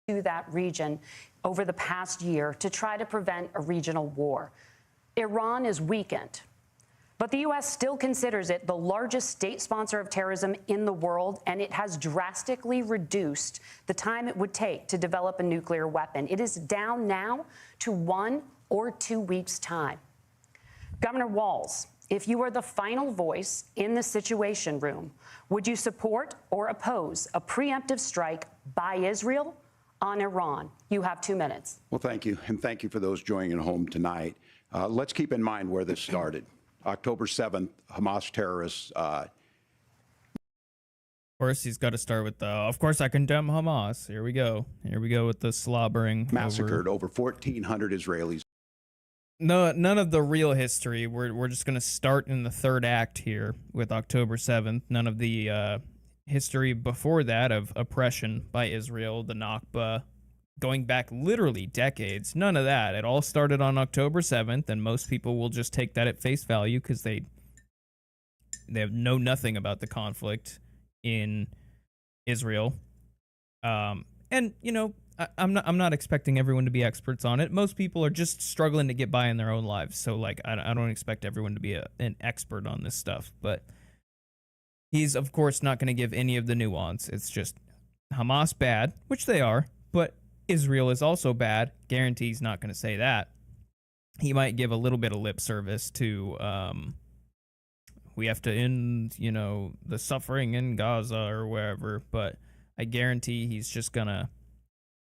to that region over the past year to try to prevent a regional war. Iran is weakened, but the U.S. still considers it the largest state sponsor of terrorism in the world, and it has drastically reduced the time it would take to develop a nuclear weapon. It is down now to 1 or 2 weeks' time. Governor Walz, if you were the final voice in the Situation Room, would you support or oppose a preemptive strike by Israel on Iran? You have 2 minutes. Well, thank you, and thank you for those joining at home tonight. Let's keep in mind where this started. October 7th, Hamas terrorists. Of course, he's got to start with the, of course, I condemn Hamas. Here we go. Here we go with the slobbering. Massacred over 1,400 Israelis. No, none of the real history. We're just going to start in the third act here with October 7th. None of the history before that of oppression by Israel, the Nakba, going back literally decades. None of that. It all started on October 7th, and most people will just take that at face value because they know nothing about the conflict in Israel. And, you know, I'm not expecting everyone to be experts on it. Most people are just struggling to get by in their own lives. So, like, I don't expect everyone to be an expert on this stuff. But he's, of course, not going to give any of the nuance. It's just Hamas bad, which they are, but Israel is also bad. Guarantee he's not going to say that. He might give a little bit of lip service to, we have to end, you know, the suffering in Gaza or wherever, but I guarantee he's just going to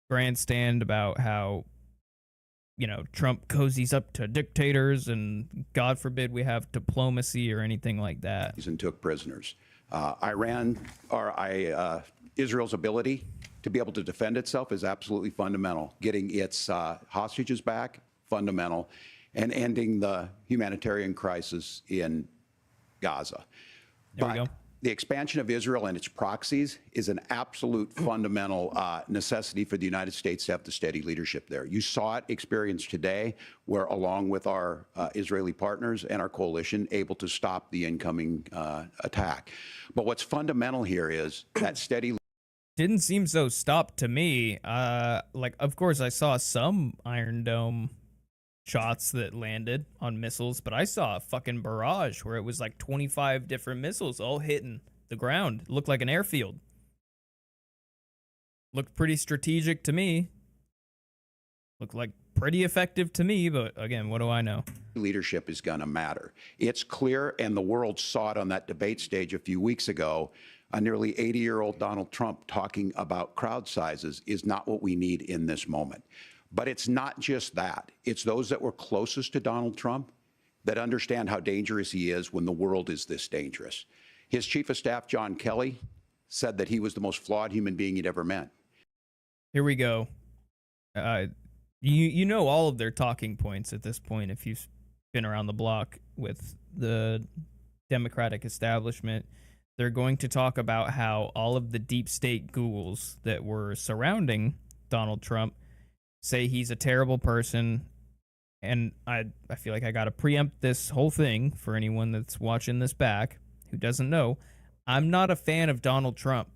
grandstand about how, you know, Trump cozies up to dictators and God forbid we have diplomacy or anything like that. And took prisoners. Israel's ability to be able to defend itself is absolutely fundamental. Getting its hostages back, fundamental, and ending the humanitarian crisis in Gaza. There we go. The expansion of Israel and its proxies is an absolute fundamental necessity for the United States to have the steady leadership there. You saw it experienced today, where along with our Israeli partners and our coalition, able to stop the incoming attack. But what's fundamental here is that steady. Didn't seem so stopped to me. Like, of course, I saw some Iron Dome shots that landed on missiles, but I saw a fucking barrage where it was like 25 different missiles all hitting the ground. It looked like an airfield. Looked pretty strategic to me. Looked like pretty effective to me, but again, what do I know? Leadership is going to matter. It's clear, and the world saw it on that debate stage a few weeks ago. A nearly 80-year-old Donald Trump talking about crowd sizes is not what we need in this moment. But it's not just that. It's those that were closest to Donald Trump that understand how dangerous he is when the world is this dangerous. His chief of staff, John Kelly, said that he was the most flawed human being he'd ever met. Here we go. You know all of their talking points at this point if you've been around the block with the Democratic establishment. They're going to talk about how all of the deep state ghouls that were surrounding Donald Trump say he's a terrible person, and I feel like I gotta preempt this whole thing for anyone that's watching this back who doesn't know. I'm not a fan of Donald Trump,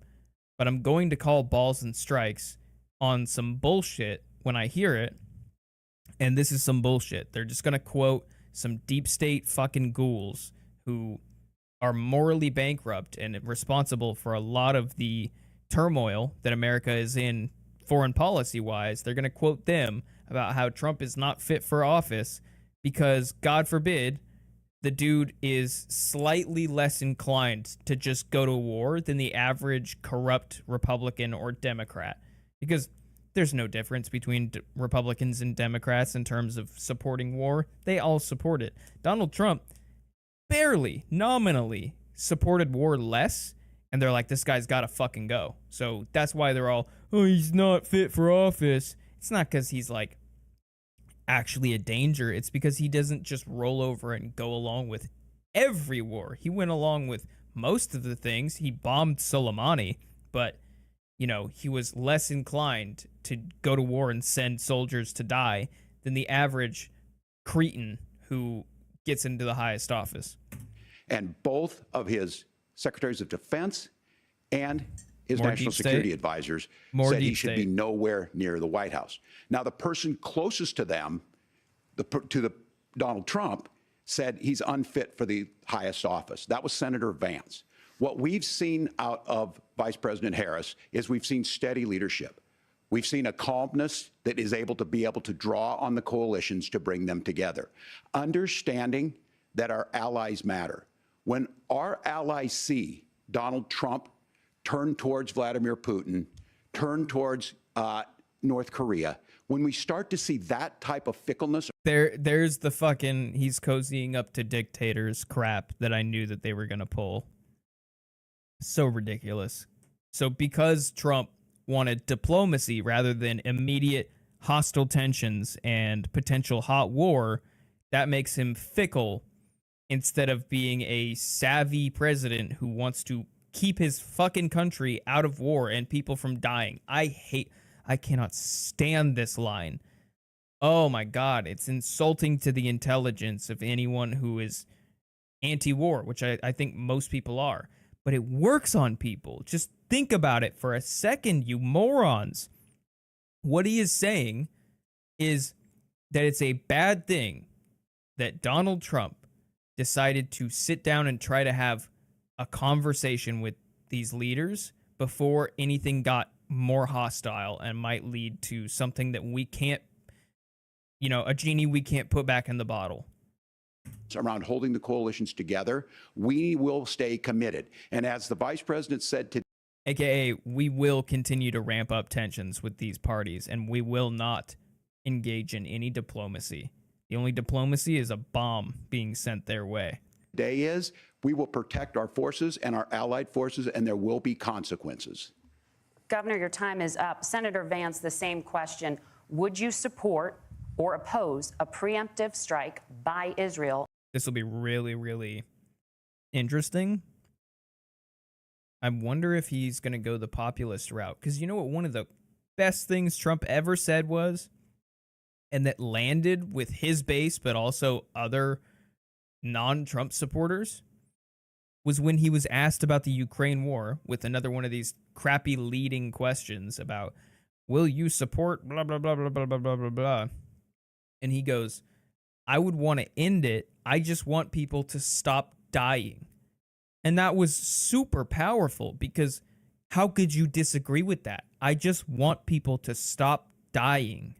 but I'm going to call balls and strikes on some bullshit when I hear it, and this is some bullshit. They're just gonna quote some deep state fucking ghouls who are morally bankrupt and responsible for a lot of the turmoil that America is in foreign policy-wise. They're going to quote them about how Trump is not fit for office because, God forbid, the dude is slightly less inclined to just go to war than the average corrupt Republican or Democrat. Because there's no difference between Republicans and Democrats in terms of supporting war. They all support it. Donald Trump barely, nominally, supported war less, and they're like, this guy's got to fucking go. So that's why they're all, oh, he's not fit for office. It's not because he's, like, actually a danger. It's because he doesn't just roll over and go along with every war. He went along with most of the things. He bombed Soleimani, but, you know, he was less inclined to go to war and send soldiers to die than the average cretin who gets into the highest office. And both of his secretaries of defense and his More national deep security state? advisors More said he deep should be state. nowhere near the White House. Now, the person closest to them, Donald Trump, said he's unfit for the highest office. That was Senator Vance. What we've seen out of Vice President Harris is we've seen steady leadership. We've seen a calmness that is able to draw on the coalitions to bring them together, understanding that our allies matter. When our allies see Donald Trump turn towards Vladimir Putin, turn towards North Korea, when we start to see that type of fickleness. There's the fucking he's cozying up to dictators crap that I knew that they were gonna pull. So ridiculous. So because Trump wanted diplomacy rather than immediate hostile tensions and potential hot war, that makes him fickle instead of being a savvy president who wants to keep his fucking country out of war and people from dying. I cannot stand this line. Oh my God, it's insulting to the intelligence of anyone who is anti-war, which I think most people are. But it works on people. Just think about it for a second, you morons. What he is saying is that it's a bad thing that Donald Trump decided to sit down and try to have a conversation with these leaders before anything got more hostile and might lead to something that we can't, a genie we can't put back in the bottle. Around holding the coalitions together, we will stay committed. And as the vice president said today, AKA, we will continue to ramp up tensions with these parties, and we will not engage in any diplomacy. The only diplomacy is a bomb being sent their way. is we will protect our forces and our allied forces, and there will be consequences. Governor, your time is up. Senator Vance, the same question. Would you support or oppose a preemptive strike by Israel? This will be really, really interesting. I wonder if he's going to go the populist route. Because you know what one of the best things Trump ever said was, and that landed with his base, but also other non-Trump supporters, was when he was asked about the Ukraine war with another one of these crappy leading questions about, will you support blah, blah, blah, blah, blah, blah, blah, blah, blah. And he goes, I would want to end it. I just want people to stop dying. And that was super powerful because how could you disagree with that? I just want people to stop dying.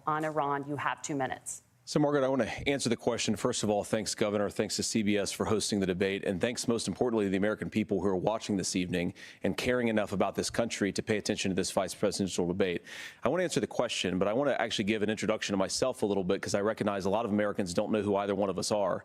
On Iran, you have 2 minutes. So, Margaret, I want to answer the question. First of all, thanks, Governor. Thanks to CBS for hosting the debate. And thanks, most importantly, to the American people who are watching this evening and caring enough about this country to pay attention to this vice presidential debate. I want to answer the question, but I want to actually give an introduction to myself a little bit because I recognize a lot of Americans don't know who either one of us are.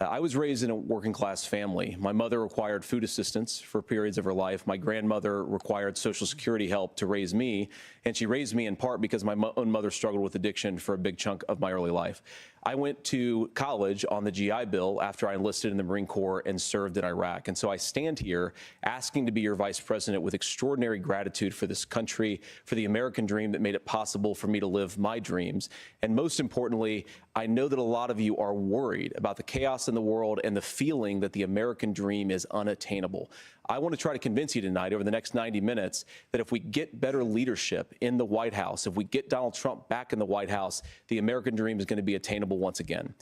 I was raised in a working class family. My mother required food assistance for periods of her life. My grandmother required Social Security help to raise me. And she raised me in part because my own mother struggled with addiction for a big chunk of my early life. I went to college on the GI Bill after I enlisted in the Marine Corps and served in Iraq. And so I stand here asking to be your vice president with extraordinary gratitude for this country, for the American dream that made it possible for me to live my dreams. And most importantly, I know that a lot of you are worried about the chaos in the world and the feeling that the American dream is unattainable. I want to try to convince you tonight over the next 90 minutes that if we get better leadership in the White House, if we get Donald Trump back in the White House, the American dream is going to be attainable once again.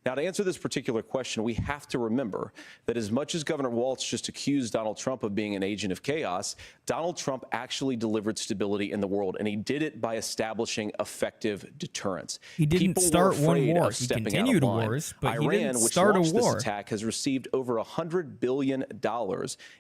Now, to answer this particular question, we have to remember that as much as Governor Walz just accused Donald Trump of being an agent of chaos, Donald Trump actually delivered stability in the world, and he did it by establishing effective deterrence. He didn't People start were one afraid war. of He stepping continued out of line. wars, but Iran, he didn't which start a launched war. this attack, has received over $100 billion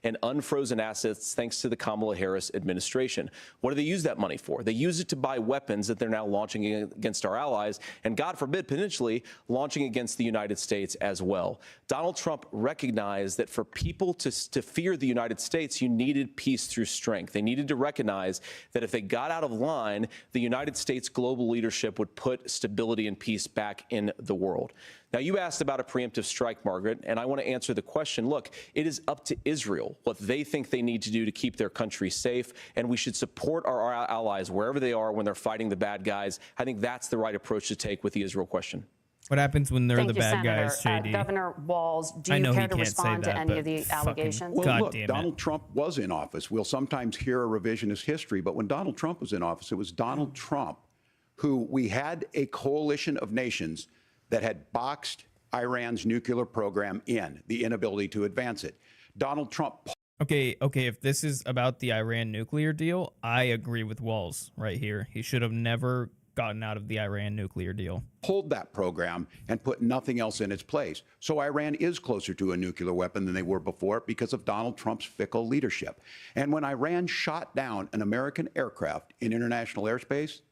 in unfrozen assets thanks to the Kamala Harris administration. What do they use that money for? They use it to buy weapons that they're now launching against our allies, and God forbid, potentially launching against the United States as well. Donald Trump recognized that for people to fear the United States, you needed peace through strength. They needed to recognize that if they got out of line, the United States global leadership would put stability and peace back in the world. Now, you asked about a preemptive strike, Margaret, and I want to answer the question. Look, it is up to Israel what they think they need to do to keep their country safe, and we should support our allies wherever they are when they're fighting the bad guys. I think that's the right approach to take with the Israel question. What happens when they're Thank the you, bad Senator. guys, JD? Governor Walz, do I you know care he to can't say respond to that, any but of the fucking allegations? Well, God look, damn it. Donald Trump was in office. We'll sometimes hear a revisionist history, but when Donald Trump was in office, it was Donald Trump who we had a coalition of nations that had boxed Iran's nuclear program in, the inability to advance it. Donald Trump Okay, if this is about the Iran nuclear deal, I agree with Walz right here. He should have never gotten out of the Iran nuclear deal. pulled that program and put nothing else in its place. So Iran is closer to a nuclear weapon than they were before because of Donald Trump's fickle leadership. And when Iran shot down an American aircraft in international airspace,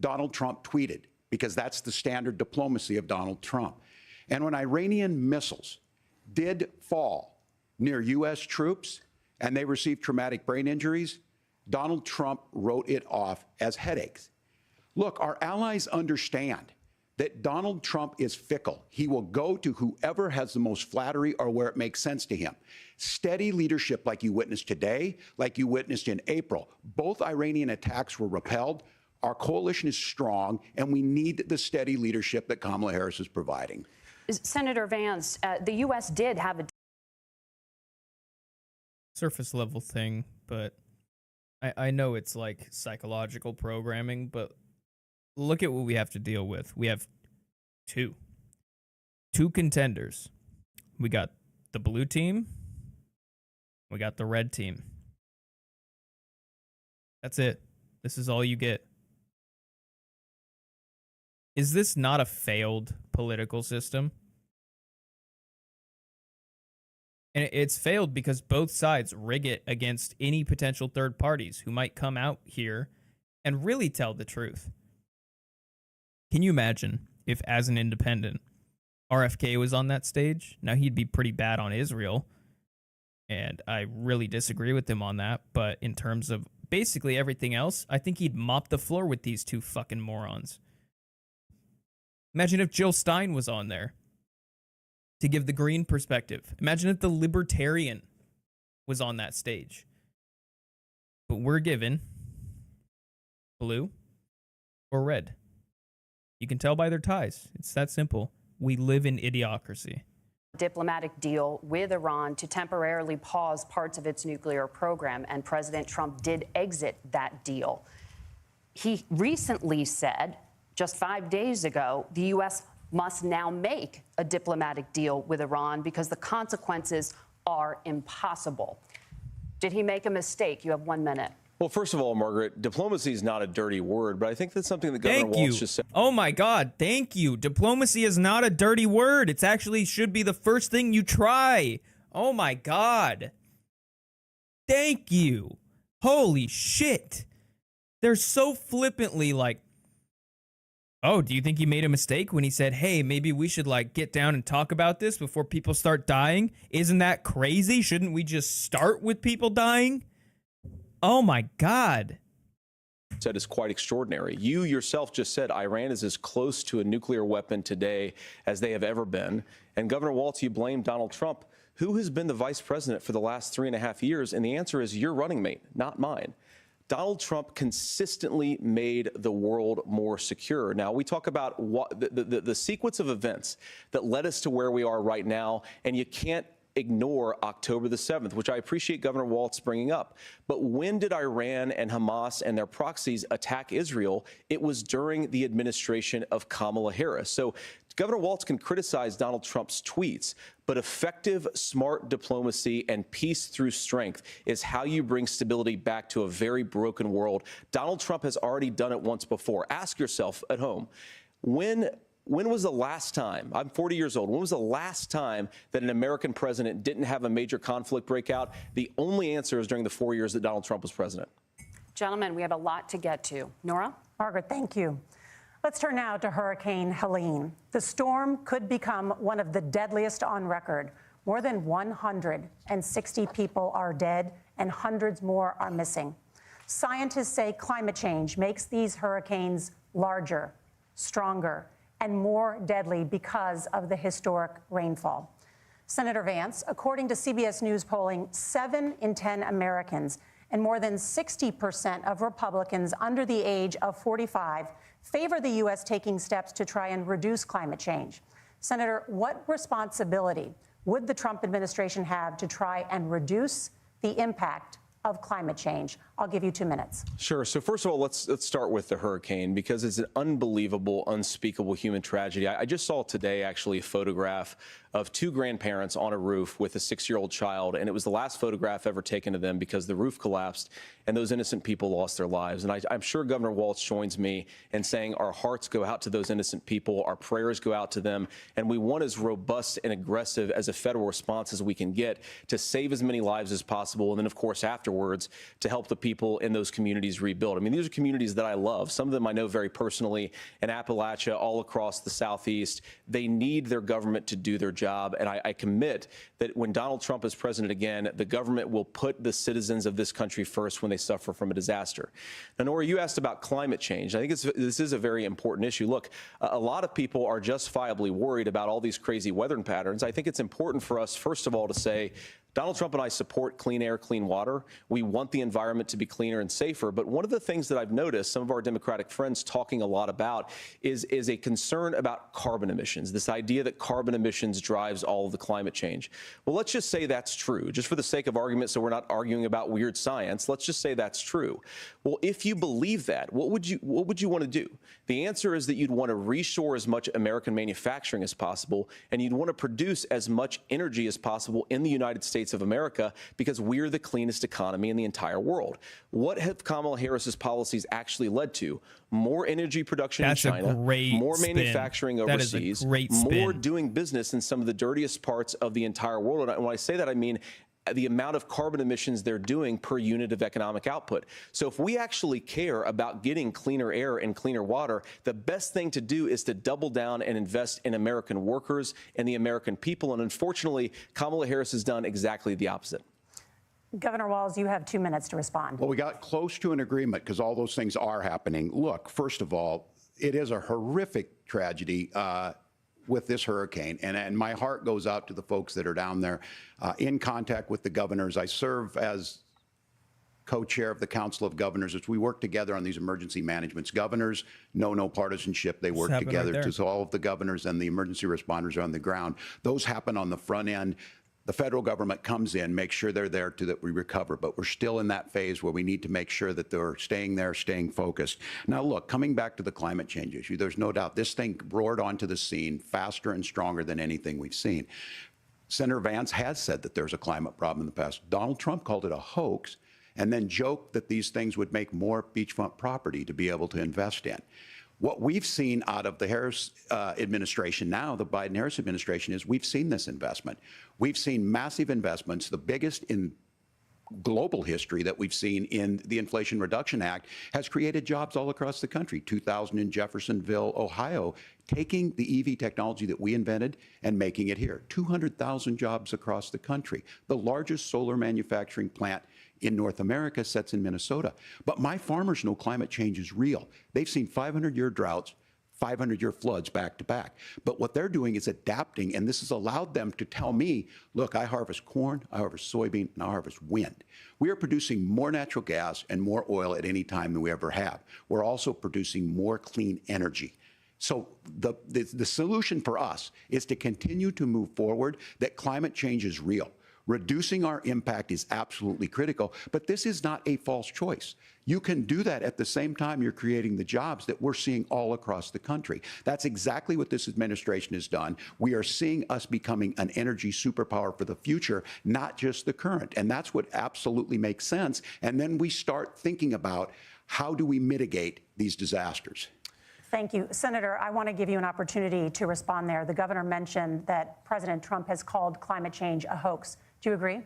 Donald Trump tweeted, because that's the standard diplomacy of Donald Trump. And when Iranian missiles did fall near U.S. troops and they received traumatic brain injuries, Donald Trump wrote it off as headaches. Look, our allies understand that Donald Trump is fickle. He will go to whoever has the most flattery or where it makes sense to him. Steady leadership like you witnessed today, like you witnessed in April. Both Iranian attacks were repelled. Our coalition is strong, and we need the steady leadership that Kamala Harris is providing. Senator Vance, the U.S. did have a Surface level thing, but I know it's like psychological programming, but look at what we have to deal with. We have two contenders. We got the blue team. We got the red team. That's it. This is all you get. Is this not a failed political system? And it's failed because both sides rig it against any potential third parties who might come out here and really tell the truth. Can you imagine if, as an independent, RFK was on that stage? Now, he'd be pretty bad on Israel, and I really disagree with him on that. But in terms of basically everything else, I think he'd mop the floor with these two fucking morons. Imagine if Jill Stein was on there to give the green perspective. Imagine if the libertarian was on that stage. But we're given blue or red. You can tell by their ties. It's that simple. We live in idiocracy. diplomatic deal with Iran to temporarily pause parts of its nuclear program, and President Trump did exit that deal. He recently said, just 5 days ago, the U.S. must now make a diplomatic deal with Iran because the consequences are impossible. Did he make a mistake? You have 1 minute. Well, first of all, Margaret, diplomacy is not a dirty word, but I think that's something that Governor Walz just said. Oh my God, thank you. Diplomacy is not a dirty word. It's actually should be the first thing you try. Oh my God. Thank you. Holy shit. They're so flippantly like, oh, do you think he made a mistake when he said, hey, maybe we should like get down and talk about this before people start dying? Isn't that crazy? Shouldn't we just start with people dying? Oh my God. Said is quite extraordinary. You yourself just said Iran is as close to a nuclear weapon today as they have ever been. And Governor Walz, you blame Donald Trump. Who has been the vice president for the last 3.5 years? And the answer is your running mate, not mine. Donald Trump consistently made the world more secure. Now, we talk about what the sequence of events that led us to where we are right now, and you can't ignore October the 7th, which I appreciate Governor Walz bringing up. But when did Iran and Hamas and their proxies attack Israel? It was during the administration of Kamala Harris. So Governor Walz can criticize Donald Trump's tweets, but effective, smart diplomacy and peace through strength is how you bring stability back to a very broken world. Donald Trump has already done it once before. Ask yourself at home, when was the last time, I'm 40 years old, when was the last time that an American president didn't have a major conflict break out? The only answer is during the 4 years that Donald Trump was president. Gentlemen, we have a lot to get to. Nora? Margaret, thank you. Let's turn now to Hurricane Helene. The storm could become one of the deadliest on record. More than 160 people are dead and hundreds more are missing. Scientists say climate change makes these hurricanes larger, stronger, and more deadly because of the historic rainfall. Senator Vance, according to CBS News polling, 7 in 10 Americans and more than 60% of Republicans under the age of 45 favor the U.S. taking steps to try and reduce climate change. Senator, what responsibility would the Trump administration have to try and reduce the impact of climate change? I'll give you 2 minutes. Sure. So first of all, let's start with the hurricane, because it's an unbelievable, unspeakable human tragedy. I just saw today actually a photograph of two grandparents on a roof with a 6-year-old child, and it was the last photograph ever taken of them because the roof collapsed and those innocent people lost their lives. And I'm sure Governor Walz joins me in saying our hearts go out to those innocent people, our prayers go out to them, and we want as robust and aggressive as a federal response as we can get to save as many lives as possible, and then of course afterwards to help the people in those communities rebuild. I mean, these are communities that I love. Some of them I know very personally in Appalachia, all across the Southeast. They need their government to do their job, and I commit that when Donald Trump is president again, the government will put the citizens of this country first when they suffer from a disaster. Now, Nora, you asked about climate change. I think this is a very important issue. Look, a lot of people are justifiably worried about all these crazy weather patterns. I think it's important for us, first of all, to say, Donald Trump and I support clean air, clean water. We want the environment to be cleaner and safer. But one of the things that I've noticed some of our Democratic friends talking a lot about is a concern about carbon emissions, this idea that carbon emissions drives all of the climate change. Well, let's just say that's true, just for the sake of argument, so we're not arguing about weird science. Let's just say that's true. Well, if you believe that, what would you want to do? The answer is that you'd want to reshore as much American manufacturing as possible, and you'd want to produce as much energy as possible in the United States of America, because we're the cleanest economy in the entire world. What have Kamala Harris's policies actually led to? More energy production in China, more manufacturing overseas, more doing business in some of the dirtiest parts of the entire world. And when I say that, I mean the amount of carbon emissions they're doing per unit of economic output. So if we actually care about getting cleaner air and cleaner water, the best thing to do is to double down and invest in American workers and the American people. And unfortunately, Kamala Harris has done exactly the opposite. Governor Walz, you have 2 minutes to respond. Well, we got close to an agreement because all those things are happening. Look, first of all, it is a horrific tragedy with this hurricane, and my heart goes out to the folks that are down there in contact with the governors. I serve as co-chair of the Council of Governors as we work together on these emergency managements. Governors know no partisanship. They work together. So all of the governors and the emergency responders are on the ground. Those happen on the front end. The federal government comes in, makes sure they're there that we recover, but we're still in that phase where we need to make sure that they're staying there, staying focused. Now, look, coming back to the climate change issue, there's no doubt this thing roared onto the scene faster and stronger than anything we've seen. Senator Vance has said that there's a climate problem in the past. Donald Trump called it a hoax and then joked that these things would make more beachfront property to be able to invest in. What we've seen out of the Harris administration now, the Biden-Harris administration, is we've seen this investment. We've seen massive investments, the biggest in global history that we've seen in the Inflation Reduction Act, has created jobs all across the country. 2,000 in Jeffersonville, Ohio, taking the EV technology that we invented and making it here. 200,000 jobs across the country. The largest solar manufacturing plant in North America sits in Minnesota. But my farmers know climate change is real. They've seen 500-year droughts, 500-year floods back to back. But what they're doing is adapting, and this has allowed them to tell me, look, I harvest corn, I harvest soybean, and I harvest wind. We are producing more natural gas and more oil at any time than we ever have. We're also producing more clean energy. So the solution for us is to continue to move forward, that climate change is real. Reducing our impact is absolutely critical, but this is not a false choice. You can do that at the same time you're creating the jobs that we're seeing all across the country. That's exactly what this administration has done. We are seeing us becoming an energy superpower for the future, not just the current. And that's what absolutely makes sense. And then we start thinking about how do we mitigate these disasters. Thank you. Senator, I want to give you an opportunity to respond there. The governor mentioned that President Trump has called climate change a hoax. Do you agree?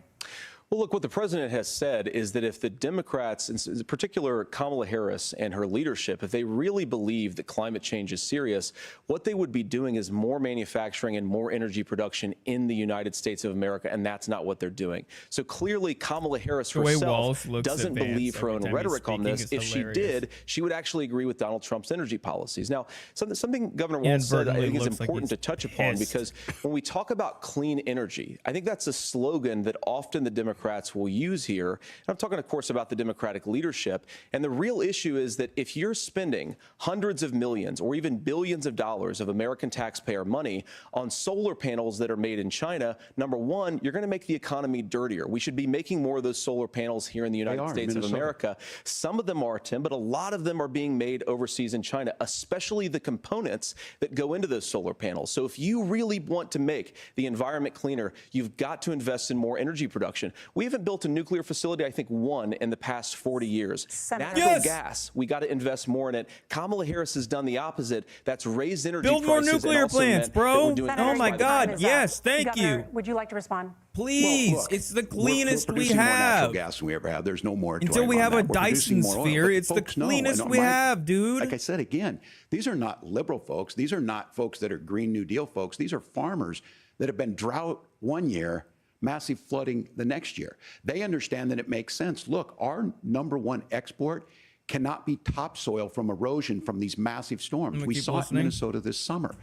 Well, look, what the president has said is that if the Democrats, in particular Kamala Harris and her leadership, if they really believe that climate change is serious, what they would be doing is more manufacturing and more energy production in the United States of America, and that's not what they're doing. So clearly, Kamala Harris herself doesn't believe her own rhetoric on this. If she did, she would actually agree with Donald Trump's energy policies. Now, something Governor Walz said I think is important to touch upon, because when we talk about clean energy, I think that's a slogan that often the Democrats Democrats will use here. And I'm talking, of course, about the Democratic leadership. And the real issue is that if you're spending hundreds of millions or even billions of dollars of American taxpayer money on solar panels that are made in China, number one, you're going to make the economy dirtier. We should be making more of those solar panels here in the United States of America. Some of them are, Tim, but a lot of them are being made overseas in China, especially the components that go into those solar panels. So if you really want to make the environment cleaner, you've got to invest in more energy production. We haven't built a nuclear facility, I think, one in the past 40 years. Natural gas, we got to invest more in it. Kamala Harris has done the opposite. That's raised energy prices. Build more nuclear plants, bro. Oh my God. Yes, thank you. Would you like to respond? Please, well, look, it's the cleanest we're we producing more natural have. gas than we ever have. There's no more Until we have a Dyson sphere, it's the cleanest we have, dude. Like I said again, these are not liberal folks. These are not folks that are Green New Deal folks. These are farmers that have been drought one year, massive flooding the next year. They understand that it makes sense. Look, our #1 export cannot be topsoil from erosion from these massive storms. We saw it in Minnesota this summer.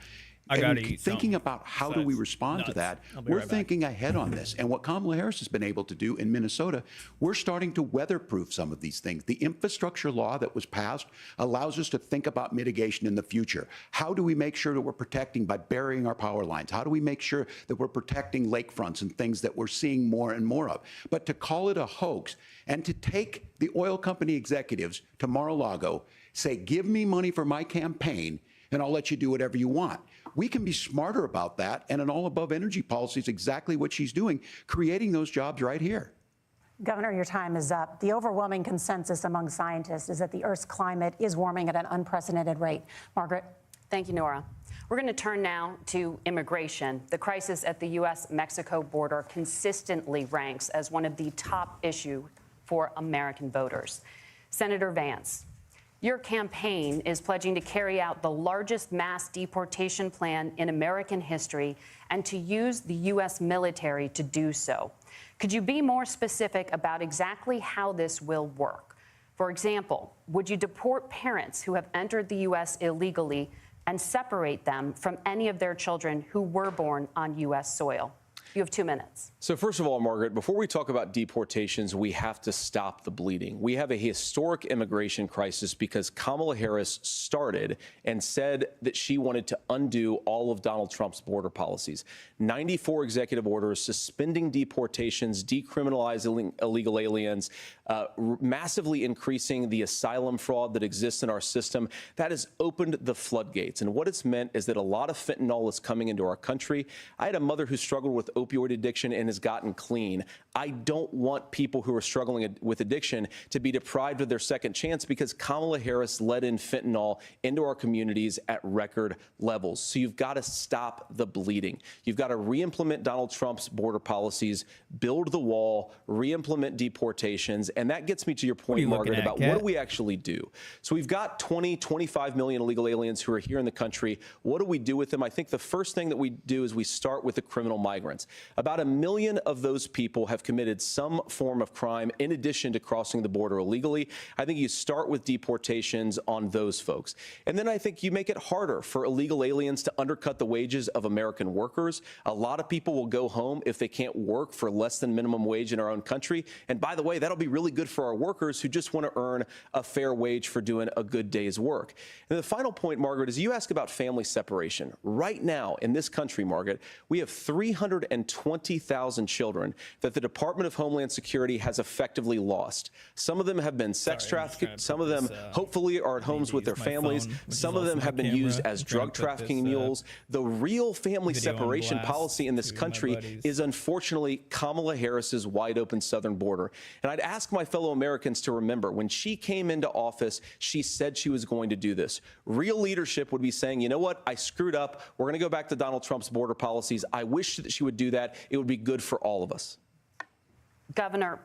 I gotta eat thinking about how do we respond to that, we're thinking ahead on this. And what Kamala Harris has been able to do in Minnesota, we're starting to weatherproof some of these things. The infrastructure law that was passed allows us to think about mitigation in the future. How do we make sure that we're protecting by burying our power lines? How do we make sure that we're protecting lakefronts and things that we're seeing more and more of? But to call it a hoax and to take the oil company executives to Mar-a-Lago, say, give me money for my campaign, and I'll let you do whatever you want. We can be smarter about that, and an all-above energy policy is exactly what she's doing, creating those jobs right here. Governor, your time is up. The overwhelming consensus among scientists is that the Earth's climate is warming at an unprecedented rate. Margaret? Thank you, Nora. We're going to turn now to immigration. The crisis at the U.S.-Mexico border consistently ranks as one of the top issues for American voters. Senator Vance, your campaign is pledging to carry out the largest mass deportation plan in American history and to use the U.S. military to do so. Could you be more specific about exactly how this will work? For example, would you deport parents who have entered the U.S. illegally and separate them from any of their children who were born on U.S. soil? You have 2 minutes. So first of all, Margaret, before we talk about deportations, we have to stop the bleeding. We have a historic immigration crisis because Kamala Harris started and said that she wanted to undo all of Donald Trump's border policies. 94 executive orders suspending deportations, decriminalizing illegal aliens, massively increasing the asylum fraud that exists in our system. That has opened the floodgates. And what it's meant is that a lot of fentanyl is coming into our country. I had a mother who struggled with opioid addiction and has gotten clean. I don't want people who are struggling with addiction to be deprived of their second chance because Kamala Harris let in fentanyl into our communities at record levels. So you've got to stop the bleeding. You've got to re-implement Donald Trump's border policies, build the wall, re-implement deportations. And that gets me to your point, Margaret, about what do we actually do? So we've got 25 million illegal aliens who are here in the country. What do we do with them? I think the first thing that we do is we start with the criminal migrants. About 1 million of those people have committed some form of crime in addition to crossing the border illegally. I think you start with deportations on those folks. And then I think you make it harder for illegal aliens to undercut the wages of American workers. A lot of people will go home if they can't work for less than minimum wage in our own country. And by the way, that'll be really good for our workers who just want to earn a fair wage for doing a good day's work. And the final point, Margaret, is you ask about family separation. Right now in this country, Margaret, we have 320,000 children that the Department of Homeland Security has effectively lost. Some of them have been sex trafficked. Some of them hopefully are at homes with their families. Some of them have been used as drug trafficking mules. The real family separation policy in this country is unfortunately Kamala Harris's wide open southern border. And I'd ask my fellow Americans to remember when she came into office, she said she was going to do this. Real leadership would be saying, you know what, I screwed up. We're going to go back to Donald Trump's border policies. I wish that she would do that. It would be good for all of us. Governor,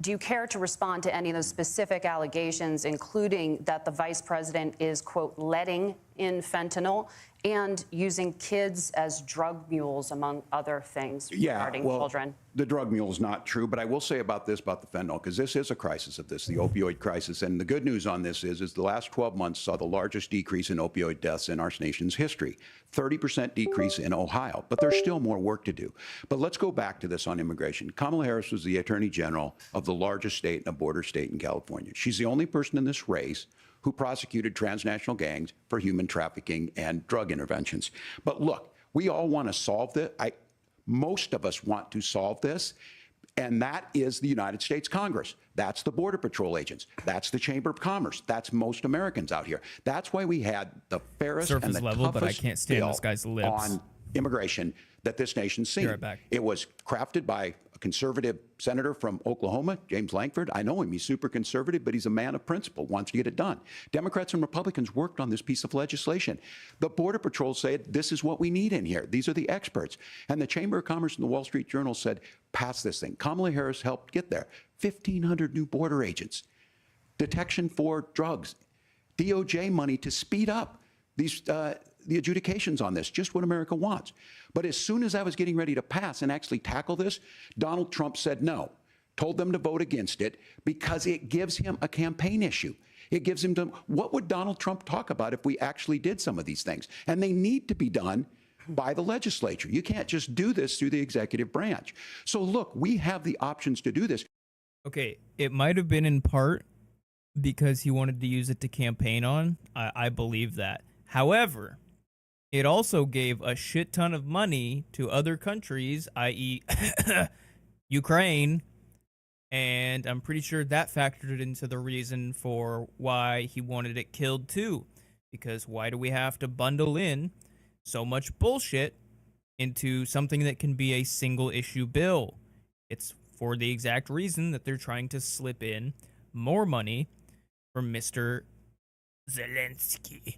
do you care to respond to any of those specific allegations, including that the vice president is, quote, letting in fentanyl and using kids as drug mules, among other things regarding children. The drug mule is not true, but I will say about this, about the fentanyl, because this is a crisis of this, the opioid crisis. And the good news on this is the last 12 months saw the largest decrease in opioid deaths in our nation's history, 30% decrease in Ohio, but there's still more work to do. But let's go back to this on immigration. Kamala Harris was the Attorney General of the largest state and a border state in California. She's the only person in this race who prosecuted transnational gangs for human trafficking and drug interventions. But look, we all want to solve this. Most of us want to solve this, and that is the United States Congress. That's the Border Patrol agents. That's the Chamber of Commerce. That's most Americans out here. That's why we had the fairest and the level, but I toughest can't stand bill this guy's lips. on immigration that this nation's seen. Be right back. It was crafted by a conservative senator from Oklahoma, James Lankford. I know him. He's super conservative, but he's a man of principle, wants to get it done. Democrats and Republicans worked on this piece of legislation. The Border Patrol said, this is what we need in here. These are the experts. And the Chamber of Commerce and the Wall Street Journal said, pass this thing. Kamala Harris helped get there. 1,500 new border agents, detection for drugs, DOJ money to speed up these the adjudications on this, just what America wants. But as soon as I was getting ready to pass and actually tackle this, Donald Trump said no, told them to vote against it because it gives him a campaign issue. It gives him to, what would Donald Trump talk about if we actually did some of these things? And they need to be done by the legislature. You can't just do this through the executive branch. So look, we have the options to do this. Okay, it might have been in part because he wanted to use it to campaign on. I believe that. However, it also gave a shit ton of money to other countries, i.e. Ukraine, and I'm pretty sure that factored into the reason for why he wanted it killed too. Because why do we have to bundle in so much bullshit into something that can be a single issue bill? It's for the exact reason that they're trying to slip in more money from Mr. Zelensky.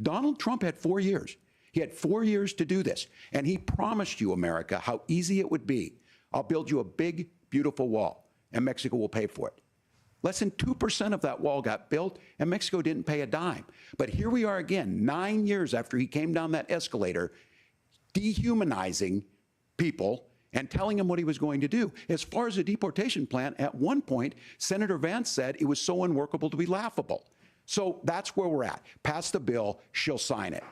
Donald Trump had 4 years. He had 4 years to do this. And he promised you, America, how easy it would be. I'll build you a big, beautiful wall, and Mexico will pay for it. Less than 2% of that wall got built, and Mexico didn't pay a dime. But here we are again, 9 years after he came down that escalator, dehumanizing people and telling them what he was going to do. As far as the deportation plan, at one point, Senator Vance said it was so unworkable to be laughable. So that's where we're at. Pass the bill, she'll sign it.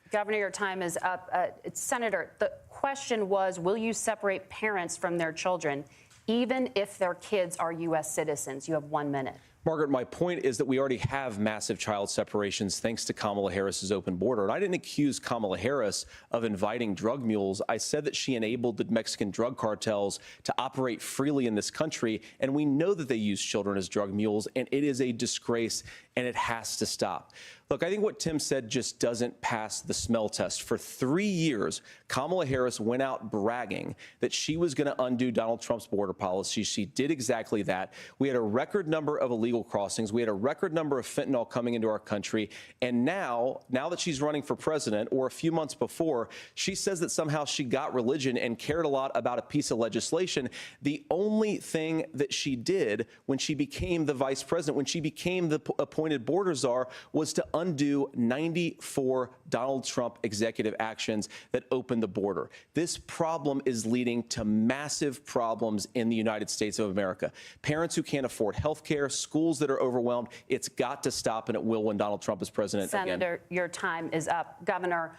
Governor, your time is up. Senator, the question was, will you separate parents from their children, even if their kids are U.S. citizens? You have 1 minute. Margaret, my point is that we already have massive child separations thanks to Kamala Harris's open border. And I didn't accuse Kamala Harris of inviting drug mules. I said that she enabled the Mexican drug cartels to operate freely in this country. And we know that they use children as drug mules, and it is a disgrace, and it has to stop. Look, I think what Tim said just doesn't pass the smell test. For 3 years, Kamala Harris went out bragging that she was going to undo Donald Trump's border policy. She did exactly that. We had a record number of illegal crossings. We had a record number of fentanyl coming into our country. And now that she's running for president, or a few months before, she says that somehow she got religion and cared a lot about a piece of legislation. The only thing that she did when she became the vice president, when she became the appointed border czar, was to undo 94 Donald Trump executive actions that opened the border. This problem is leading to massive problems in the United States of America. Parents who can't afford health care, schools that are overwhelmed. It's got to stop, and it will when Donald Trump is president again. Senator, your time is up. Governor,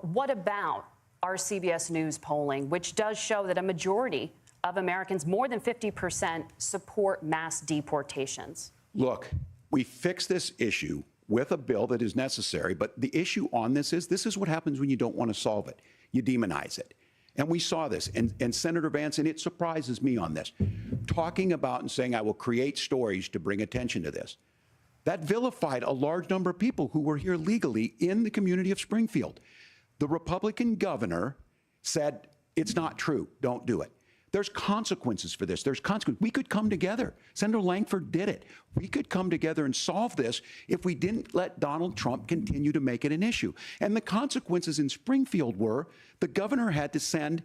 what about our CBS News polling, which does show that a majority of Americans, more than 50%, support mass deportations? Look, we fix this issue with a bill that is necessary, but the issue on this is what happens when you don't want to solve it. You demonize it. And we saw this, and Senator Vance, and it surprises me on this, talking about and saying, I will create stories to bring attention to this. That vilified a large number of people who were here legally in the community of Springfield. The Republican governor said, it's not true, don't do it. There's consequences for this. There's consequences. We could come together. Senator Lankford did it. We could come together and solve this if we didn't let Donald Trump continue to make it an issue. And the consequences in Springfield were the governor had to send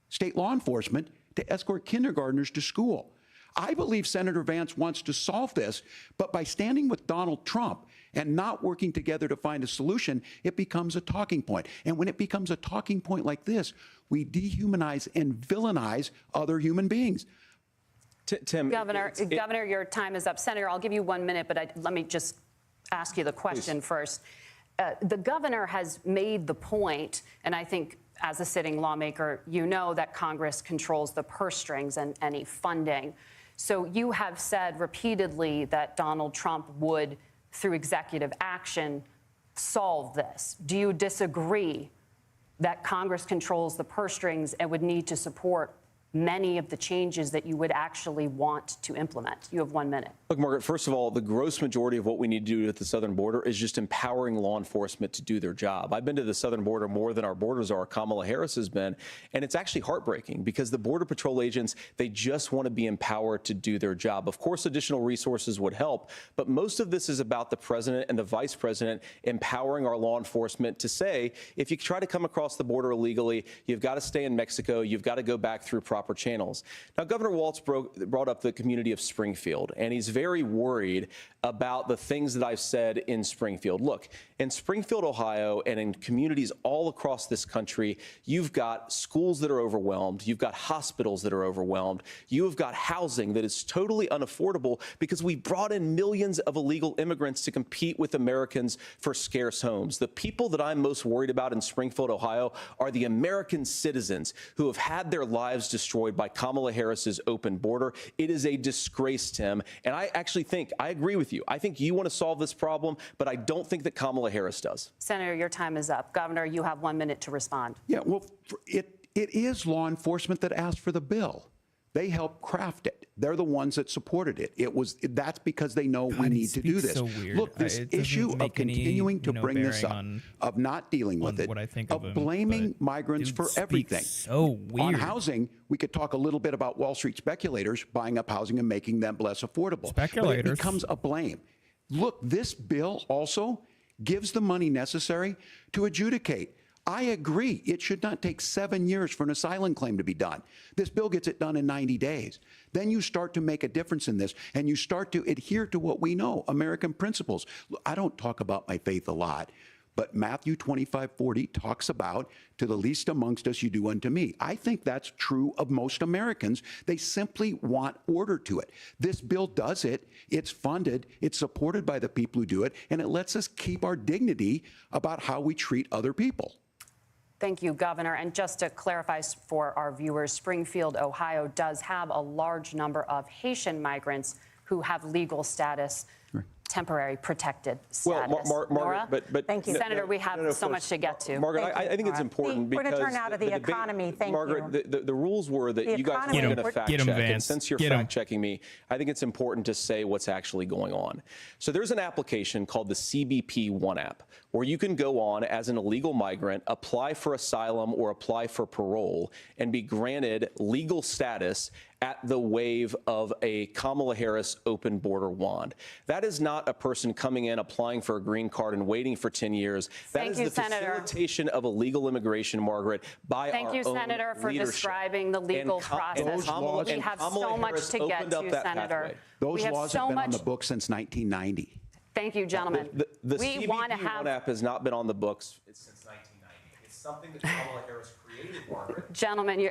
state law enforcement to escort kindergartners to school. I believe Senator Vance wants to solve this, but by standing with Donald Trump and not working together to find a solution, it becomes a talking point. And when it becomes a talking point like this, we dehumanize and villainize other human beings. Tim, Governor, your time is up. Senator, I'll give you 1 minute, but let me just ask you the question first. The governor has made the point, and I think as a sitting lawmaker, you know that Congress controls the purse strings and any funding. So you have said repeatedly that Donald Trump would, through executive action, solve this. Do you disagree that Congress controls the purse strings and would need to support many of the changes that you would actually want to implement? You have 1 minute. Look, Margaret, first of all, the gross majority of what we need to do at the southern border is just empowering law enforcement to do their job. I've been to the southern border more than our borders are. Kamala Harris has been, and it's actually heartbreaking because the Border Patrol agents, they just want to be empowered to do their job. Of course, additional resources would help, but most of this is about the president and the vice president empowering our law enforcement to say, if you try to come across the border illegally, you've got to stay in Mexico, you've got to go back through proper channels. Now, Governor Walz brought up the community of Springfield, and he's very worried about the things that I've said in Springfield. Look, in Springfield, Ohio, and in communities all across this country, you've got schools that are overwhelmed, you've got hospitals that are overwhelmed, you have got housing that is totally unaffordable because we brought in millions of illegal immigrants to compete with Americans for scarce homes. The people that I'm most worried about in Springfield, Ohio, are the American citizens who have had their lives destroyed by Kamala Harris's open border. It is a disgrace, Tim. And I actually think, I agree with you. I think you want to solve this problem, but I don't think that Kamala Harris does. Senator, your time is up. Governor, you have 1 minute to respond. Yeah, well, it is law enforcement that asked for the bill. They helped craft it. They're the ones that supported it. That's because they know we need to do this. So weird. Look, this issue of continuing to bring this up, of not dealing with it, of blaming migrants for everything. So weird. On housing, we could talk a little bit about Wall Street speculators buying up housing and making them less affordable. Speculators. But it becomes a blame. Look, this bill also gives the money necessary to adjudicate. I agree. It should not take 7 years for an asylum claim to be done. This bill gets it done in 90 days. Then you start to make a difference in this, and you start to adhere to what we know, American principles. I don't talk about my faith a lot, but Matthew 25:40 talks about, to the least amongst us you do unto me. I think that's true of most Americans. They simply want order to it. This bill does it. It's funded. It's supported by the people who do it, and it lets us keep our dignity about how we treat other people. Thank you, Governor. And just to clarify for our viewers, Springfield, Ohio does have a large number of Haitian migrants who have legal status, temporary protected status. Well, Margaret, but thank you, Senator. We have so much to get to. Margaret, I think it's important because we're going to turn now to the economy. Thank you, Margaret. The rules were that you guys were going to fact check, and since you're fact checking me, I think it's important to say what's actually going on. So there's an application called the CBP One app, where you can go on as an illegal migrant, apply for asylum or apply for parole, and be granted legal status at the wave of a Kamala Harris open border wand. That is not a person coming in, applying for a green card and waiting for 10 years. That is the facilitation of illegal immigration, Margaret, by our own leadership. Thank you, Senator, for describing the legal process. We have so much to get to, Senator. Those laws have been on the books since 1990. Thank you, gentlemen. The CBP One app has not been on the books since 1990. It's something that Kamala Harris created, Margaret. Gentlemen,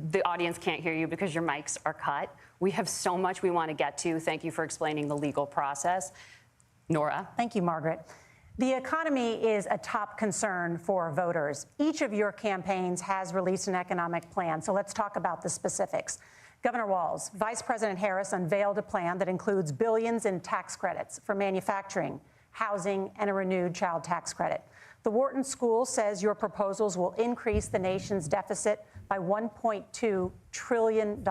the audience can't hear you because your mics are cut. We have so much we want to get to. Thank you for explaining the legal process. Nora. Thank you, Margaret. The economy is a top concern for voters. Each of your campaigns has released an economic plan, so let's talk about the specifics. Governor Walz, Vice President Harris unveiled a plan that includes billions in tax credits for manufacturing, housing, and a renewed child tax credit. The Wharton School says your proposals will increase the nation's deficit by $1.2 trillion.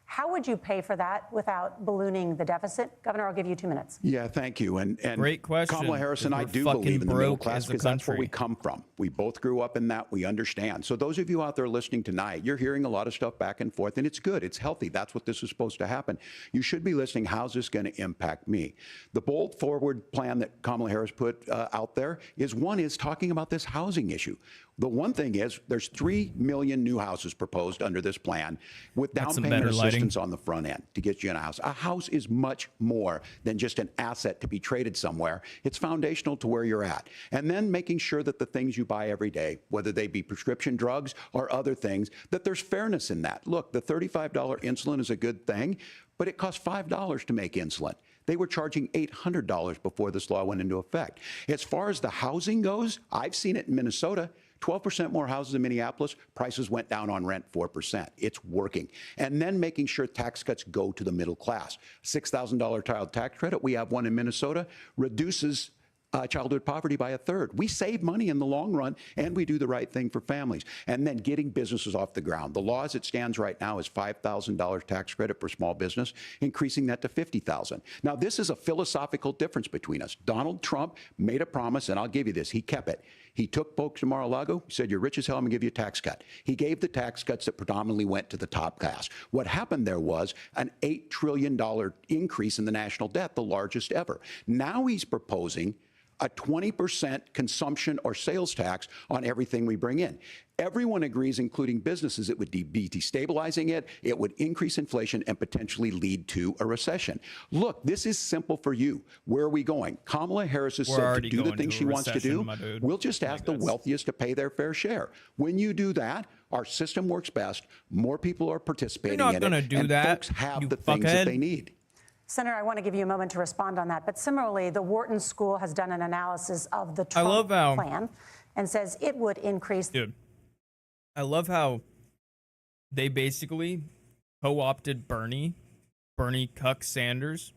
How would you pay for that without ballooning the deficit? Governor, I'll give you 2 minutes. Yeah, thank you. And great question. Kamala Harris and I do believe in the middle class because that's where we come from. We both grew up in that. We understand. So those of you out there listening tonight, you're hearing a lot of stuff back and forth, and it's good. It's healthy. That's what this is supposed to happen. You should be listening. How's this going to impact me? The bold forward plan that Kamala Harris put out there is talking about this housing issue. The one thing is there's 3 million new houses proposed under this plan with down some payment better lighting. assistance on the front end to get you in a house. A house is much more than just an asset to be traded somewhere. It's foundational to where you're at. And then making sure that the things you buy every day, whether they be prescription drugs or other things, that there's fairness in that. Look, the $35 insulin is a good thing, but it costs $5 to make insulin. They were charging $800 before this law went into effect. As far as the housing goes, I've seen it in Minnesota. 12% more houses in Minneapolis, prices went down on rent 4%. It's working. And then making sure tax cuts go to the middle class. $6,000 child tax credit, we have one in Minnesota, reduces childhood poverty by 1/3. We save money in the long run, and we do the right thing for families. And then getting businesses off the ground. The law as it stands right now is $5,000 tax credit for small business, increasing that to $50,000. Now, this is a philosophical difference between us. Donald Trump made a promise, and I'll give you this. He kept it. He took folks to Mar-a-Lago, said, you're rich as hell, I'm going to give you a tax cut. He gave the tax cuts that predominantly went to the top class. What happened there was an $8 trillion increase in the national debt, the largest ever. Now he's proposing a 20% consumption or sales tax on everything we bring in. Everyone agrees, including businesses, it would be destabilizing it, it would increase inflation and potentially lead to a recession. Look, this is simple for you. Where are we going? Kamala Harris has said to do the things she wants to do. We'll just ask the wealthiest to pay their fair share. When you do that, our system works best. More people are participating in it. You're not going to do that. Folks have the things that they need. Senator, I want to give you a moment to respond on that. But similarly, the Wharton School has done an analysis of the Trump plan and says it would increase. Dude, I love how they basically co-opted Bernie Cuck Sanders,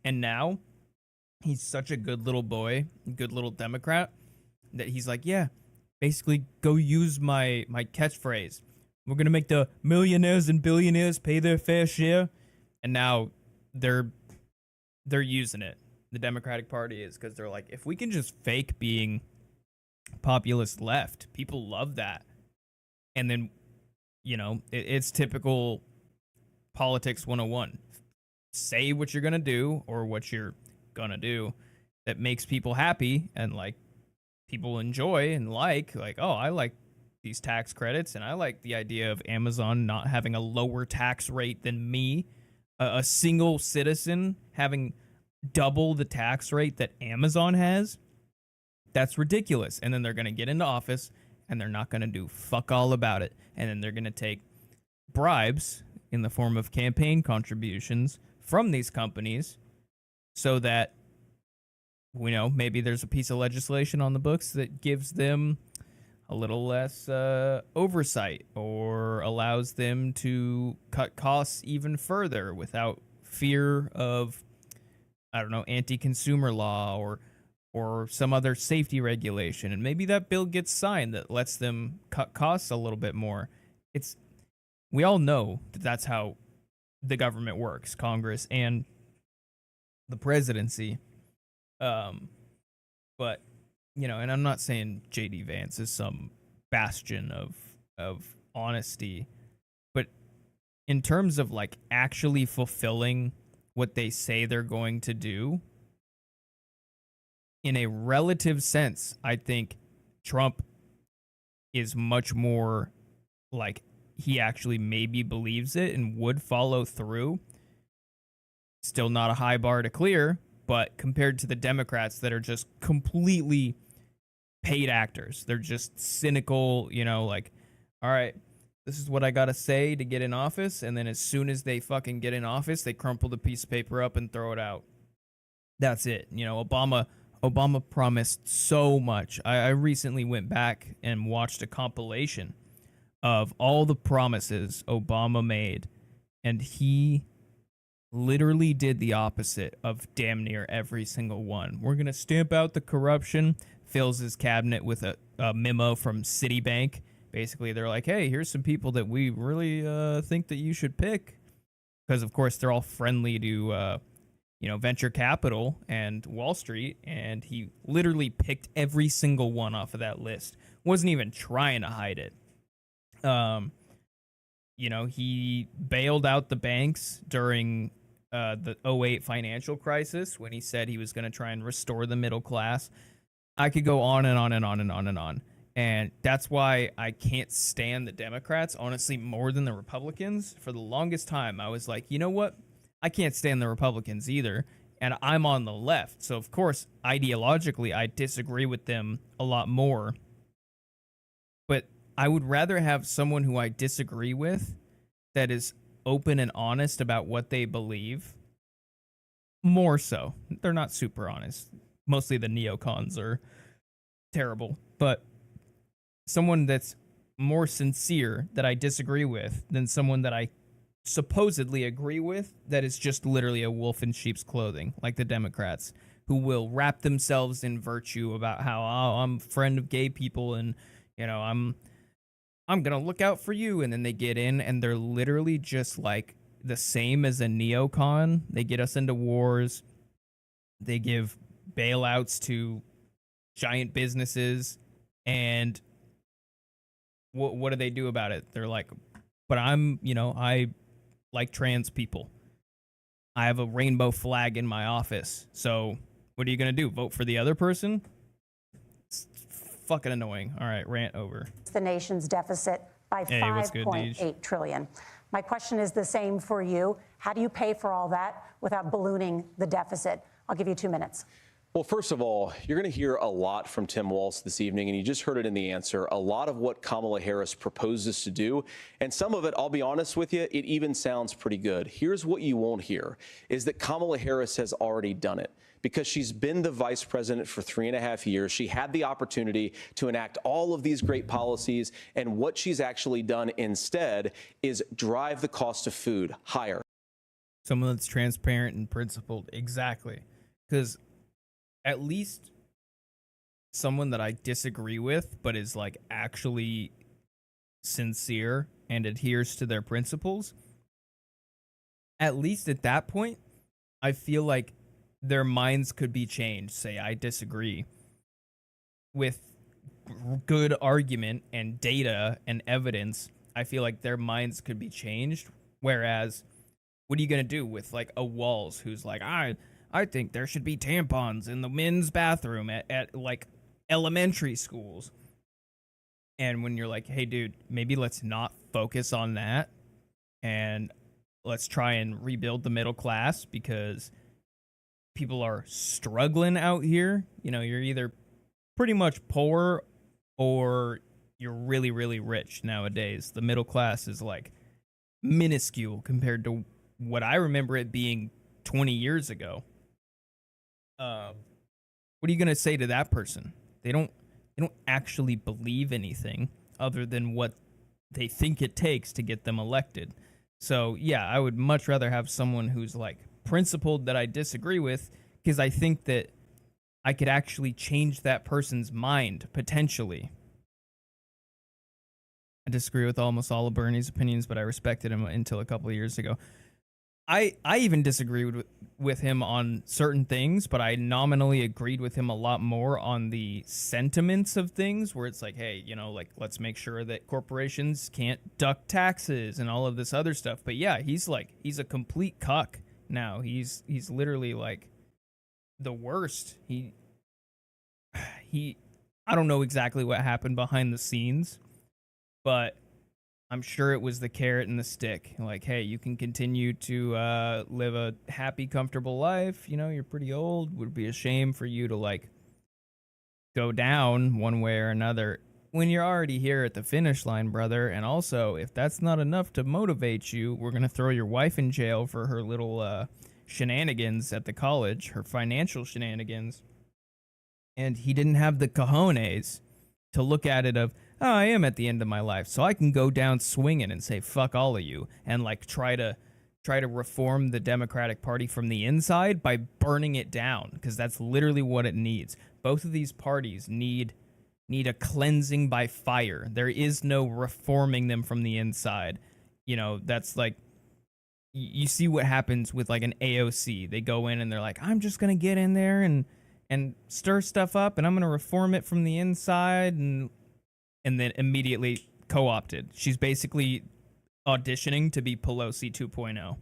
and now he's such a good little boy, good little Democrat, that he's like, yeah, basically go use my catchphrase. We're going to make the millionaires and billionaires pay their fair share. And now they're using it. The Democratic Party is, because they're like, if we can just fake being populist left, people love that. And then, you know, it's typical politics 101. Say what you're going to do or what you're going to do that makes people happy and like people enjoy and like, oh, I like these tax credits and I like the idea of Amazon not having a lower tax rate than me. A single citizen having double the tax rate that Amazon has, that's ridiculous. And then they're going to get into office and they're not going to do fuck all about it. And then they're going to take bribes in the form of campaign contributions from these companies so that, you know, maybe there's a piece of legislation on the books that gives them a little less oversight or allows them to cut costs even further without fear of, I don't know, anti-consumer law or some other safety regulation. And maybe that bill gets signed that lets them cut costs a little bit more. We all know that that's how the government works, Congress and the presidency. But you know, and I'm not saying J.D. Vance is some bastion of honesty, but in terms of like actually fulfilling what they say they're going to do, in a relative sense, I think Trump is much more like he actually maybe believes it and would follow through. Still not a high bar to clear, but compared to the Democrats that are just completely paid actors, they're just cynical, you know, like, all right, this is what I got to say to get in office. And then as soon as they fucking get in office, they crumple the piece of paper up and throw it out. That's it. You know, Obama promised so much. I recently went back and watched a compilation of all the promises Obama made, and he literally did the opposite of damn near every single one. We're going to stamp out the corruption, fills his cabinet with a memo from Citibank. Basically, they're like, hey, here's some people that we really think that you should pick. Because, of course, they're all friendly to, venture capital and Wall Street. And he literally picked every single one off of that list. Wasn't even trying to hide it. He bailed out the banks during the 2008 financial crisis when he said he was going to try and restore the middle class. I could go on and on and on and on and on. And that's why I can't stand the Democrats, honestly, more than the Republicans. For the longest time, I was like, you know what? I can't stand the Republicans either. And I'm on the left. So, of course, ideologically, I disagree with them a lot more. But I would rather have someone who I disagree with that is open and honest about what they believe. More so. They're not super honest. Mostly the neocons are terrible. But someone that's more sincere that I disagree with than someone that I supposedly agree with that is just literally a wolf in sheep's clothing, like the Democrats, who will wrap themselves in virtue about how, oh, I'm a friend of gay people and, you know, I'm gonna look out for you, and then they get in and they're literally just like the same as a neocon. They get us into wars, they give bailouts to giant businesses, and what do they do about it? They're like, but I like trans people. I have a rainbow flag in my office. So what are you going to do? Vote for the other person? It's fucking annoying. All right, rant over. The nation's deficit by Hey, what's good, Deej? $5.8 trillion. My question is the same for you. How do you pay for all that without ballooning the deficit? I'll give you 2 minutes. Well, first of all, you're going to hear a lot from Tim Walz this evening, and you just heard it in the answer. A lot of what Kamala Harris proposes to do, and some of it, I'll be honest with you, it even sounds pretty good. Here's what you won't hear, is that Kamala Harris has already done it. Because she's been the vice president for 3.5 years. She had the opportunity to enact all of these great policies, and what she's actually done instead is drive the cost of food higher. Someone that's transparent and principled. Exactly. Because at least someone that I disagree with, but is like actually sincere and adheres to their principles, at least at that point, I feel like their minds could be changed. Say, I disagree with good argument and data and evidence. I feel like their minds could be changed. Whereas, what are you going to do with like a Walz who's like, I think there should be tampons in the men's bathroom at like elementary schools. And when you're like, hey, dude, maybe let's not focus on that and let's try and rebuild the middle class because people are struggling out here. You know, you're either pretty much poor or you're really, really rich nowadays. The middle class is like minuscule compared to what I remember it being 20 years ago. What are you going to say to that person? They don't actually believe anything other than what they think it takes to get them elected. So, yeah, I would much rather have someone who's like principled that I disagree with, because I think that I could actually change that person's mind potentially. I disagree with almost all of Bernie's opinions, but I respected him until a couple of years ago. I even disagreed with him on certain things, but I nominally agreed with him a lot more on the sentiments of things, where it's like, hey, you know, like, let's make sure that corporations can't duck taxes and all of this other stuff. But yeah, he's a complete cuck now. He's literally like the worst. He I don't know exactly what happened behind the scenes, but I'm sure it was the carrot and the stick. Like, hey, you can continue to live a happy, comfortable life. You know, you're pretty old. Would be a shame for you to, like, go down one way or another when you're already here at the finish line, brother. And also, if that's not enough to motivate you, we're going to throw your wife in jail for her little shenanigans at the college, her financial shenanigans. And he didn't have the cojones to look at it of, oh, I am at the end of my life, so I can go down swinging and say fuck all of you, and like try to reform the Democratic Party from the inside by burning it down, because that's literally what it needs. Both of these parties need a cleansing by fire. There is no reforming them from the inside. You know, that's like, you see what happens with like an AOC. They go in and they're like, I'm just gonna get in there and stir stuff up, and I'm gonna reform it from the inside, and then immediately co-opted. She's basically auditioning to be Pelosi 2.0.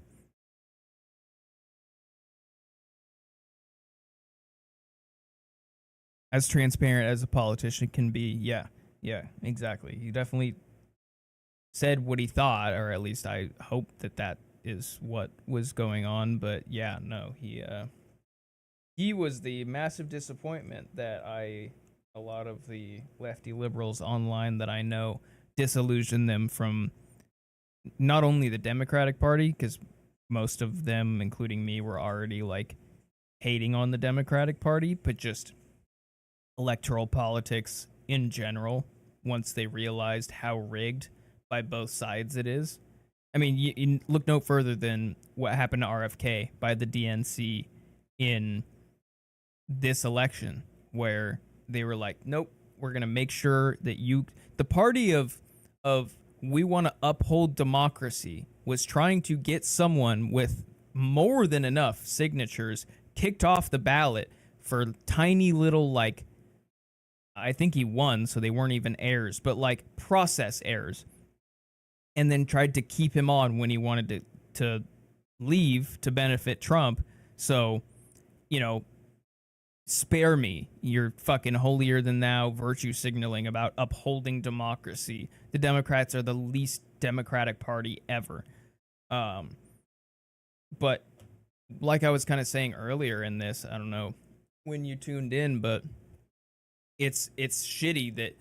As transparent as a politician can be, yeah. Yeah, exactly. He definitely said what he thought, or at least I hope that is what was going on. But yeah, no, he was the massive disappointment that a lot of the lefty liberals online that I know disillusioned them from not only the Democratic Party, because most of them, including me, were already like hating on the Democratic Party, but just electoral politics in general once they realized how rigged by both sides it is. I mean, you look no further than what happened to RFK by the DNC in this election, where they were like, nope, we're going to make sure that the party of we want to uphold democracy was trying to get someone with more than enough signatures kicked off the ballot for tiny little, like, I think he won, so they weren't even errors, but like process errors, and then tried to keep him on when he wanted to leave to benefit Trump. So, spare me your fucking holier than thou virtue signaling about upholding democracy. The Democrats are the least democratic party ever. But like I was kind of saying earlier in this, I don't know when you tuned in, but it's shitty that,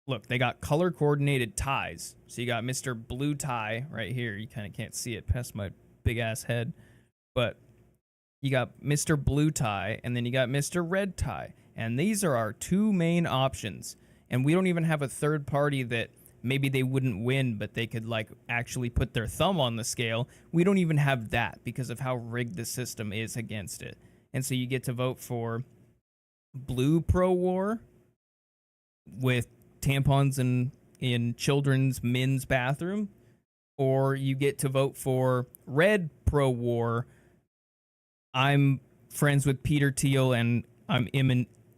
look, they got color coordinated ties. So you got Mr. Blue Tie right here. You kind of can't see it past my big ass head, but you got Mr. Blue Tie, and then you got Mr. Red Tie. And these are our two main options. And we don't even have a third party that maybe they wouldn't win, but they could like actually put their thumb on the scale. We don't even have that because of how rigged the system is against it. And so you get to vote for blue pro-war with tampons in children's men's bathroom, or you get to vote for red pro-war. I'm friends with Peter Thiel, and I'm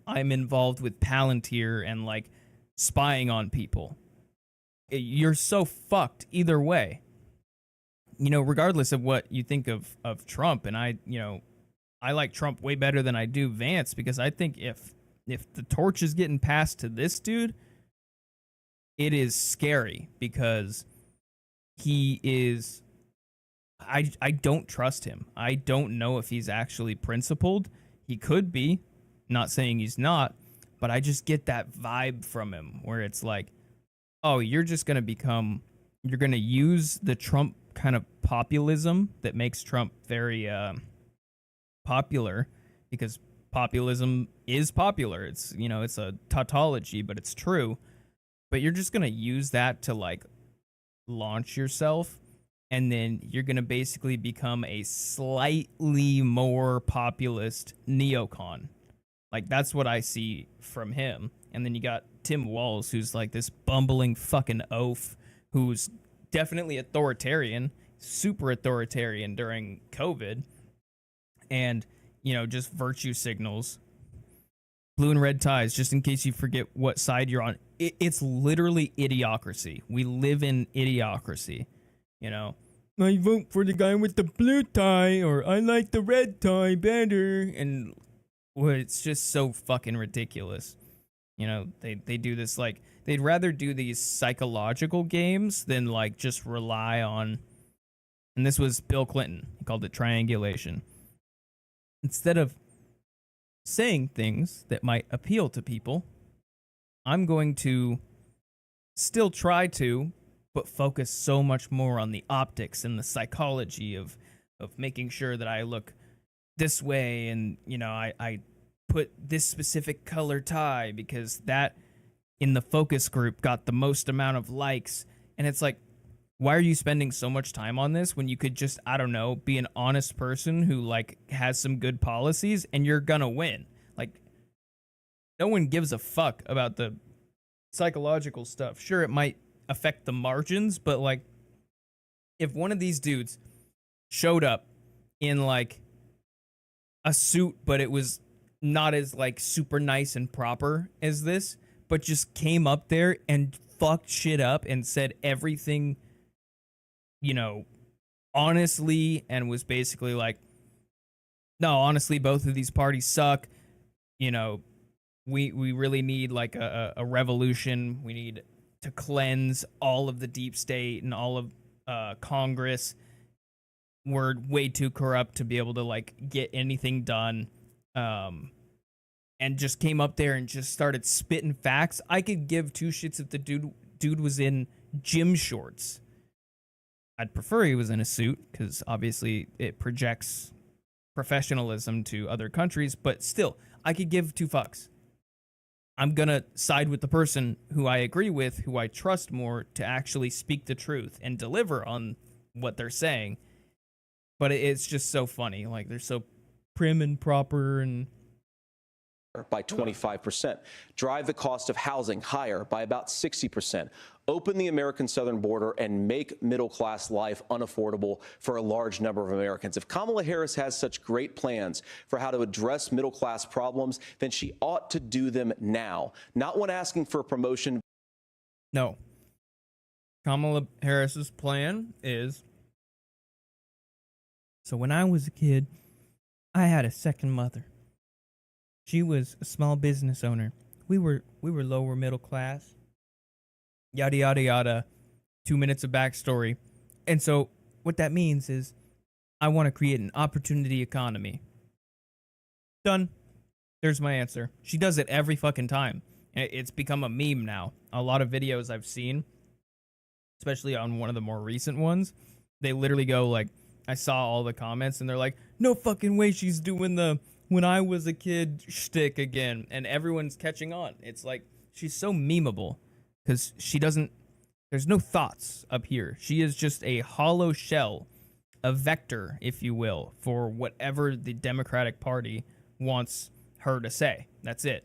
involved with Palantir and like spying on people. You're so fucked either way. Regardless of what you think of Trump, and I like Trump way better than I do Vance, because I think if the torch is getting passed to this dude, it is scary, because he is. I don't trust him. I don't know if he's actually principled. He could be, not saying he's not, but I just get that vibe from him where it's like, oh, you're going to use the Trump kind of populism that makes Trump very popular, because populism is popular. It's, it's a tautology, but it's true. But you're just going to use that to like launch yourself. And then you're going to basically become a slightly more populist neocon. Like, that's what I see from him. And then you got Tim Walz, who's like this bumbling fucking oaf, who's definitely authoritarian, super authoritarian during COVID. And, just virtue signals. Blue and red ties, just in case you forget what side you're on. It's literally idiocracy. We live in idiocracy. I vote for the guy with the blue tie, or I like the red tie better. And it's just so fucking ridiculous. They do this, like, they'd rather do these psychological games than like just rely on, and this was Bill Clinton. He called it triangulation. Instead of saying things that might appeal to people, I'm going to still try to, but focus so much more on the optics and the psychology of making sure that I look this way, and I put this specific color tie because that in the focus group got the most amount of likes. And it's like, why are you spending so much time on this when you could just, I don't know, be an honest person who like has some good policies and you're gonna win? Like, no one gives a fuck about the psychological stuff. Sure, it might affect the margins, but like, if one of these dudes showed up in like a suit, but it was not as like super nice and proper as this, but just came up there and fucked shit up and said everything, honestly, and was basically like, no, honestly, both of these parties suck. we really need like a revolution. We need to cleanse all of the deep state and all of Congress. We're way too corrupt to be able to like get anything done. And just came up there and just started spitting facts. I could give two shits if the dude was in gym shorts. I'd prefer he was in a suit because obviously it projects professionalism to other countries, but still, I could give two fucks. I'm gonna side with the person who I agree with, who I trust more to actually speak the truth and deliver on what they're saying. But it's just so funny. Like, they're so prim and proper and by 25%, drive the cost of housing higher by about 60%, open the American southern border, and make middle-class life unaffordable for a large number of Americans. If Kamala Harris has such great plans for how to address middle-class problems, then she ought to do them now, not when asking for a promotion. no. Kamala Harris's plan is, so when I was a kid, I had a second mother. She was a small business owner. We were lower middle class. Yada, yada, yada. 2 minutes of backstory. And so what that means is I want to create an opportunity economy. Done. There's my answer. She does it every fucking time. It's become a meme now. A lot of videos I've seen, especially on one of the more recent ones, they literally go like, I saw all the comments and they're like, no fucking way she's doing the when I was a kid shtick again, and everyone's catching on. It's like, she's so memeable because there's no thoughts up here. She is just a hollow shell, a vector, if you will, for whatever the Democratic Party wants her to say. That's it.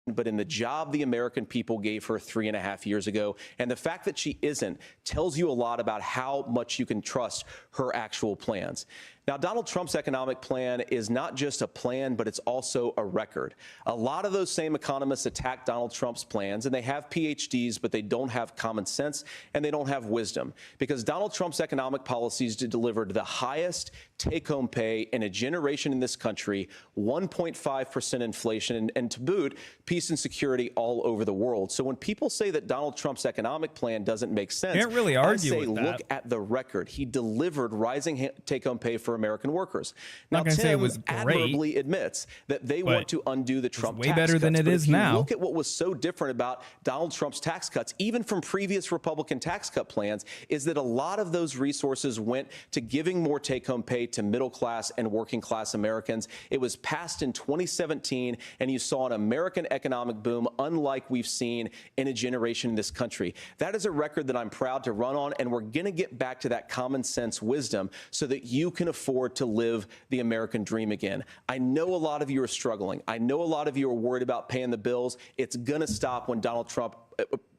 But in the job the American people gave her 3.5 years ago. And the fact that she isn't tells you a lot about how much you can trust her actual plans. Now, Donald Trump's economic plan is not just a plan, but it's also a record. A lot of those same economists attack Donald Trump's plans, and they have PhDs, but they don't have common sense and they don't have wisdom, because Donald Trump's economic policies delivered the highest take-home pay in a generation in this country, 1.5% inflation, and to boot, peace and security all over the world. So when people say that Donald Trump's economic plan doesn't make sense, can't really argue I say, with that. look at the record. He delivered rising take-home pay for American workers. Now, Not gonna say it Tim was great, admirably admits that they want to undo the Trump way tax better cuts. than it But is if you now. look at what was so different about Donald Trump's tax cuts, even from previous Republican tax cut plans, is that a lot of those resources went to giving more take-home pay to middle-class and working-class Americans. It was passed in 2017, and you saw an American economic boom unlike we've seen in a generation in this country. That is a record that I'm proud to run on, and we're going to get back to that common sense wisdom so that you can afford to live the American dream again. I know a lot of you are struggling. I know a lot of you are worried about paying the bills. It's going to stop when Donald Trump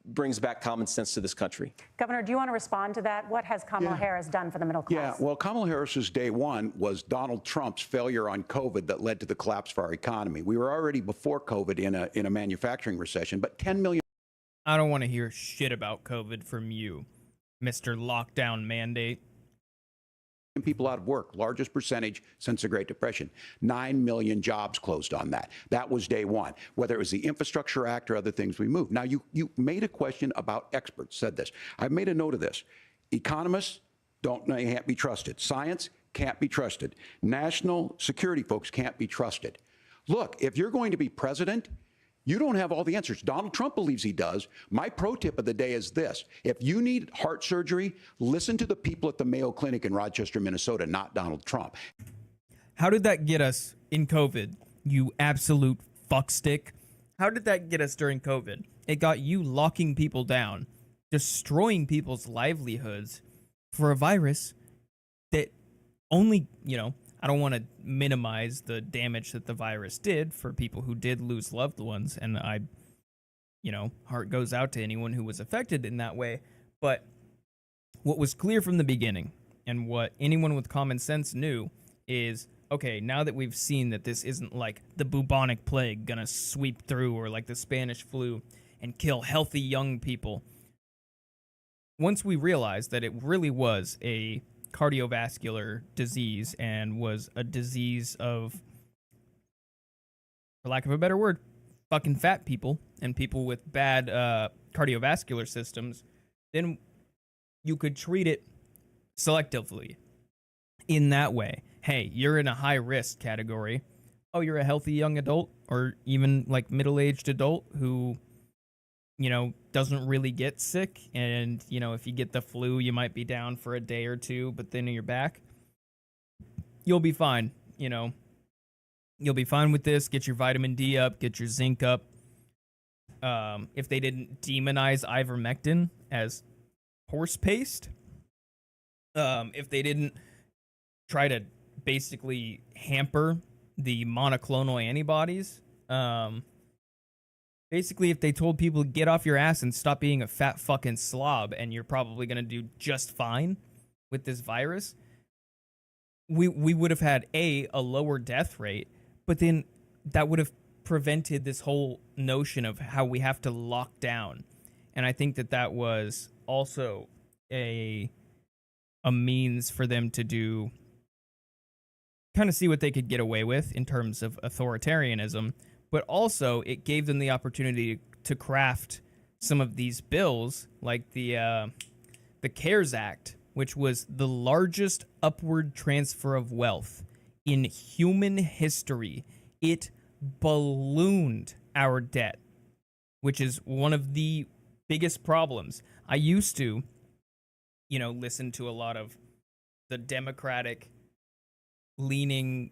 brings back common sense to this country. Governor, do you want to respond to that? What has Kamala Harris done for the middle class? Yeah, well, Kamala Harris's day one was Donald Trump's failure on COVID that led to the collapse of our economy. We were already before COVID in a manufacturing recession, but 10 million I don't want to hear shit about COVID from you, Mr. Lockdown Mandate. people out of work, largest percentage since the Great Depression. 9 million jobs closed on that. That was day one, whether it was the Infrastructure Act or other things we moved. Now, you made a question about experts, said this. I've made a note of this. Economists can't be trusted. Science can't be trusted. National security folks can't be trusted. Look, if you're going to be president, you don't have all the answers. Donald Trump believes he does. My pro tip of the day is this. If you need heart surgery, listen to the people at the Mayo Clinic in Rochester, Minnesota, not Donald Trump. How did that get us in COVID, you absolute fuckstick? How did that get us during COVID? It got you locking people down, destroying people's livelihoods for a virus that only, I don't want to minimize the damage that the virus did for people who did lose loved ones. And heart goes out to anyone who was affected in that way. But what was clear from the beginning and what anyone with common sense knew is, okay, now that we've seen that this isn't like the bubonic plague gonna sweep through or like the Spanish flu and kill healthy young people. Once we realized that it really was a cardiovascular disease and was a disease of, for lack of a better word, fucking fat people and people with bad cardiovascular systems, then you could treat it selectively in that way. Hey, you're in a high risk category. Oh, you're a healthy young adult or even like middle-aged adult who, you know, doesn't really get sick. And, you know, if you get the flu, you might be down for a day or two, but then you're back. You'll be fine. You know, you'll be fine with this. Get your vitamin D up, get your zinc up. If they didn't demonize ivermectin as horse paste, if they didn't try to basically hamper the monoclonal antibodies, basically if they told people to get off your ass and stop being a fat fucking slob and you're probably going to do just fine with this virus, we would have had a lower death rate, but then that would have prevented this whole notion of how we have to lock down. And I think that was also a means for them to do, kind of see what they could get away with in terms of authoritarianism, but also it gave them the opportunity to craft some of these bills, like the CARES Act, which was the largest upward transfer of wealth in human history. It ballooned our debt, which is one of the biggest problems. I used to, you know, listen to a lot of the Democratic leaning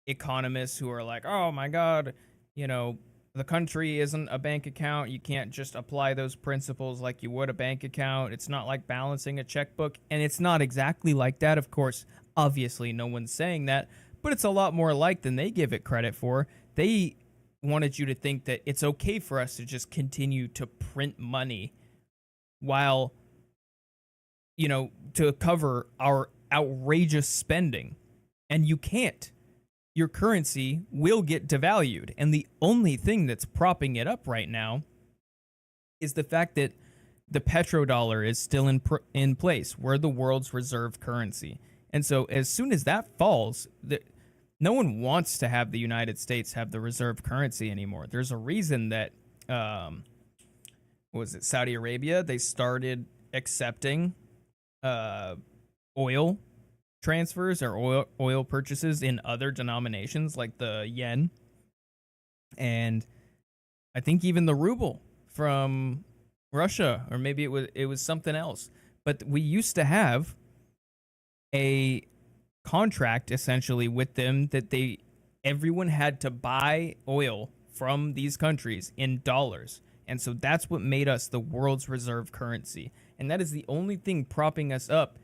economists who are like, oh my God, you know, the country isn't a bank account. You can't just apply those principles like you would a bank account. It's not like balancing a checkbook. And it's not exactly like that, of course. Obviously, no one's saying that, but it's a lot more like than they give it credit for. They wanted you to think that it's okay for us to just continue to print money while, you know, to cover our outrageous spending. And you can't. Your currency will get devalued. And the only thing that's propping it up right now is the fact that the petrodollar is still in place. We're the world's reserve currency. And so as soon as that falls, no one wants to have the United States have the reserve currency anymore. There's a reason that, Saudi Arabia? They started accepting oil transfers or oil purchases in other denominations like the yen, and I think even the ruble from Russia, or maybe it was something else. But we used to have a contract essentially with them that everyone had to buy oil from these countries in dollars. And so that's what made us the world's reserve currency. And that is the only thing propping us up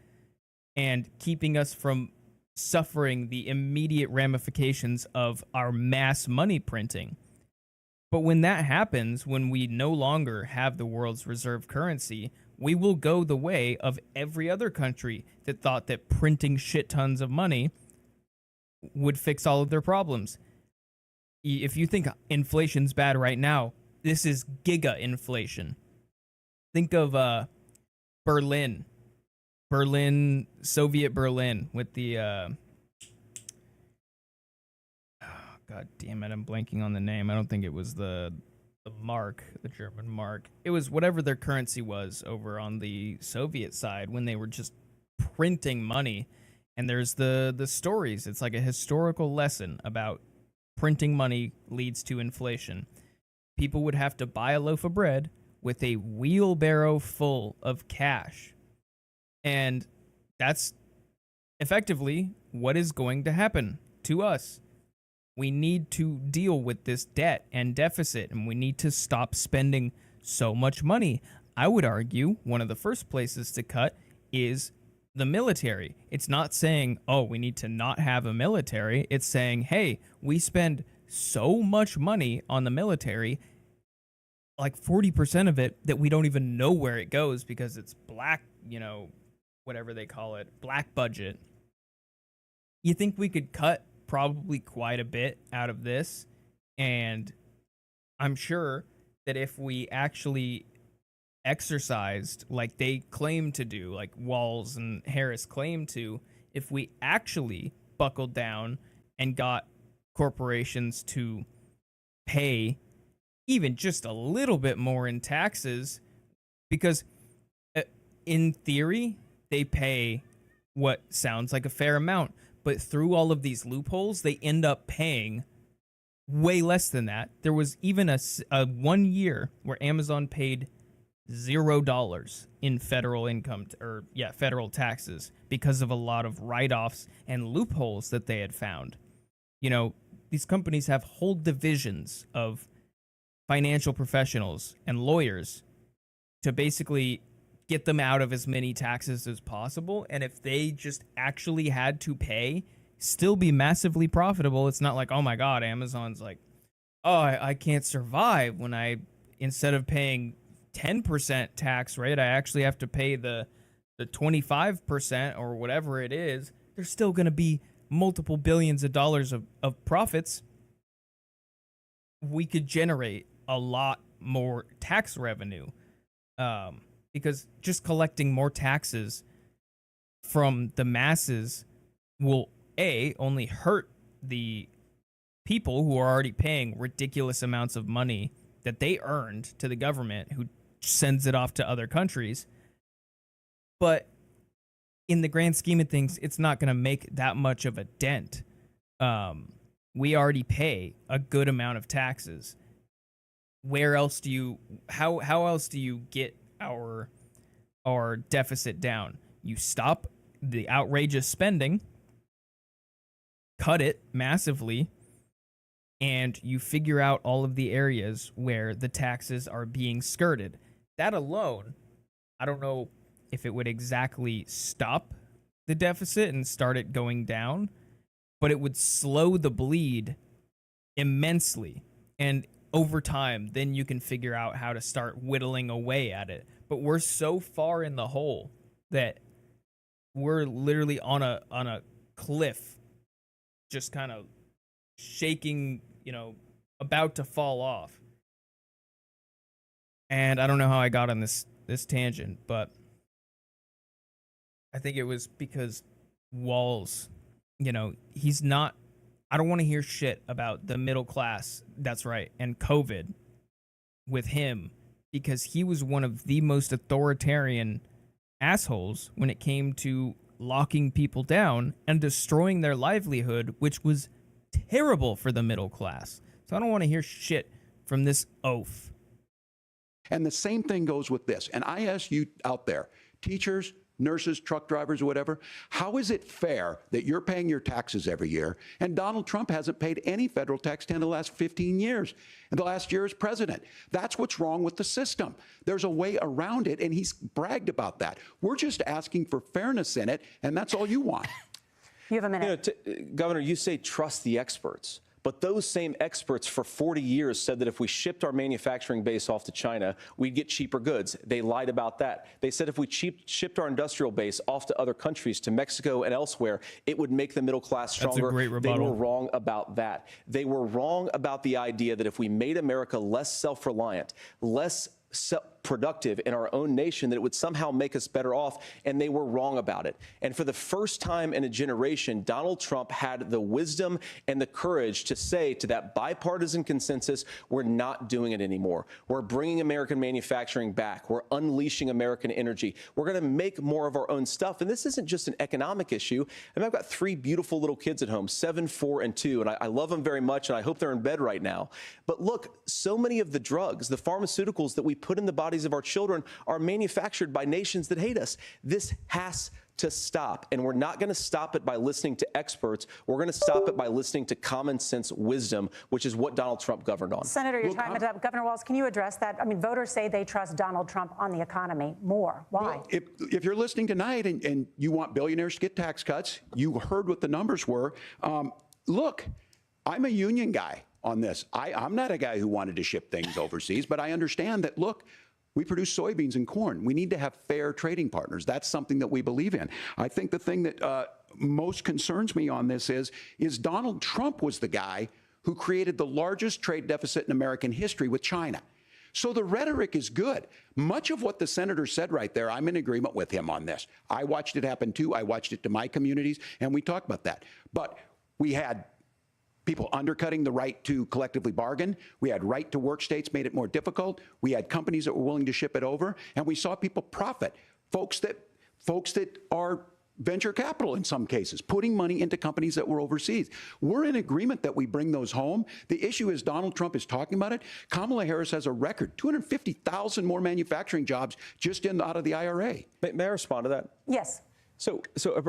and keeping us from suffering the immediate ramifications of our mass money printing. But when that happens, when we no longer have the world's reserve currency, we will go the way of every other country that thought that printing shit tons of money would fix all of their problems. If you think inflation's bad right now, this is giga inflation. Think of Berlin, Soviet Berlin, with the God damn it, I'm blanking on the name. I don't think it was the mark, the German mark. It was whatever their currency was over on the Soviet side when they were just printing money. And there's the stories. It's like a historical lesson about printing money leads to inflation. People would have to buy a loaf of bread with a wheelbarrow full of cash. And that's effectively what is going to happen to us. We need to deal with this debt and deficit, and we need to stop spending so much money. I would argue one of the first places to cut is the military. It's not saying, oh, we need to not have a military. It's saying, hey, we spend so much money on the military, like 40% of it, that we don't even know where it goes because it's black, you know, whatever they call it, black budget. You think we could cut probably quite a bit out of this? And I'm sure that if we actually exercised like they claim to do, like Walz and Harris claim to, if we actually buckled down and got corporations to pay even just a little bit more in taxes, because in theory, they pay what sounds like a fair amount, but through all of these loopholes, they end up paying way less than that. There was even a 1 year where Amazon paid $0 in federal income federal taxes because of a lot of write-offs and loopholes that they had found. You know, these companies have whole divisions of financial professionals and lawyers to basically get them out of as many taxes as possible. And if they just actually had to pay, still be massively profitable. It's not like, oh my God, Amazon's like, oh, I can't survive when instead of paying 10% tax rate, I actually have to pay the 25% or whatever it is. There's still going to be multiple billions of dollars of profits. We could generate a lot more tax revenue because just collecting more taxes from the masses will only hurt the people who are already paying ridiculous amounts of money that they earned to the government, who sends it off to other countries. But in the grand scheme of things, it's not going to make that much of a dent. We already pay a good amount of taxes. Where else do you, how else do you get our deficit down? You stop the outrageous spending, cut it massively, and you figure out all of the areas where the taxes are being skirted. That alone, I don't know if it would exactly stop the deficit and start it going down, but it would slow the bleed immensely. And over time, then you can figure out how to start whittling away at it. But we're so far in the hole that we're literally on a cliff, just kind of shaking, about to fall off. And I don't know how I got on this tangent, but I think it was because Walz, he's not, I don't want to hear shit about the middle class, that's right, and COVID with him, because he was one of the most authoritarian assholes when it came to locking people down and destroying their livelihood, which was terrible for the middle class. So I don't want to hear shit from this oaf. And the same thing goes with this. And I ask you out there, teachers, nurses, truck drivers, or whatever, how is it fair that you're paying your taxes every year and Donald Trump hasn't paid any federal tax in the last 15 years, and the last year as president? That's what's wrong with the system. There's a way around it, and he's bragged about that. We're just asking for fairness in it, and that's all you want. You have a minute. Governor, you say trust the experts. But those same experts for 40 years said that if we shipped our manufacturing base off to China, we'd get cheaper goods. They lied about that. They said if we shipped our industrial base off to other countries, to Mexico and elsewhere, it would make the middle class stronger. That's a great rebuttal. They were wrong about that. They were wrong about the idea that if we made America less self-reliant, less productive in our own nation, that it would somehow make us better off, and they were wrong about it. And for the first time in a generation, Donald Trump had the wisdom and the courage to say to that bipartisan consensus, we're not doing it anymore. We're bringing American manufacturing back. We're unleashing American energy. We're going to make more of our own stuff. And this isn't just an economic issue. I mean, I've got 3 beautiful little kids at home, 7, 4, and 2, and I love them very much, and I hope they're in bed right now. But look, so many of the drugs, the pharmaceuticals that we put in the bodies of our children are manufactured by nations that hate us. This has to stop, and we're not going to stop it by listening to experts. We're going to stop it by listening to common sense wisdom, which is what Donald Trump governed on. Senator, your time is up. Governor Walz, can you address that? I mean, voters say they trust Donald Trump on the economy more. Why? Well, if you're listening tonight and you want billionaires to get tax cuts, you heard what the numbers were. Look, I'm a union guy on this. I'm not a guy who wanted to ship things overseas, but I understand that, look, we produce soybeans and corn. We need to have fair trading partners. That's something that we believe in. I think the thing that most concerns me on this is Donald Trump was the guy who created the largest trade deficit in American history with China. So the rhetoric is good. Much of what the senator said right there, I'm in agreement with him on this. I watched it happen too. I watched it to my communities, and we talked about that. But we had people undercutting the right to collectively bargain. We had right to work states made it more difficult. We had companies that were willing to ship it over, and we saw people profit. Folks that are venture capital in some cases, putting money into companies that were overseas. We're in agreement that we bring those home. The issue is Donald Trump is talking about it. Kamala Harris has a record, 250,000 more manufacturing jobs just out of the IRA. May I respond to that? Yes. So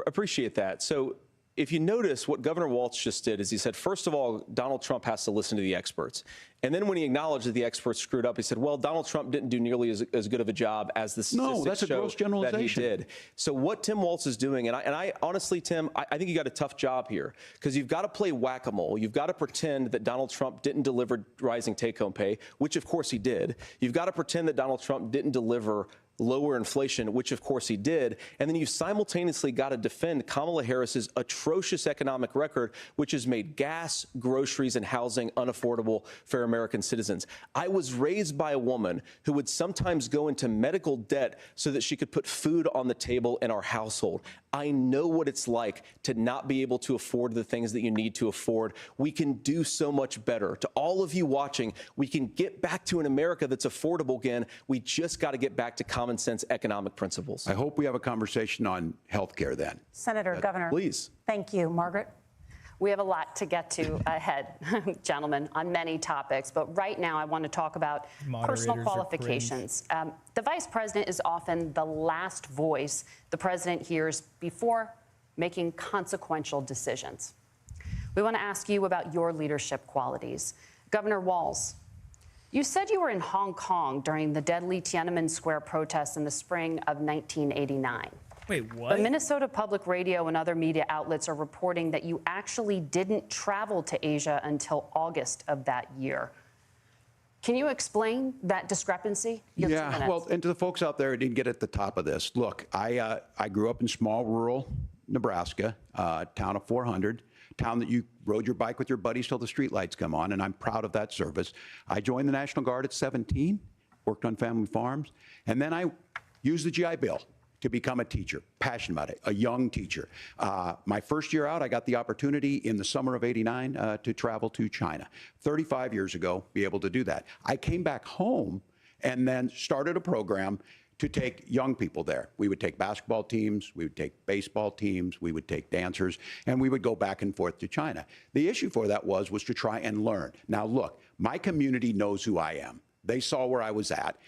appreciate that. So if you notice, what Governor Walz just did is he said, first of all, Donald Trump has to listen to the experts. And then when he acknowledged that the experts screwed up, he said, well, Donald Trump didn't do nearly as good of a job as the statistics that's a show gross generalization. that he did. So what Tim Walz is doing, and I honestly, Tim, I think you got a tough job here because you've got to play whack-a-mole. You've got to pretend that Donald Trump didn't deliver rising take-home pay, which of course he did. You've got to pretend that Donald Trump didn't deliver lower inflation, which of course he did. And then you simultaneously got to defend Kamala Harris's atrocious economic record, which has made gas, groceries, and housing unaffordable for American citizens. I was raised by a woman who would sometimes go into medical debt so that she could put food on the table in our household. I know what it's like to not be able to afford the things that you need to afford. We can do so much better. To all of you watching, we can get back to an America that's affordable again. We just got to get back to common sense economic principles. I hope we have a conversation on health care then. Senator, Governor. Please. Thank you. Margaret? We have a lot to get to ahead, gentlemen, on many topics. But right now, I want to talk about personal qualifications. The vice president is often the last voice the president hears before making consequential decisions. We want to ask you about your leadership qualities. Governor Walz, you said you were in Hong Kong during the deadly Tiananmen Square protests in the spring of 1989. Wait, what? But Minnesota Public Radio and other media outlets are reporting that you actually didn't travel to Asia until August of that year. Can you explain that discrepancy? Yeah, well, and to the folks out there who didn't get at the top of this, look, I grew up in small rural Nebraska, town of 400, town that you rode your bike with your buddies till the streetlights come on, and I'm proud of that service. I joined the National Guard at 17, worked on family farms, and then I used the GI Bill to become a teacher, passionate about it, a young teacher. My first year out, I got the opportunity in the summer of '89 to travel to China. 35 years ago, be able to do that. I came back home and then started a program to take young people there. We would take basketball teams, we would take baseball teams, we would take dancers, and we would go back and forth to China. The issue for that was to try and learn. Now, look, my community knows who I am. They saw where I was at.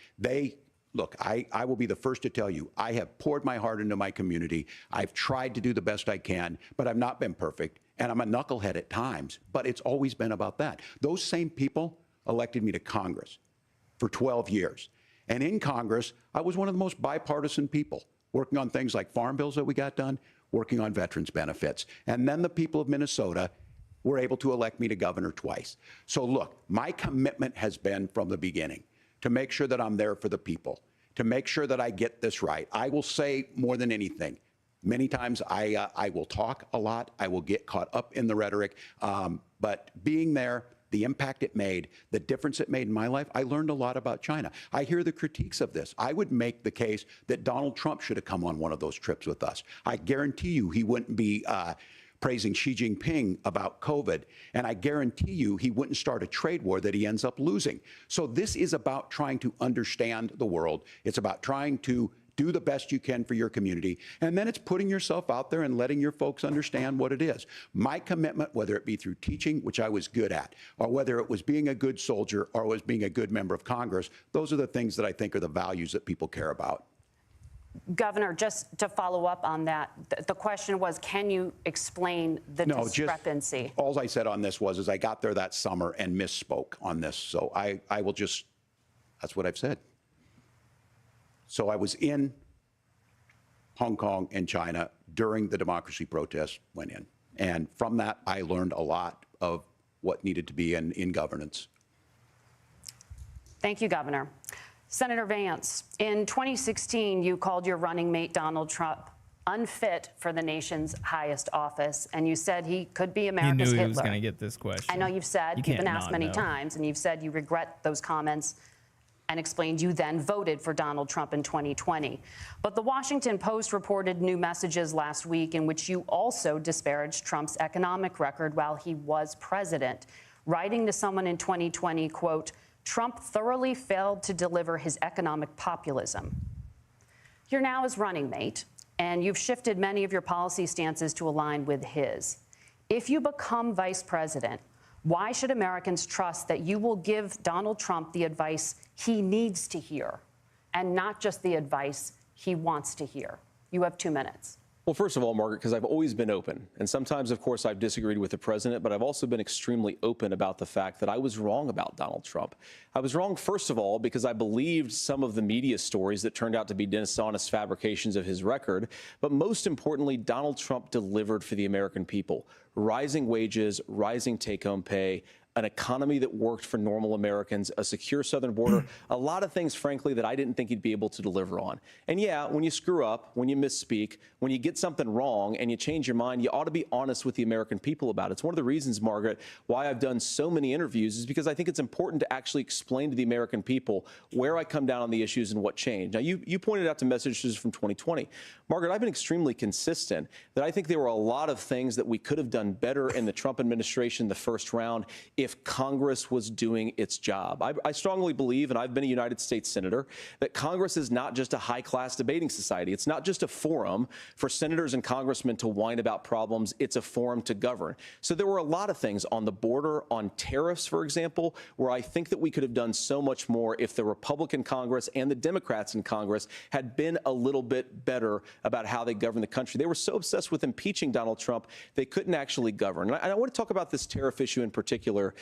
Look, I will be the first to tell you, I have poured my heart into my community. I've tried to do the best I can, but I've not been perfect. And I'm a knucklehead at times, but it's always been about that. Those same people elected me to Congress for 12 years. And in Congress, I was one of the most bipartisan people, working on things like farm bills that we got done, working on veterans benefits. And then the people of Minnesota were able to elect me to governor twice. So look, my commitment has been from the beginning to make sure that I'm there for the people, to make sure that I get this right. I will say more than anything, many times I will talk a lot, I will get caught up in the rhetoric, but being there, the impact it made, the difference it made in my life, I learned a lot about China. I hear the critiques of this. I would make the case that Donald Trump should have come on one of those trips with us. I guarantee you he wouldn't be praising Xi Jinping about COVID, and I guarantee you he wouldn't start a trade war that he ends up losing. So this is about trying to understand the world. It's about trying to do the best you can for your community, and then it's putting yourself out there and letting your folks understand what it is. My commitment, whether it be through teaching, which I was good at, or whether it was being a good soldier or was being a good member of Congress, those are the things that I think are the values that people care about. Governor, just to follow up on that, the question was, can you explain the discrepancy? All I said on this was I got there that summer and misspoke on this. So I will just, that's what I've said. So I was in Hong Kong and China during the democracy protests went in. And from that, I learned a lot of what needed to be in governance. Thank you, Governor. Senator Vance, in 2016, you called your running mate, Donald Trump, unfit for the nation's highest office, and you said he could be America's Hitler. You knew he was going to get this question. I know you've said, you've been asked many times, and you've said you regret those comments. and explained you then voted for Donald Trump in 2020. But the Washington Post reported new messages last week in which you also disparaged Trump's economic record while he was president, writing to someone in 2020, quote, "Trump thoroughly failed to deliver his economic populism." You're now his running mate, and you've shifted many of your policy stances to align with his. If you become vice president, why should Americans trust that you will give Donald Trump the advice he needs to hear and not just the advice he wants to hear? You have 2 minutes. Well, first of all, Margaret, because I've always been open. And sometimes, of course, I've disagreed with the president, but I've also been extremely open about the fact that I was wrong about Donald Trump. I was wrong, first of all, because I believed some of the media stories that turned out to be dishonest fabrications of his record. But most importantly, Donald Trump delivered for the American people. Rising wages, rising take-home pay, an economy that worked for normal Americans, a secure southern border, a lot of things, frankly, that I didn't think he'd be able to deliver on. And yeah, when you screw up, when you misspeak, when you get something wrong and you change your mind, you ought to be honest with the American people about it. It's one of the reasons, Margaret, why I've done so many interviews is because I think it's important to actually explain to the American people where I come down on the issues and what changed. Now, you pointed out to messages from 2020. Margaret, I've been extremely consistent that I think there were a lot of things that we could have done better in the Trump administration the first round if Congress was doing its job. I strongly believe, and I've been a United States Senator, that Congress is not just a high-class debating society. It's not just a forum for senators and congressmen to whine about problems. It's a forum to govern. So there were a lot of things on the border, on tariffs, for example, where I think that we could have done so much more if the Republican Congress and the Democrats in Congress had been a little bit better about how they govern the country. They were so obsessed with impeaching Donald Trump, they couldn't actually govern. And I want to talk about this tariff issue in particular,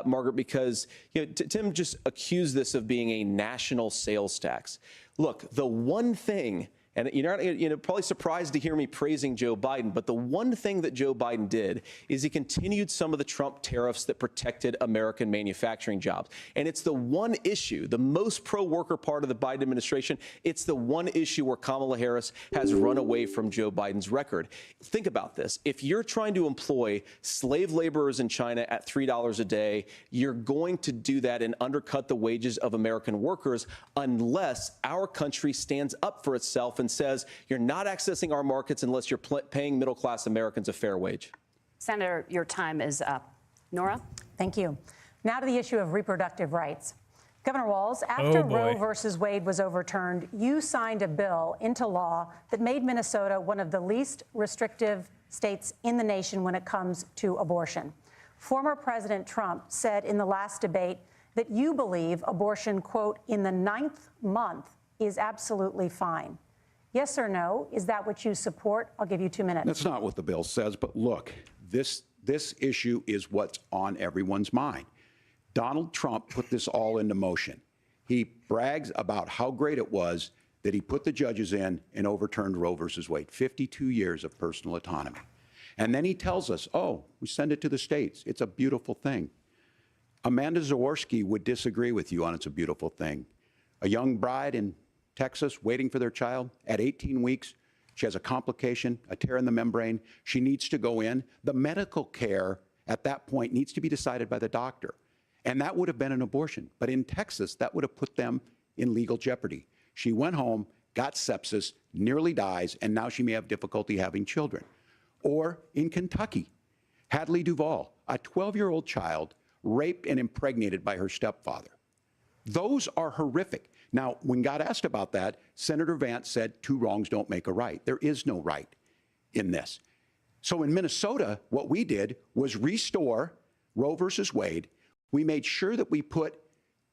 Margaret, because Tim just accused this of being a national sales tax. Look, the one thing, and you're probably surprised to hear me praising Joe Biden, but the one thing that Joe Biden did is he continued some of the Trump tariffs that protected American manufacturing jobs. And it's the one issue, the most pro-worker part of the Biden administration, it's the one issue where Kamala Harris has run away from Joe Biden's record. Think about this. If you're trying to employ slave laborers in China at $3 a day, you're going to do that and undercut the wages of American workers unless our country stands up for itself and says you're not accessing our markets unless you're paying middle-class Americans a fair wage. Senator, your time is up. Nora? Thank you. Now to the issue of reproductive rights. Governor Walz, after Roe versus Wade was overturned, you signed a bill into law that made Minnesota one of the least restrictive states in the nation when it comes to abortion. Former President Trump said in the last debate that you believe abortion, quote, in the 9th month is absolutely fine. Yes or no? Is that what you support? I'll give you 2 minutes. That's not what the bill says, but look, this issue is what's on everyone's mind. Donald Trump put this all into motion. He brags about how great it was that he put the judges in and overturned Roe versus Wade, 52 years of personal autonomy. And then he tells us, oh, we send it to the states. It's a beautiful thing. Amanda Zaworski would disagree with you on it's a beautiful thing. A young bride in Texas waiting for their child at 18 weeks. She has a complication, a tear in the membrane. She needs to go in. The medical care at that point needs to be decided by the doctor. And that would have been an abortion. But in Texas, that would have put them in legal jeopardy. She went home, got sepsis, nearly dies, and now she may have difficulty having children. Or in Kentucky, Hadley Duvall, a 12-year-old child raped and impregnated by her stepfather. Those are horrific. Now, when God asked about that, Senator Vance said, 2 wrongs don't make a right. There is no right in this. So in Minnesota, what we did was restore Roe versus Wade. We made sure that we put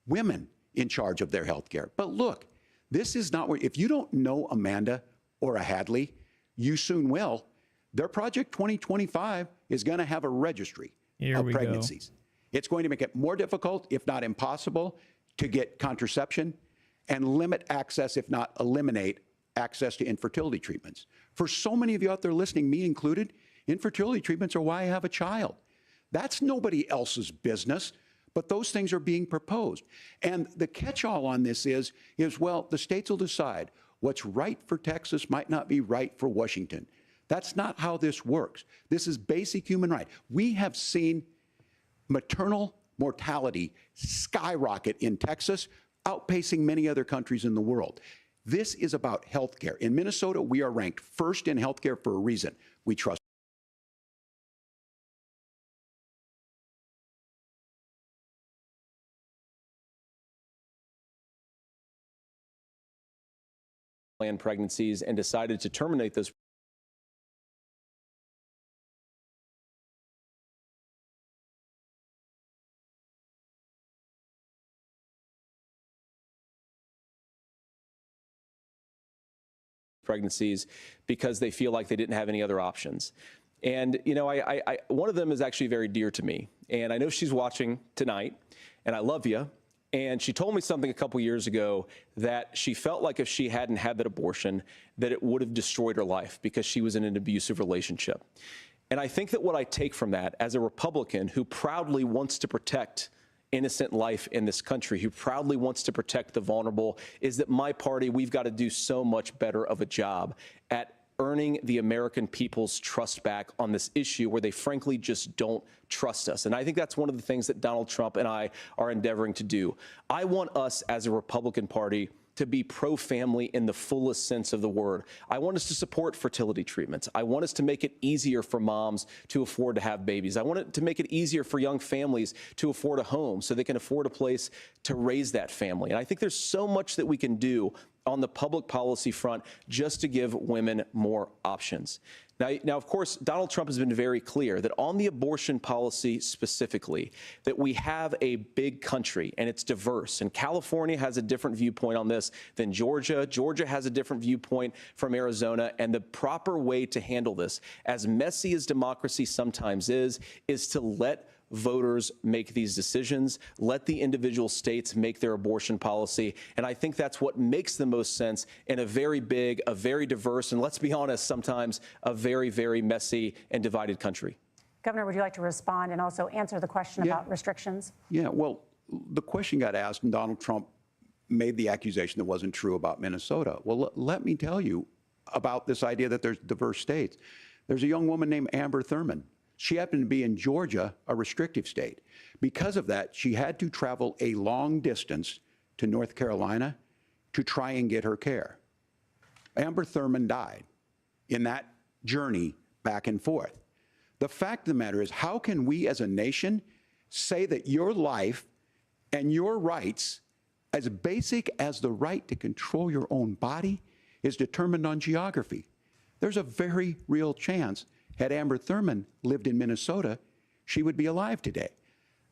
women in charge of their health care. But look, this is not where, if you don't know Amanda or a Hadley, you soon will. Their Project 2025 is going to have a registry of pregnancies. It's going to make it more difficult, if not impossible, to get contraception and limit access, if not eliminate access to infertility treatments. For so many of you out there listening, me included, infertility treatments are why I have a child. That's nobody else's business, but those things are being proposed. And the catch-all on this is, well, the states will decide what's right for Texas might not be right for Washington. That's not how this works. This is basic human right. We have seen maternal mortality skyrocket in Texas outpacing many other countries in the world. This is about health care. In Minnesota, we are ranked first in health care for a reason. We trust planned pregnancies and decided to terminate those pregnancies because they feel like they didn't have any other options. And, you know, one of them is actually very dear to me. And I know she's watching tonight, and I love you. And she told me something a couple years ago that she felt like if she hadn't had that abortion, that it would have destroyed her life because she was in an abusive relationship. And I think that what I take from that as a Republican who proudly wants to protect innocent life in this country, who proudly wants to protect the vulnerable, is that my party, we've got to do so much better of a job at earning the American people's trust back on this issue where they frankly just don't trust us. And I think that's one of the things that Donald Trump and I are endeavoring to do. I want us as a Republican Party to be pro-family in the fullest sense of the word. I want us to support fertility treatments. I want us to make it easier for moms to afford to have babies. I want it to make it easier for young families to afford a home so they can afford a place to raise that family. And I think there's so much that we can do on the public policy front just to give women more options. Now, of course, Donald Trump has been very clear that on the abortion policy specifically, that we have a big country and it's diverse. And California has a different viewpoint on this than Georgia. Georgia has a different viewpoint from Arizona. And the proper way to handle this, as messy as democracy sometimes is to let voters make these decisions, let the individual states make their abortion policy. And I think that's what makes the most sense in a very big, a very diverse, and let's be honest, sometimes a very, very messy and divided country. Governor, would you like to respond and also answer the question about restrictions? Yeah, well, the question got asked and Donald Trump made the accusation that wasn't true about Minnesota. Well, let me tell you about this idea that there's diverse states. There's a young woman named Amber Thurman. She happened to be in Georgia, a restrictive state. Because of that, she had to travel a long distance to North Carolina to try and get her care. Amber Thurman died in that journey back and forth. The fact of the matter is, how can we as a nation say that your life and your rights, as basic as the right to control your own body, is determined on geography? There's a very real chance had Amber Thurman lived in Minnesota, she would be alive today.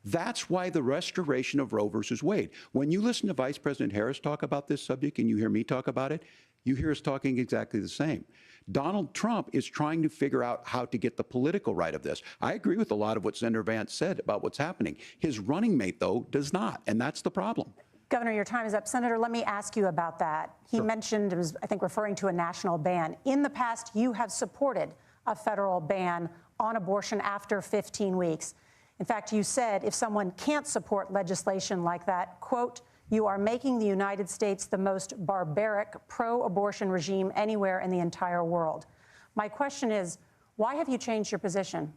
That's why the restoration of Roe versus Wade. When you listen to Vice President Harris talk about this subject and you hear me talk about it, you hear us talking exactly the same. Donald Trump is trying to figure out how to get the political right of this. I agree with a lot of what Senator Vance said about what's happening. His running mate, though, does not, and that's the problem. Governor, your time is up. Senator, let me ask you about that. He mentioned, it was, I think, referring to a national ban. In the past, you have supported a federal ban on abortion after 15 weeks. In fact, you said if someone can't support legislation like that, quote, you are making the United States the most barbaric pro-abortion regime anywhere in the entire world. My question is, why have you changed your position?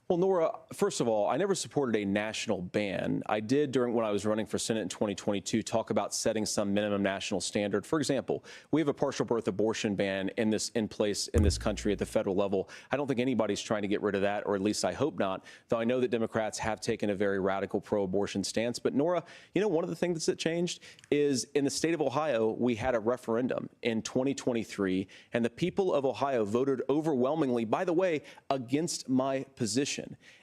Well, Nora, first of all, I never supported a national ban. I did when I was running for Senate in 2022 talk about setting some minimum national standard. For example, we have a partial birth abortion ban in place in this country at the federal level. I don't think anybody's trying to get rid of that, or at least I hope not, though I know that Democrats have taken a very radical pro-abortion stance. But Nora, you know, one of the things that changed is in the state of Ohio, we had a referendum in 2023, and the people of Ohio voted overwhelmingly, by the way, against my position.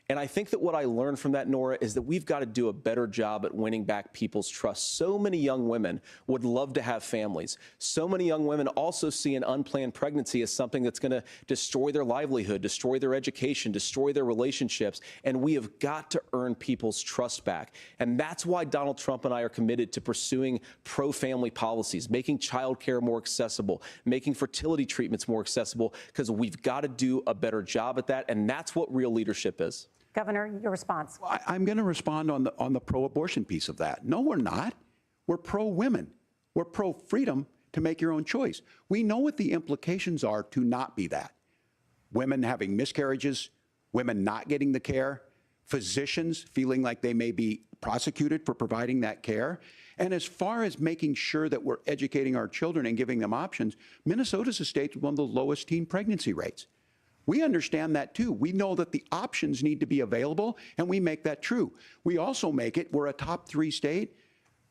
And I think that what I learned from that, Nora, is that we've got to do a better job at winning back people's trust. So many young women would love to have families. So many young women also see an unplanned pregnancy as something that's going to destroy their livelihood, destroy their education, destroy their relationships. And we have got to earn people's trust back. And that's why Donald Trump and I are committed to pursuing pro-family policies, making childcare more accessible, making fertility treatments more accessible, because we've got to do a better job at that. And that's what real leadership is. Governor, your response. I'm going to respond on the pro-abortion piece of that. No, we're not. We're pro-women. We're pro-freedom to make your own choice. We know what the implications are to not be that. Women having miscarriages, women not getting the care, physicians feeling like they may be prosecuted for providing that care. And as far as making sure that we're educating our children and giving them options, Minnesota's a state with one of the lowest teen pregnancy rates. We understand that too. We know that the options need to be available, and we make that true. We also make it, we're a top 3 state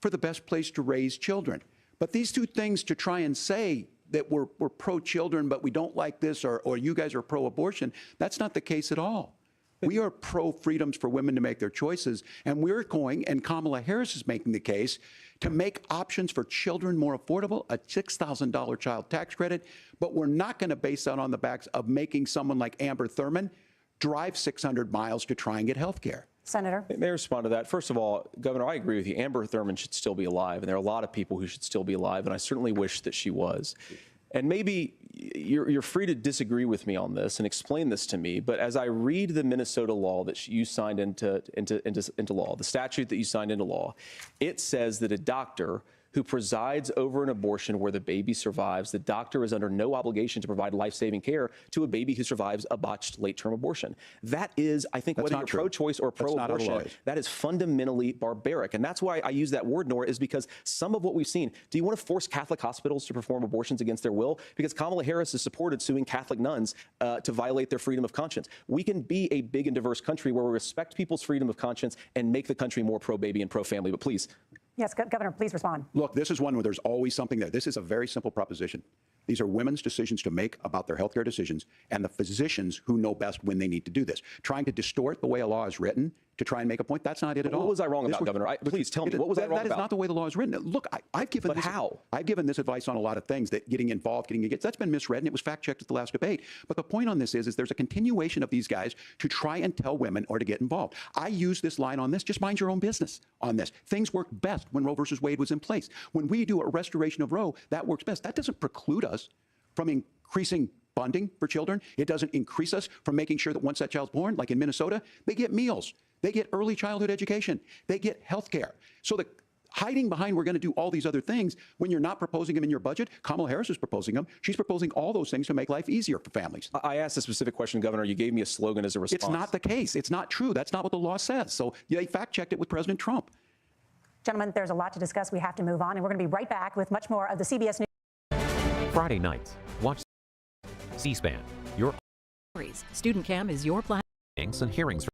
for the best place to raise children. But these two things, to try and say that we're pro-children, but we don't like this, or you guys are pro-abortion, that's not the case at all. We are pro-freedoms for women to make their choices, and we're going, and Kamala Harris is making the case, to make options for children more affordable, a $6,000 child tax credit, but we're not going to base that on the backs of making someone like Amber Thurman drive 600 miles to try and get health care. Senator? May I respond to that? First of all, Governor, I agree with you. Amber Thurman should still be alive, and there are a lot of people who should still be alive, and I certainly wish that she was. And maybe you're free to disagree with me on this and explain this to me, but as I read the Minnesota law that you signed into law, the statute that you signed into law, it says that a doctor who presides over an abortion where the baby survives, the doctor is under no obligation to provide life-saving care to a baby who survives a botched late-term abortion. That is, I think, whether you're pro-choice or pro-abortion, that is fundamentally barbaric. And that's why I use that word, Nora, is because some of what we've seen, do you want to force Catholic hospitals to perform abortions against their will? Because Kamala Harris has supported suing Catholic nuns to violate their freedom of conscience. We can be a big and diverse country where we respect people's freedom of conscience and make the country more pro-baby and pro-family. But please. Yes, Governor, please respond. Look, this is one where there's always something there. This is a very simple proposition. These are women's decisions to make about their healthcare decisions, and the physicians who know best when they need to do this. Trying to distort the way a law is written to try and make a point, that's not it at all. What was I wrong about, Governor? Please tell me, what was I wrong about? That is not the way the law is written. Look, I've given But how? I've given this advice on a lot of things, that getting involved, getting engaged, that's been misread, and it was fact-checked at the last debate. But the point on this is there's a continuation of these guys to try and tell women or to get involved. I use this line on this, just mind your own business on this. Things worked best when Roe versus Wade was in place. When we do a restoration of Roe, that works best. That doesn't preclude us from increasing funding for children. It doesn't increase us from making sure that once that child's born, like in Minnesota, they get meals, they get early childhood education, they get health care. So the hiding behind we're going to do all these other things when you're not proposing them in your budget. Kamala Harris is proposing them. She's proposing all those things to make life easier for families. I asked a specific question, Governor. You gave me a slogan as a response. It's not the case. It's not true. That's not what the law says. So they fact-checked it with President Trump. Gentlemen, there's a lot to discuss. We have to move on, and we're going to be right back with much more of the CBS News. Friday nights, watch C-SPAN. Your Student Cam is your platform. and hearings.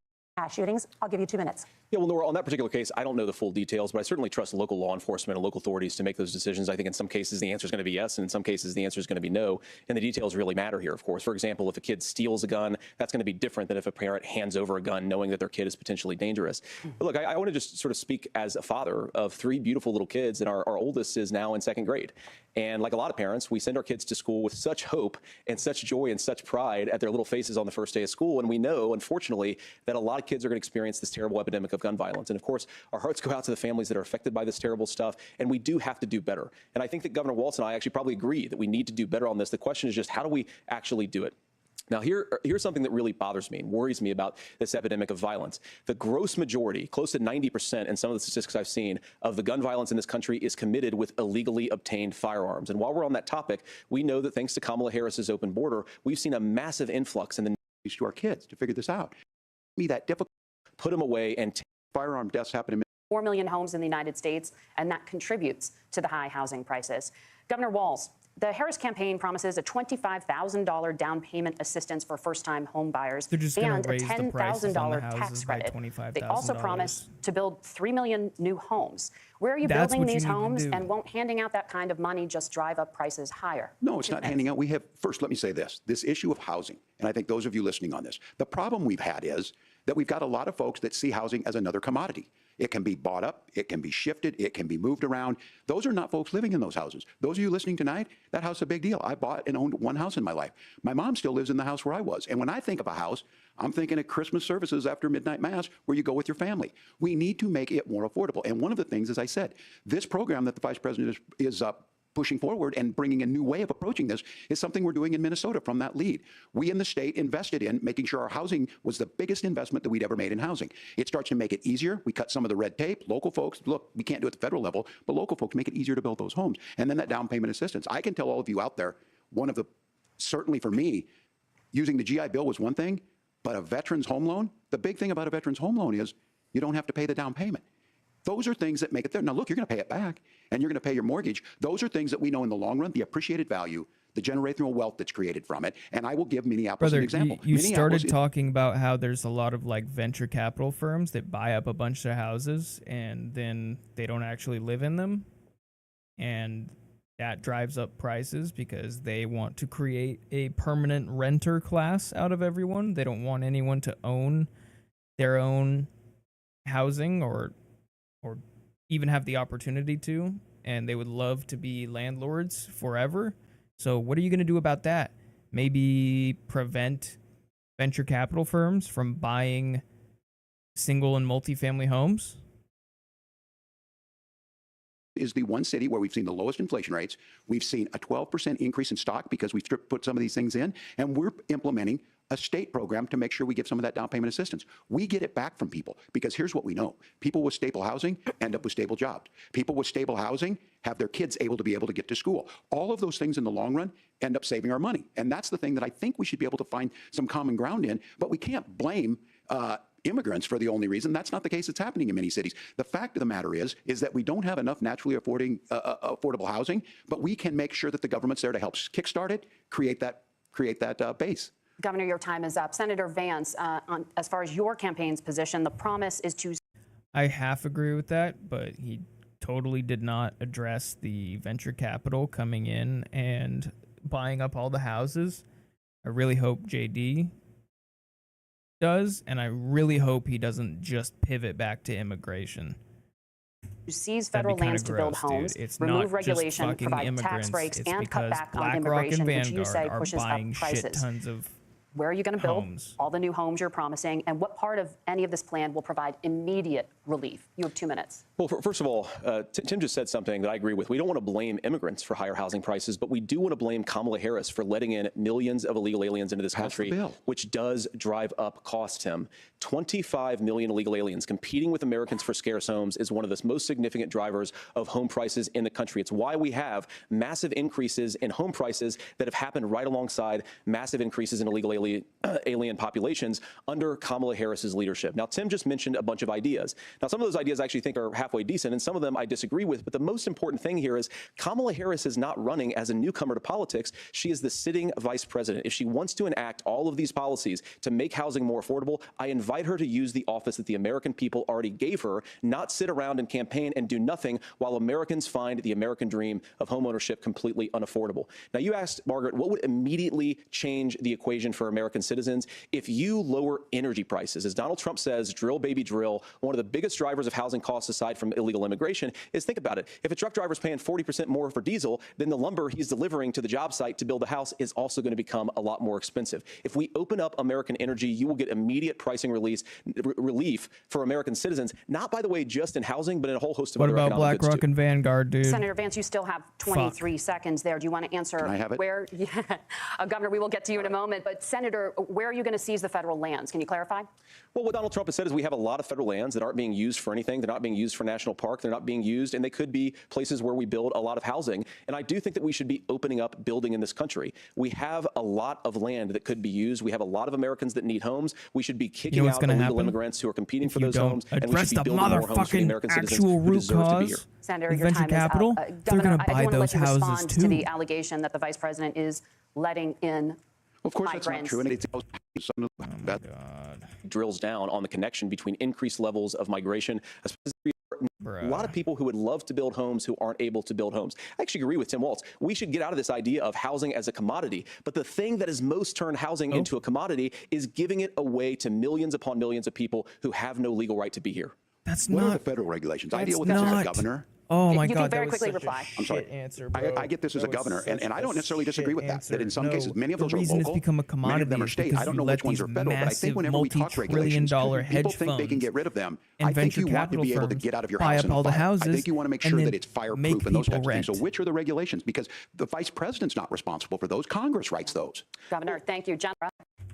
Shootings. I'll give you 2 minutes. Yeah, well, Nora, on that particular case, I don't know the full details, but I certainly trust local law enforcement and local authorities to make those decisions. I think in some cases the answer is going to be yes, and in some cases the answer is going to be no. And the details really matter here, of course. For example, if a kid steals a gun, that's going to be different than if a parent hands over a gun knowing that their kid is potentially dangerous. But look, I want to just sort of speak as a father of 3 beautiful little kids, and our oldest is now in 2nd grade. And like a lot of parents, we send our kids to school with such hope and such joy and such pride at their little faces on the first day of school. And we know, unfortunately, that a lot of kids are going to experience this terrible epidemic of gun violence. And of course, our hearts go out to the families that are affected by this terrible stuff. And we do have to do better. And I think that Governor Walz and I actually probably agree that we need to do better on this. The question is just, how do we actually do it? Now, here's something that really bothers me and worries me about this epidemic of violence. The gross majority, close to 90% in some of the statistics I've seen, of the gun violence in this country is committed with illegally obtained firearms. And while we're on that topic, we know that thanks to Kamala Harris's open border, we've seen a massive influx in the To our kids to figure this out. Be that difficult. Put them away and Firearm deaths happen in 4 million homes in the United States, and that contributes to the high housing prices. Governor Walz, the Harris campaign promises a $25,000 down payment assistance for first-time home buyers and a $10,000 tax credit. They also promise to build 3 million new homes. Where are you building these homes, and won't handing out that kind of money just drive up prices higher? No, it's not handing out. We have, first, let me say this issue of housing, and I think those of you listening on this, the problem we've had is that we've got a lot of folks that see housing as another commodity. It can be bought up, it can be shifted, it can be moved around. Those are not folks living in those houses. Those of you listening tonight, that house is a big deal. I bought and owned 1 house in my life. My mom still lives in the house where I was. And when I think of a house, I'm thinking of Christmas services after midnight mass where you go with your family. We need to make it more affordable. And one of the things, as I said, this program that the Vice President is pushing forward and bringing a new way of approaching this is something we're doing in Minnesota from that lead. We in the state invested in making sure our housing was the biggest investment that we'd ever made in housing. It starts to make it easier. We cut some of the red tape. Local folks, look, we can't do it at the federal level, but local folks make it easier to build those homes. And then that down payment assistance. I can tell all of you out there, certainly for me, using the GI Bill was one thing, but a veteran's home loan, the big thing about a veteran's home loan is you don't have to pay the down payment. Those are things that make it there. Now, look, you're going to pay it back, and you're going to pay your mortgage. Those are things that we know in the long run, the appreciated value, the generational wealth that's created from it. And I will give Minneapolis an example. You Minneapolis started talking about how there's a lot of like venture capital firms that buy up a bunch of houses and then they don't actually live in them. And that drives up prices because they want to create a permanent renter class out of everyone. They don't want anyone to own their own housing or even have the opportunity to, and they would love to be landlords forever. So what are you going to do about that? Maybe prevent venture capital firms from buying single and multifamily homes? Is the one city where we've seen the lowest inflation rates. We've seen a 12% increase in stock because we've put some of these things in, and we're implementing a state program to make sure we give some of that down payment assistance. We get it back from people because here's what we know. People with stable housing end up with stable jobs. People with stable housing have their kids able to get to school. All of those things in the long run end up saving our money. And that's the thing that I think we should be able to find some common ground in, but we can't blame immigrants for the only reason. That's not the case. It's happening in many cities. The fact of the matter is that we don't have enough naturally affordable housing, but we can make sure that the government's there to help kickstart it, create that base. Governor, your time is up. Senator Vance, as far as your campaign's position, the promise is to... I half agree with that, but he totally did not address the venture capital coming in and buying up all the houses. I really hope JD does, and I really hope he doesn't just pivot back to immigration. Seize federal lands to build homes, remove regulation, provide tax breaks, and cut back on immigration, which you say pushes up prices. Tons of Where are you going to build homes. all the new homes you're promising, and what part of any of this plan will provide immediate relief? You have 2 minutes. Well, first of all, Tim just said something that I agree with. We don't want to blame immigrants for higher housing prices, but we do want to blame Kamala Harris for letting in millions of illegal aliens into this country, which does drive up costs, Tim. 25 million illegal aliens competing with Americans for scarce homes is one of the most significant drivers of home prices in the country. It's why we have massive increases in home prices that have happened right alongside massive increases in illegal alien populations under Kamala Harris's leadership. Now, Tim just mentioned a bunch of ideas. Now, some of those ideas I actually think are halfway decent, and some of them I disagree with. But the most important thing here is Kamala Harris is not running as a newcomer to politics. She is the sitting vice president. If she wants to enact all of these policies to make housing more affordable, I invite her to use the office that the American people already gave her, not sit around and campaign and do nothing while Americans find the American dream of homeownership completely unaffordable. Now, you asked, Margaret, what would immediately change the equation for American citizens if you lower energy prices? As Donald Trump says, drill, baby, drill. One of the biggest drivers of housing costs aside from illegal immigration is, think about it, if a truck driver's paying 40% more for diesel, then the lumber he's delivering to the job site to build a house is also going to become a lot more expensive. If we open up American energy, you will get immediate pricing relief for American citizens, not, by the way, just in housing, but in a whole host of other economic goods. What about BlackRock and Vanguard, dude? Senator Vance, you still have 23 seconds there. Do you want to answer? Can I have it? Where? Yeah. Governor, we will get to you in a moment. But Senator, where are you going to seize the federal lands? Can you clarify? Well, what Donald Trump has said is we have a lot of federal lands that aren't being used for anything. They're not being used for national park. They're not being used, and they could be places where we build a lot of housing. And I do think that we should be opening up building in this country. We have a lot of land that could be used. We have a lot of Americans that need homes. We should be kicking out illegal immigrants who are competing for those homes, and we should be building more homes for the American citizens who deserve to be here. Senator, your time is up. Governor, I do want to let you respond to the allegation that the vice president is letting in Of course, that's not true. And it's drills down on the connection between increased levels of migration, especially a lot of people who would love to build homes who aren't able to build homes. I actually agree with Tim Walz. We should get out of this idea of housing as a commodity. But the thing that has most turned housing into a commodity is giving it away to millions upon millions of people who have no legal right to be here. That's what not. are the federal regulations? I deal with this as a governor. Oh my you God! Can very quickly reply. I'm sorry. Answer, I get this as a governor, and I don't necessarily disagree with that. That in some cases, many of those are local. local, become a commodity many of them are state. I don't know which ones are federal, but I think whenever we talk regulations, people think they can get rid of them. I think you want to be able to get out of your house and fire. I think you want to make sure that it's fireproof and those types of things. So which are the regulations? Because the vice president's not responsible for those. Congress writes those. Governor, thank you. John.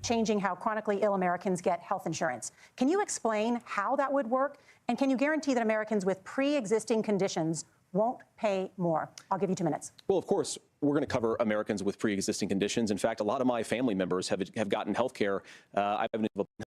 Changing how chronically ill Americans get health insurance. Can you explain how that would work? And can you guarantee that Americans with pre-existing conditions won't pay more? I'll give you 2 minutes. Well, of course, we're going to cover Americans with pre-existing conditions. In fact, a lot of my family members have gotten health care. I have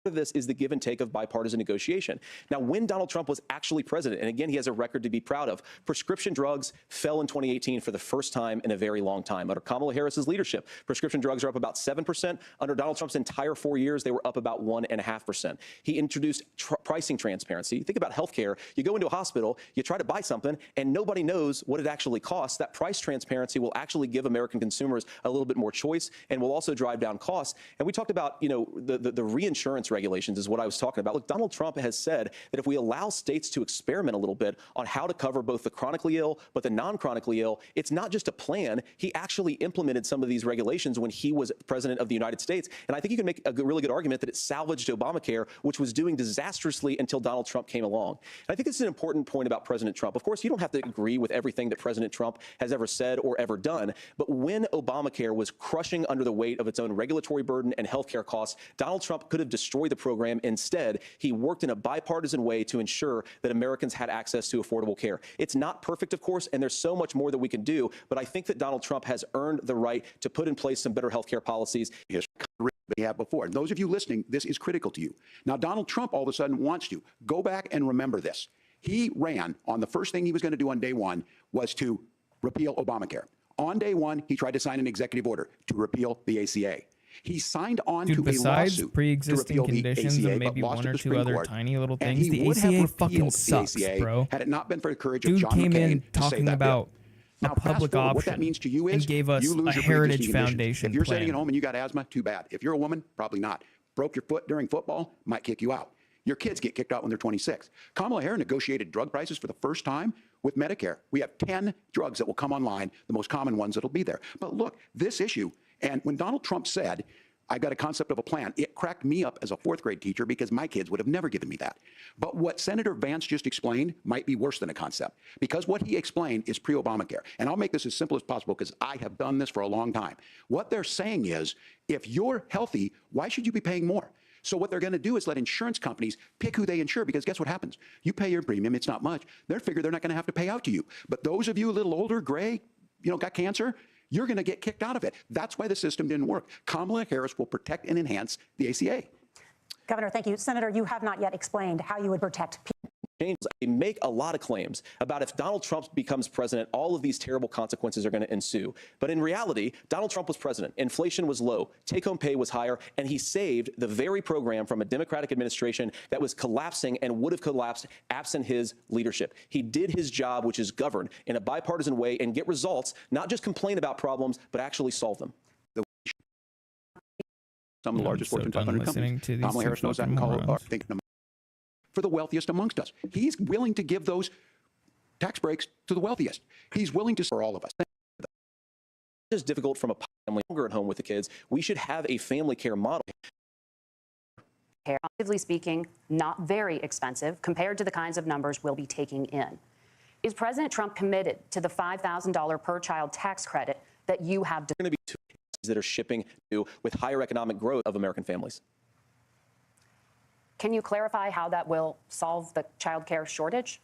of this is the give and take of bipartisan negotiation. Now, when Donald Trump was actually president, and again, he has a record to be proud of, prescription drugs fell in 2018 for the first time in a very long time. Under Kamala Harris's leadership, prescription drugs are up about 7%. Under Donald Trump's entire 4 years, they were up about 1.5%. He introduced pricing transparency. Think about healthcare. You go into a hospital, you try to buy something, and nobody knows what it actually costs. That price transparency will actually give American consumers a little bit more choice and will also drive down costs. And we talked about, the reinsurance regulations is what I was talking about. Look, Donald Trump has said that if we allow states to experiment a little bit on how to cover both the chronically ill but the non-chronically ill, it's not just a plan. He actually implemented some of these regulations when he was president of the United States. And I think you can make a really good argument that it salvaged Obamacare, which was doing disastrously until Donald Trump came along. And I think this is an important point about President Trump. Of course, you don't have to agree with everything that President Trump has ever said or ever done. But when Obamacare was crushing under the weight of its own regulatory burden and healthcare costs, Donald Trump could have destroyed the program. Instead, he worked in a bipartisan way to ensure that Americans had access to affordable care. It's not perfect, of course, and there's so much more that we can do, but I think that Donald Trump has earned the right to put in place some better health care policies. They have before. And those of you listening, this is critical to you. Now, Donald Trump all of a sudden wants to go back and remember this. He ran on the first thing he was going to do on day one was to repeal Obamacare. On day one, he tried to sign an executive order to repeal the ACA. He signed on to a besides lawsuit pre-existing to repeal conditions the ACA, and maybe but lost one at or the two Supreme other Court. tiny little And things, he the would have ACA fucking repealed sucks, the ACA bro. had it not been for the courage of Dude John came McCain in to save talking that about bill. a Now, public fast forward, option what that means to you is and gave us you lose a your Heritage pre-existing conditions. Foundation If you're sitting plan. at home and you got asthma, too bad. If you're a woman, probably not. Broke your foot during football, might kick you out. Your kids get kicked out when they're 26. Kamala Harris negotiated drug prices for the first time with Medicare. We have 10 drugs that will come online, the most common ones that'll be there. But look, this issue, and when Donald Trump said, I got a concept of a plan, it cracked me up as a fourth grade teacher because my kids would have never given me that. But what Senator Vance just explained might be worse than a concept, because what he explained is pre-Obamacare. And I'll make this as simple as possible because I have done this for a long time. What they're saying is, if you're healthy, why should you be paying more? So what they're going to do is let insurance companies pick who they insure, because guess what happens? You pay your premium, it's not much. They figure they're not going to have to pay out to you. But those of you a little older, gray, got cancer, you're going to get kicked out of it. That's why the system didn't work. Kamala Harris will protect and enhance the ACA. Governor, thank you. Senator, you have not yet explained how you would protect people. They make a lot of claims about if Donald Trump becomes president, all of these terrible consequences are going to ensue. But in reality, Donald Trump was president. Inflation was low. Take-home pay was higher. And he saved the very program from a Democratic administration that was collapsing and would have collapsed absent his leadership. He did his job, which is govern in a bipartisan way and get results, not just complain about problems, but actually solve them. Some of the largest Fortune 500 companies. Kamala Harris knows that and call it thinking for the wealthiest amongst us. He's willing to give those tax breaks to the wealthiest. He's willing to for all of us. It's difficult from a family longer at home with the kids. We should have a family care model. Relatively speaking, not very expensive compared to the kinds of numbers we'll be taking in. Is President Trump committed to the $5,000 per child tax credit that you have? There are going to be two that are shipping to with higher economic growth of American families. Can you clarify how that will solve the child care shortage?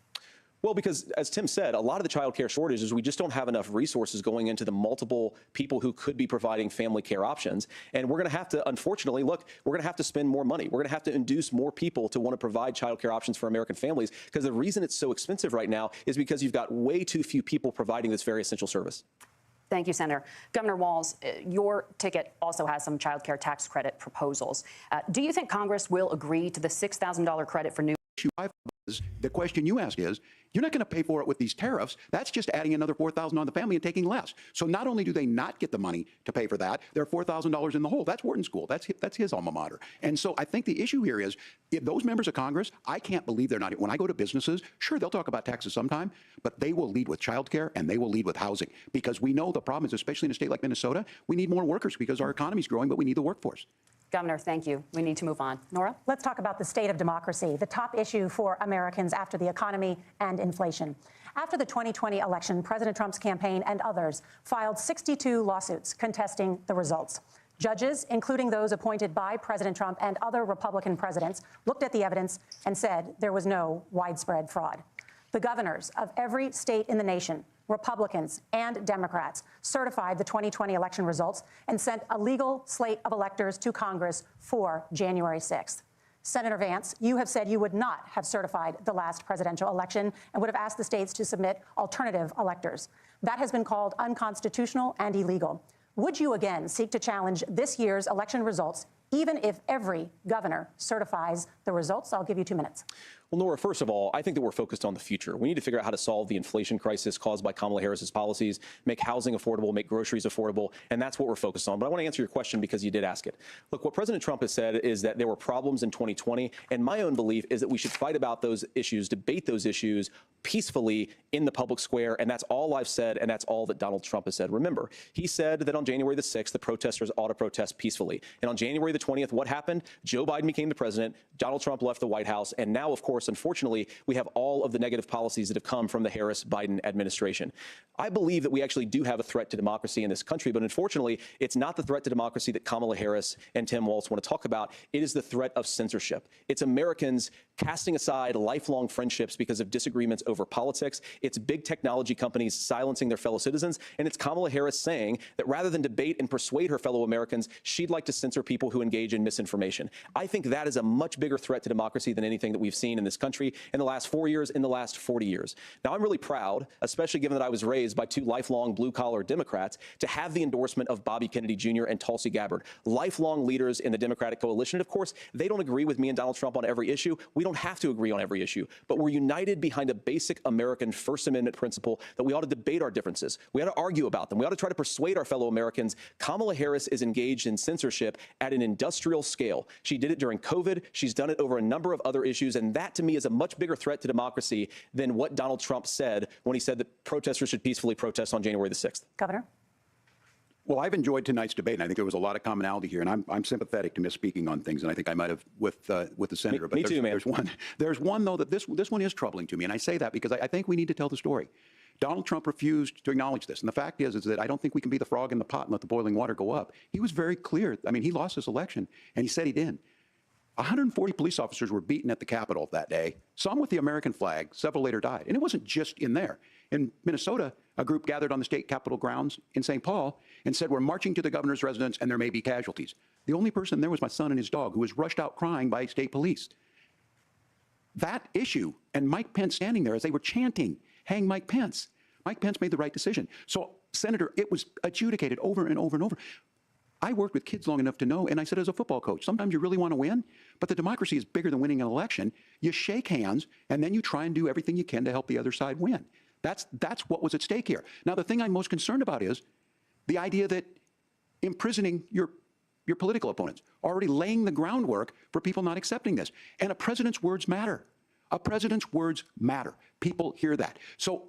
Well, because as Tim said, a lot of the child care shortage is we just don't have enough resources going into the multiple people who could be providing family care options. And we're going to have to, unfortunately, we're going to have to spend more money. We're going to have to induce more people to want to provide child care options for American families, because the reason it's so expensive right now is because you've got way too few people providing this very essential service. Thank you, Senator. Governor Walz, your ticket also has some child care tax credit proposals. Do you think Congress will agree to the $6,000 credit for new? The question you asked is, you're not going to pay for it with these tariffs. That's just adding another $4,000 on the family and taking less. So not only do they not get the money to pay for that, they're $4,000 in the hole. That's Wharton School. That's his alma mater. And so I think the issue here is, if those members of Congress, I can't believe they're not. When I go to businesses, sure, they'll talk about taxes sometime, but they will lead with child care and they will lead with housing, because we know the problem is, especially in a state like Minnesota, we need more workers because our economy is growing, but we need the workforce. Governor, thank you. We need to move on. Nora? Let's talk about the state of democracy, the top issue for Americans after the economy and inflation. After the 2020 election, President Trump's campaign and others filed 62 lawsuits contesting the results. Judges, including those appointed by President Trump and other Republican presidents, looked at the evidence and said there was no widespread fraud. The governors of every state in the nation, Republicans and Democrats, certified the 2020 election results and sent a legal slate of electors to Congress for January 6th. Senator Vance, you have said you would not have certified the last presidential election and would have asked the states to submit alternative electors. That has been called unconstitutional and illegal. Would you again seek to challenge this year's election results, even if every governor certifies the results? I'll give you 2 minutes. Well, Nora, first of all, I think that we're focused on the future. We need to figure out how to solve the inflation crisis caused by Kamala Harris's policies, make housing affordable, make groceries affordable, and that's what we're focused on. But I want to answer your question because you did ask it. Look, what President Trump has said is that there were problems in 2020, and my own belief is that we should fight about those issues, debate those issues peacefully in the public square, and that's all I've said, and that's all that Donald Trump has said. Remember, he said that on January the 6th, the protesters ought to protest peacefully. And on January the 20th, what happened? Joe Biden became the president, Donald Trump left the White House, and now, of course, unfortunately, we have all of the negative policies that have come from the Harris-Biden administration. I believe that we actually do have a threat to democracy in this country, but unfortunately, it's not the threat to democracy that Kamala Harris and Tim Walz want to talk about. It is the threat of censorship. It's Americans casting aside lifelong friendships because of disagreements over politics. It's big technology companies silencing their fellow citizens, and it's Kamala Harris saying that rather than debate and persuade her fellow Americans, she'd like to censor people who engage in misinformation. I think that is a much bigger threat to democracy than anything that we've seen in this country in the last 4 years, in the last 40 years. Now, I'm really proud, especially given that I was raised by two lifelong blue-collar Democrats, to have the endorsement of Bobby Kennedy Jr. and Tulsi Gabbard, lifelong leaders in the Democratic coalition. And of course, they don't agree with me and Donald Trump on every issue. We don't have to agree on every issue, but we're united behind a basic American First Amendment principle that we ought to debate our differences. We ought to argue about them. We ought to try to persuade our fellow Americans. Kamala Harris is engaged in censorship at an industrial scale. She did it during COVID. She's done it over a number of other issues. And that, to me, is a much bigger threat to democracy than what Donald Trump said when he said that protesters should peacefully protest on January the 6th. Governor? Well, I've enjoyed tonight's debate, and I think there was a lot of commonality here. And I'm sympathetic to misspeaking on things, and I think I might have with the senator. Me too, man. There's one though that this one is troubling to me, and I say that because I think we need to tell the story. Donald Trump refused to acknowledge this, and the fact is that I don't think we can be the frog in the pot and let the boiling water go up. He was very clear. I mean, he lost this election, and he said he didn't. 140 police officers were beaten at the Capitol that day, some with the American flag, several later died. And it wasn't just in there. In Minnesota, a group gathered on the state capitol grounds in St. Paul and said, we're marching to the governor's residence and there may be casualties. The only person there was my son and his dog, who was rushed out crying by state police. That issue, and Mike Pence standing there as they were chanting, hang Mike Pence. Mike Pence made the right decision. So, Senator, it was adjudicated over and over and over. I worked with kids long enough to know, and I said as a football coach, sometimes you really want to win, but the democracy is bigger than winning an election. You shake hands, and then you try and do everything you can to help the other side win. That's what was at stake here. Now, the thing I'm most concerned about is the idea that imprisoning your political opponents, already laying the groundwork for people not accepting this. And a president's words matter. A president's words matter. People hear that. So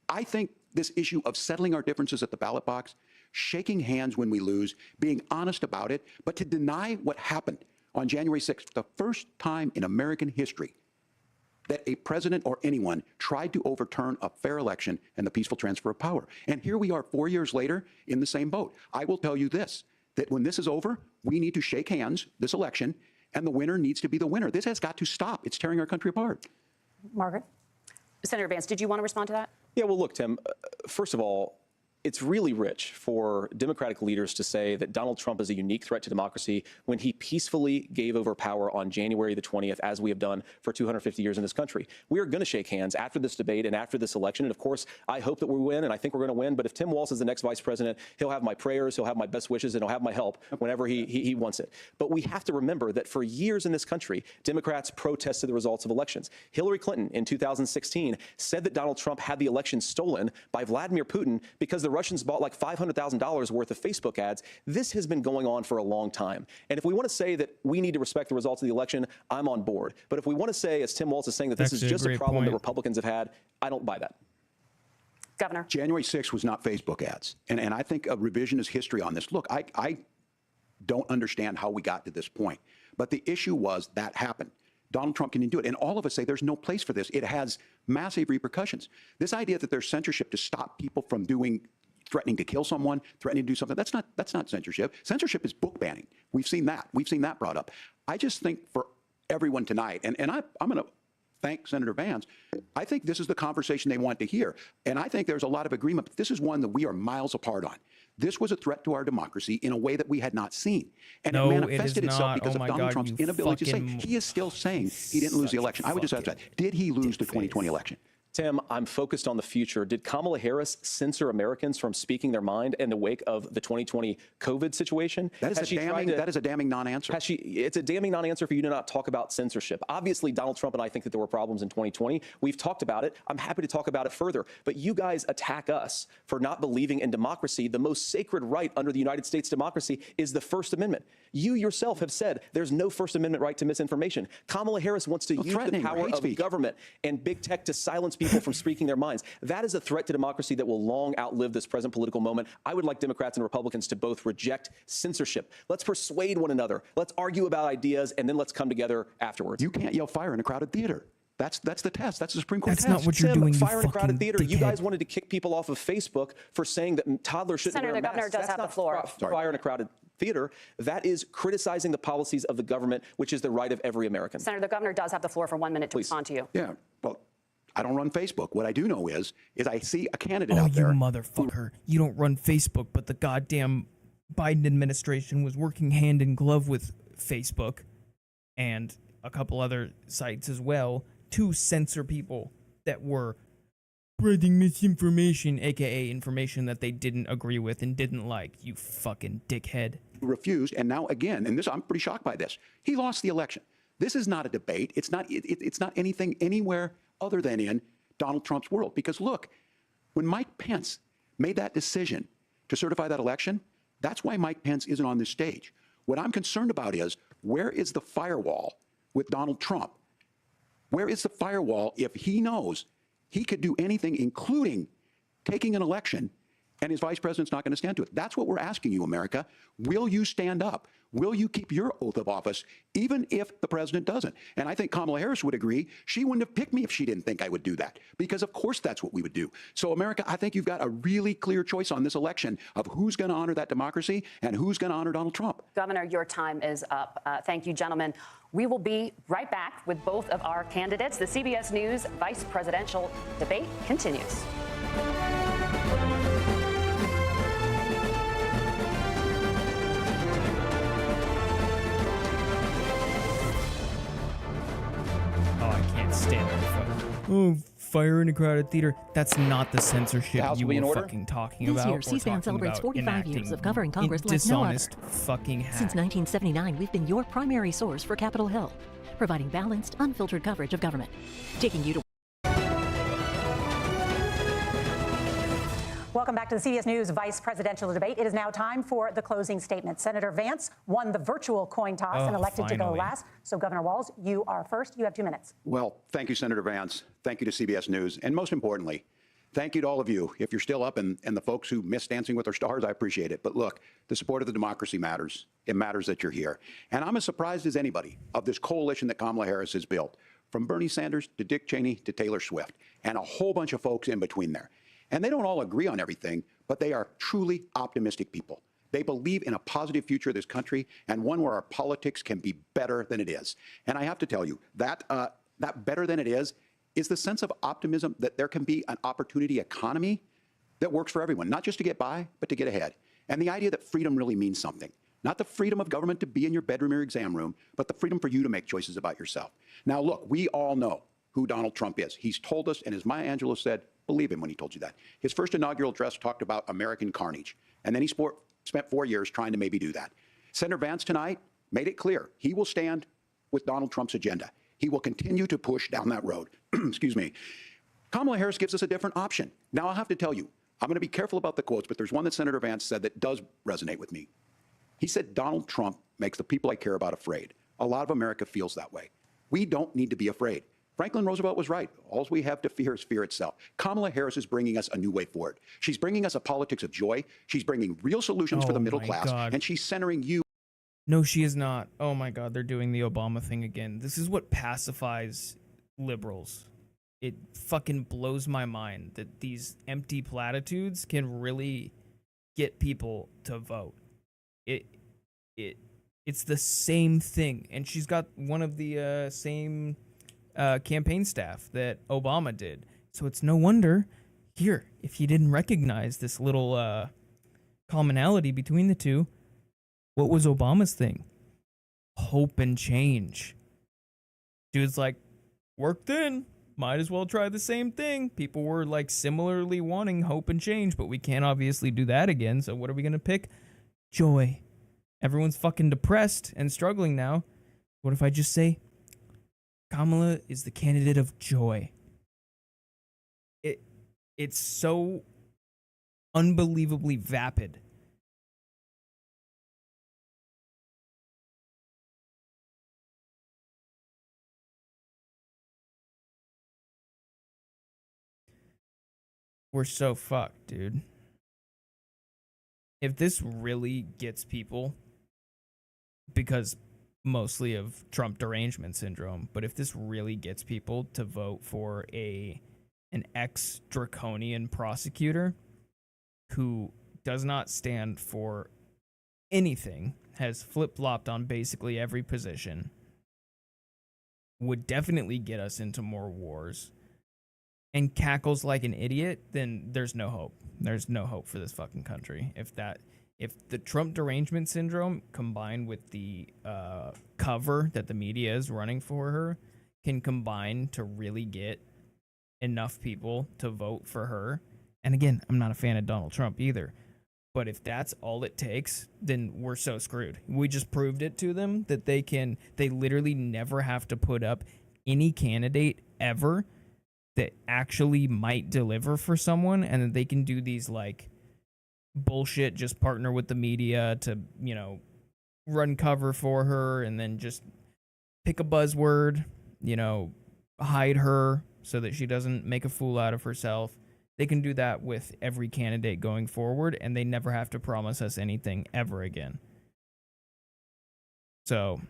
I think this issue of settling our differences at the ballot box, shaking hands when we lose, being honest about it, but to deny what happened on January 6th, the first time in American history that a president or anyone tried to overturn a fair election and the peaceful transfer of power. And here we are 4 years later in the same boat. I will tell you this, that when this is over, we need to shake hands this election, and the winner needs to be the winner. This has got to stop. It's tearing our country apart. Margaret? Senator Vance, did you want to respond to that? Yeah, well, look, Tim, first of all, it's really rich for Democratic leaders to say that Donald Trump is a unique threat to democracy when he peacefully gave over power on January the 20th, as we have done for 250 years in this country. We are going to shake hands after this debate and after this election. And of course, I hope that we win, and I think we're going to win. But if Tim Walz is the next vice president, he'll have my prayers, he'll have my best wishes, and he'll have my help whenever he wants it. But we have to remember that for years in this country, Democrats protested the results of elections. Hillary Clinton in 2016 said that Donald Trump had the election stolen by Vladimir Putin because the Russians bought like $500,000 worth of Facebook ads. This has been going on for a long time. And if we want to say that we need to respect the results of the election, I'm on board. But if we want to say, as Tim Walz is saying, that this is just a problem that Republicans have had, I don't buy that. Governor. January 6th was not Facebook ads. And I think a revisionist history on this. Look, I don't understand how we got to this point. But the issue was that happened. Donald Trump can do it. And all of us say there's no place for this. It has massive repercussions. This idea that there's censorship to stop people from threatening to kill someone, threatening to do something, that's not censorship. Censorship is book banning. We've seen that. We've seen that brought up. I just think for everyone tonight, and I'm going to thank Senator Vance. I think this is the conversation they want to hear. And I think there's a lot of agreement. But this is one that we are miles apart on. This was a threat to our democracy in a way that we had not seen. And No, it it manifested is itself not. because Oh of my Donald God, Trump's you inability to say. fucking He is still saying he didn't lose the such election. I would just ask that. Did he lose the 2020 election? Tim, I'm focused on the future. Did Kamala Harris censor Americans from speaking their mind in the wake of the 2020 COVID situation? That is a damning non-answer. It's a damning non-answer for you to not talk about censorship. Obviously, Donald Trump and I think that there were problems in 2020. We've talked about it. I'm happy to talk about it further. But you guys attack us for not believing in democracy. The most sacred right under the United States democracy is the First Amendment. You yourself have said there's no First Amendment right to misinformation. Kamala Harris wants to use the power of government and big tech to silence people from speaking their minds. That is a threat to democracy that will long outlive this present political moment. I would like Democrats and Republicans to both reject censorship. Let's persuade one another. Let's argue about ideas, and then let's come together afterwards. You can't yell fire in a crowded theater. That's the test. That's the Supreme Court That's test. not what you're doing, you Fire in a crowded fucking theater. You dickhead. guys wanted to kick people off of Facebook for saying that toddlers shouldn't Senator, wear the masks. governor does That's have the not floor. Fire in a crowded theater. That is criticizing the policies of the government, which is the right of every American. Senator, the governor does have the floor for 1 minute to Please. respond to you. Yeah, well, I don't run Facebook. What I do know is I see a candidate Oh, out you there. motherfucker. You don't run Facebook, but the goddamn Biden administration was working hand in glove with Facebook and a couple other sites as well to censor people that were spreading misinformation, aka information that they didn't agree with and didn't like. You fucking dickhead. Refused, and now again, and this I'm pretty shocked by this. He lost the election. This is not a debate. It's not anything anywhere other than in Donald Trump's world. Because look, when Mike Pence made that decision to certify that election, that's why Mike Pence isn't on this stage. What I'm concerned about is, where is the firewall with Donald Trump? Where is the firewall if he knows he could do anything, including taking an election, and his vice president's not going to stand to it? That's what we're asking you, America. Will you stand up? Will you keep your oath of office, even if the president doesn't? And I think Kamala Harris would agree. She wouldn't have picked me if she didn't think I would do that, because of course that's what we would do. So America, I think you've got a really clear choice on this election of who's going to honor that democracy and who's going to honor Donald Trump. Governor, your time is up. Thank you, gentlemen. We will be right back with both of our candidates. The CBS News vice presidential debate continues. Oh, I can't stand that fucking. Oh, fire in a crowded theater. That's not the censorship House you will be in were order. fucking talking This about. year, or C-SPAN talking celebrates about 45 years enacting of covering Congress like no dishonest other. fucking hack. Since 1979, we've been your primary source for Capitol Hill, providing balanced, unfiltered coverage of government, taking you to Welcome back to the CBS News vice presidential debate. It is now time for the closing statement. Senator Vance won the virtual coin toss and elected to go finally. last. So, Governor Walz, you are first. You have 2 minutes. Well, thank you, Senator Vance. Thank you to CBS News. And most importantly, thank you to all of you. If you're still up and the folks who miss Dancing with Our Stars, I appreciate it. But look, the support of the democracy matters. It matters that you're here. And I'm as surprised as anybody of this coalition that Kamala Harris has built, from Bernie Sanders to Dick Cheney to Taylor Swift, and a whole bunch of folks in between there. And they don't all agree on everything, but they are truly optimistic people. They believe in a positive future of this country, and one where our politics can be better than it is. And I have to tell you, that better than it is the sense of optimism that there can be an opportunity economy that works for everyone, not just to get by, but to get ahead. And the idea that freedom really means something. Not the freedom of government to be in your bedroom or your exam room, but the freedom for you to make choices about yourself. Now, look, we all know who Donald Trump is. He's told us, and as Maya Angelou said, believe him when he told you that. His first inaugural address talked about American carnage, and then he spent 4 years trying to maybe do that. Senator Vance tonight made it clear he will stand with Donald Trump's agenda. He will continue to push down that road. Excuse me. Kamala Harris gives us a different option. Now, I'll have to tell you, I'm going to be careful about the quotes, but there's one that Senator Vance said that does resonate with me. He said, Donald Trump makes the people I care about afraid. A lot of America feels that way. We don't need to be afraid. Franklin Roosevelt was right. All we have to fear is fear itself. Kamala Harris is bringing us a new way forward. She's bringing us a politics of joy. She's bringing real solutions for the middle class, and she's centering you. No, she is not. Oh my God, they're doing the Obama thing again. This is what pacifies liberals. It fucking blows my mind that these empty platitudes can really get people to vote. It's the same thing, and she's got one of the same campaign staff that Obama did. So it's no wonder here, if you didn't recognize this little commonality between the two, what was Obama's thing? Hope and change. Dude's like, worked in, might as well try the same thing. People were like similarly wanting hope and change, but we can't obviously do that again. So what are we going to pick? Joy. Everyone's fucking depressed and struggling now. What if I just say, Kamala is the candidate of joy? It's so unbelievably vapid. We're so fucked, dude. If this really gets people, because mostly of Trump derangement syndrome, but if this really gets people to vote for an ex-draconian prosecutor who does not stand for anything, has flip-flopped on basically every position, would definitely get us into more wars, and cackles like an idiot, then there's no hope. There's no hope for this fucking country. If the Trump derangement syndrome combined with the cover that the media is running for her can combine to really get enough people to vote for her. And again, I'm not a fan of Donald Trump either. But if that's all it takes, then we're so screwed. We just proved it to them that they literally never have to put up any candidate ever that actually might deliver for someone, and that they can do these like bullshit, just partner with the media to, run cover for her and then just pick a buzzword, hide her so that she doesn't make a fool out of herself. They can do that with every candidate going forward, and they never have to promise us anything ever again. So,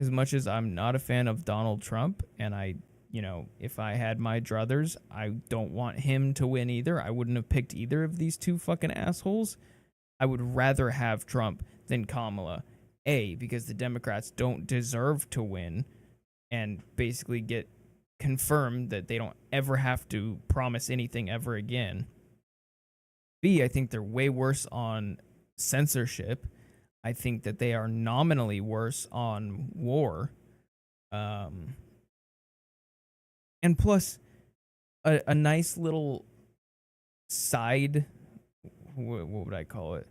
as much as I'm not a fan of Donald Trump, and if I had my druthers, I don't want him to win either. I wouldn't have picked either of these two fucking assholes. I would rather have Trump than Kamala. A, because the Democrats don't deserve to win and basically get confirmed that they don't ever have to promise anything ever again. B, I think they're way worse on censorship. I think that they are nominally worse on war. And plus, a nice little side, what would I call it?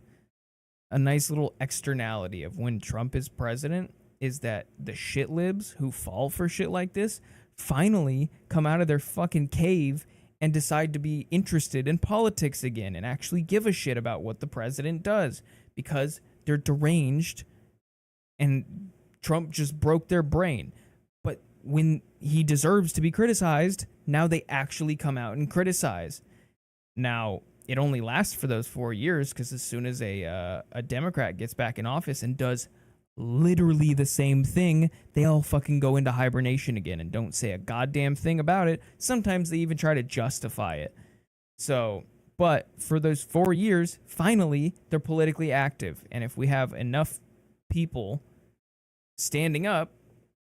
A nice little externality of when Trump is president is that the shit libs who fall for shit like this finally come out of their fucking cave and decide to be interested in politics again and actually give a shit about what the president does, because they're deranged and Trump just broke their brain. But when he deserves to be criticized, now they actually come out and criticize. Now, it only lasts for those 4 years, because as soon as a Democrat gets back in office and does literally the same thing, they all fucking go into hibernation again and don't say a goddamn thing about it. Sometimes they even try to justify it. So, but for those 4 years, finally, they're politically active. And if we have enough people standing up,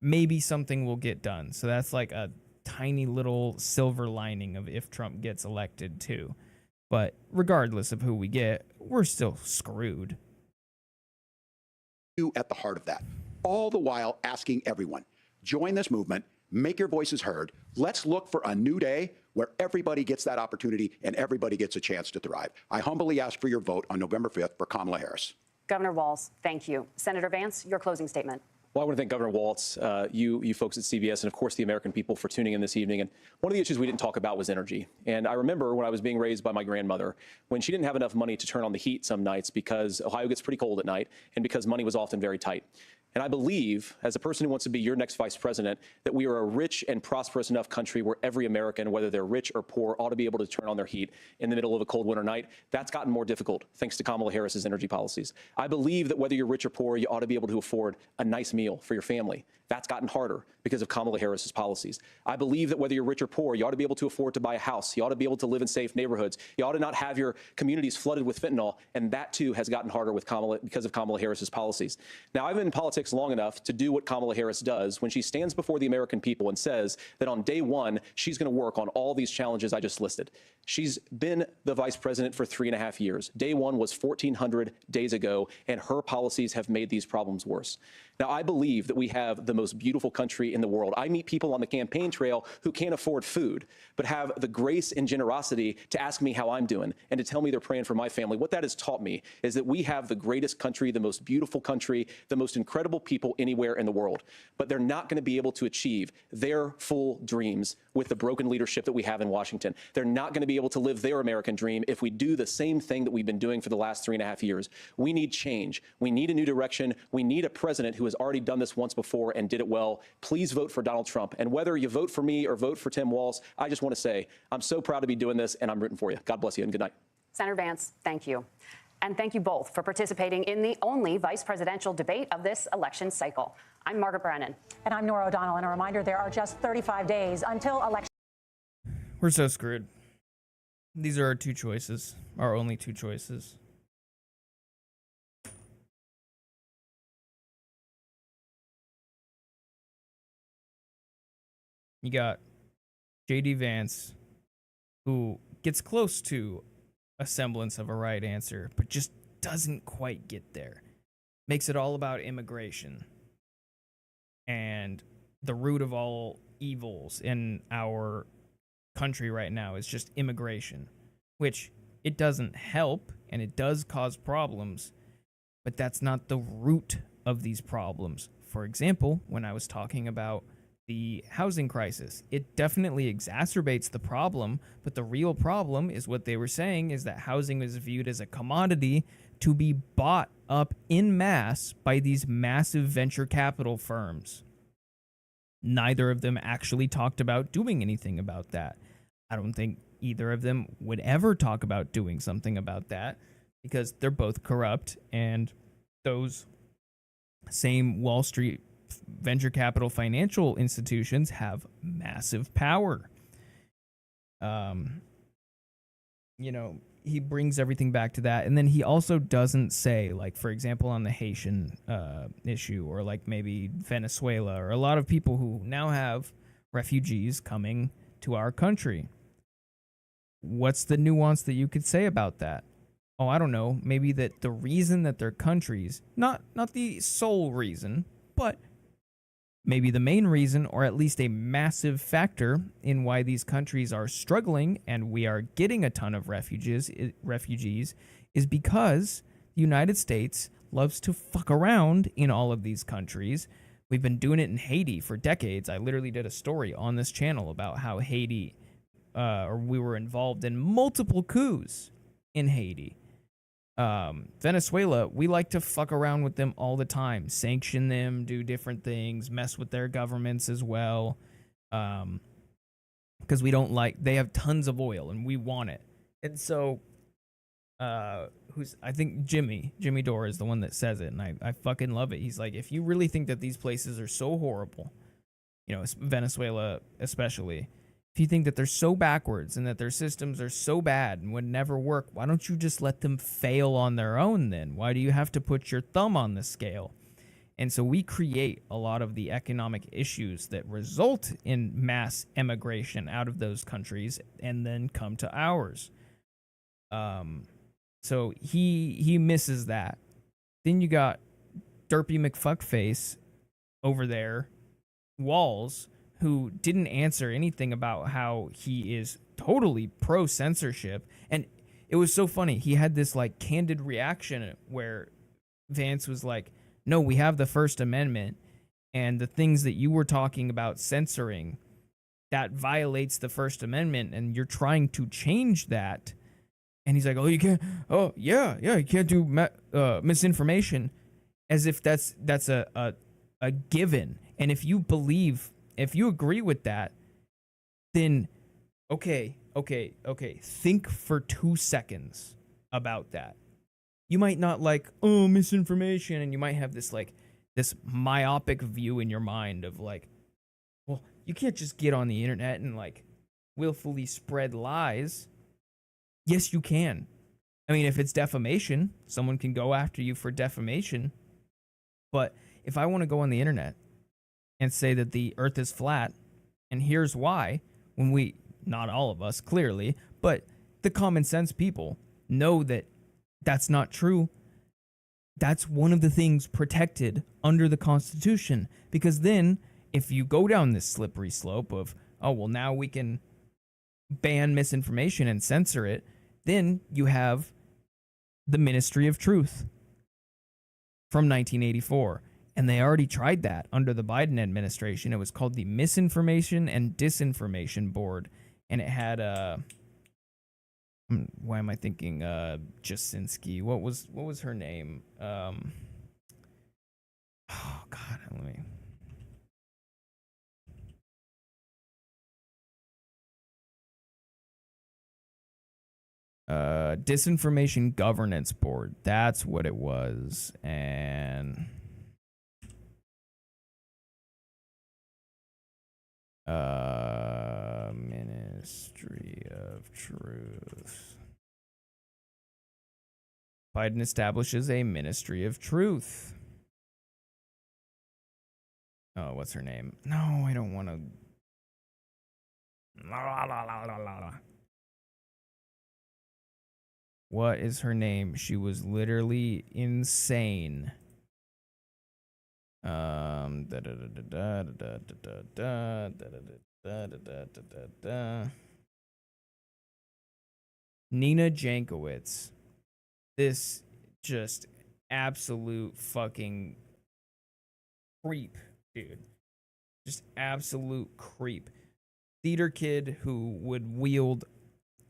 maybe something will get done. So that's like a tiny little silver lining of if Trump gets elected too. But regardless of who we get, we're still screwed. You at the heart of that, all the while asking everyone, join this movement, make your voices heard. Let's look for a new day where everybody gets that opportunity and everybody gets a chance to thrive. I humbly ask for your vote on November 5th for Kamala Harris. Governor Walz, thank you. Senator Vance, your closing statement. Well, I want to thank Governor Walz, you folks at CBS, and of course the American people for tuning in this evening. And one of the issues we didn't talk about was energy. And I remember when I was being raised by my grandmother, when she didn't have enough money to turn on the heat some nights because Ohio gets pretty cold at night and because money was often very tight. And I believe, as a person who wants to be your next vice president, that we are a rich and prosperous enough country where every American, whether they're rich or poor, ought to be able to turn on their heat in the middle of a cold winter night. That's gotten more difficult thanks to Kamala Harris's energy policies. I believe that whether you're rich or poor, you ought to be able to afford a nice meal for your family. That's gotten harder because of Kamala Harris's policies. I believe that whether you're rich or poor, you ought to be able to afford to buy a house. You ought to be able to live in safe neighborhoods. You ought to not have your communities flooded with fentanyl. And that, too, has gotten harder with because of Kamala Harris's policies. Now, I've been in politics long enough to do what Kamala Harris does when she stands before the American people and says that on day one, she's going to work on all these challenges I just listed. She's been the vice president for 3.5 years. Day one was 1,400 days ago, and her policies have made these problems worse. Now, I believe that we have the most beautiful country in the world. I meet people on the campaign trail who can't afford food, but have the grace and generosity to ask me how I'm doing and to tell me they're praying for my family. What that has taught me is that we have the greatest country, the most beautiful country, the most incredible people anywhere in the world. But they're not going to be able to achieve their full dreams with the broken leadership that we have in Washington. They're not going to be able to live their American dream if we do the same thing that we've been doing for the last 3.5 years. We need change. We need a new direction. We need a president who has already done this once before and did it well. Please vote for Donald Trump. And whether you vote for me or vote for Tim Walz, I just want to say I'm so proud to be doing this, and I'm rooting for you. God bless you, and good night. Senator Vance, thank you. And thank you both for participating in the only vice presidential debate of this election cycle. I'm Margaret Brennan. And I'm Nora O'Donnell. And a reminder, there are just 35 days until election. We're so screwed. These are our two choices, our only two choices. You got J.D. Vance, who gets close to a semblance of a right answer, but just doesn't quite get there. Makes it all about immigration. And the root of all evils in our country right now is just immigration, which it doesn't help and it does cause problems, but that's not the root of these problems. For example, when I was talking about the housing crisis, it definitely exacerbates the problem, but the real problem is what they were saying is that housing is viewed as a commodity to be bought up in mass by these massive venture capital firms. Neither of them actually talked about doing anything about that. I don't think either of them would ever talk about doing something about that because they're both corrupt, and those same Wall Street venture capital financial institutions have massive power. He brings everything back to that. And then he also doesn't say, like, for example, on the Haitian issue, or like maybe Venezuela, or a lot of people who now have refugees coming to our country. What's the nuance that you could say about that? Oh, I don't know. Maybe that the reason that their countries, not the sole reason, but maybe the main reason, or at least a massive factor in why these countries are struggling and we are getting a ton of refugees is because the United States loves to fuck around in all of these countries. We've been doing it in Haiti for decades. I literally did a story on this channel about how Haiti, we were involved in multiple coups in Haiti. Venezuela, we like to fuck around with them all the time, sanction them, do different things, mess with their governments as well, because we don't they have tons of oil and we want it. And so I think Jimmy Dore is the one that says it, and I fucking love it. He's like, if you really think that these places are so horrible, Venezuela especially, if you think that they're so backwards and that their systems are so bad and would never work, why don't you just let them fail on their own then? Why do you have to put your thumb on the scale? And so we create a lot of the economic issues that result in mass emigration out of those countries and then come to ours. So he misses that. Then you got Derpy McFuckface over there, Walz, who didn't answer anything about how he is totally pro-censorship. And it was so funny. He had this like candid reaction where Vance was like, no, we have the First Amendment, and the things that you were talking about censoring, that violates the First Amendment, and you're trying to change that. And he's like, oh, you can't, oh, yeah, you can't do misinformation, as if that's a given. And if you agree with that, then okay, think for 2 seconds about that. You might not like, misinformation, and you might have this like this myopic view in your mind of like, well, you can't just get on the internet and like willfully spread lies. Yes, you can. I mean, if it's defamation, someone can go after you for defamation. But if I want to go on the internet and say that the earth is flat, and here's why, when we, not all of us, clearly, but the common sense people know that that's not true, that's one of the things protected under the Constitution. Because then, if you go down this slippery slope of, oh, well, now we can ban misinformation and censor it, then you have the Ministry of Truth from 1984. And they already tried that under the Biden administration. It was called the Misinformation and Disinformation Board. And it had why am I thinking Jasinski? What was her name? Oh God, let me. Disinformation Governance Board. That's what it was. And Ministry of Truth. Biden establishes a Ministry of Truth. Oh, what's her name? No, I don't want to. What is her name? She was literally insane. Nina Jankowicz. This just absolute fucking creep, dude. Just absolute creep. Theater kid who would wield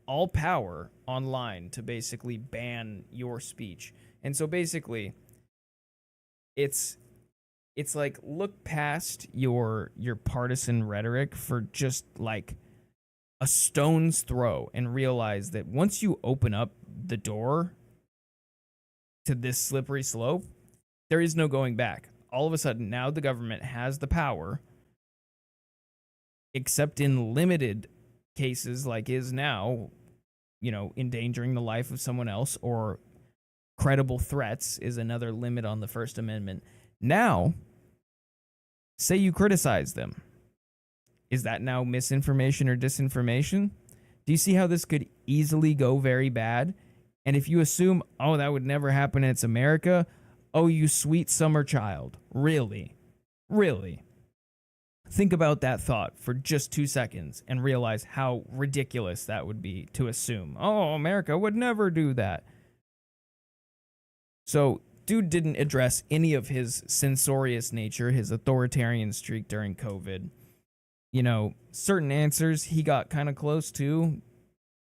all power online to basically ban your speech. And so basically, it's like, look past your partisan rhetoric for just like a stone's throw and realize that once you open up the door to this slippery slope, there is no going back. All of a sudden, now the government has the power, except in limited cases like is now, you know, endangering the life of someone else, or credible threats is another limit on the First Amendment. Now, say you criticize them. Is that now misinformation or disinformation? Do you see how this could easily go very bad? And if you assume, oh, that would never happen, it's America, oh, you sweet summer child. Really? Really? Think about that thought for just 2 seconds and realize how ridiculous that would be to assume, oh, America would never do that. So, dude didn't address any of his censorious nature, his authoritarian streak during COVID. You know, certain answers he got kind of close to.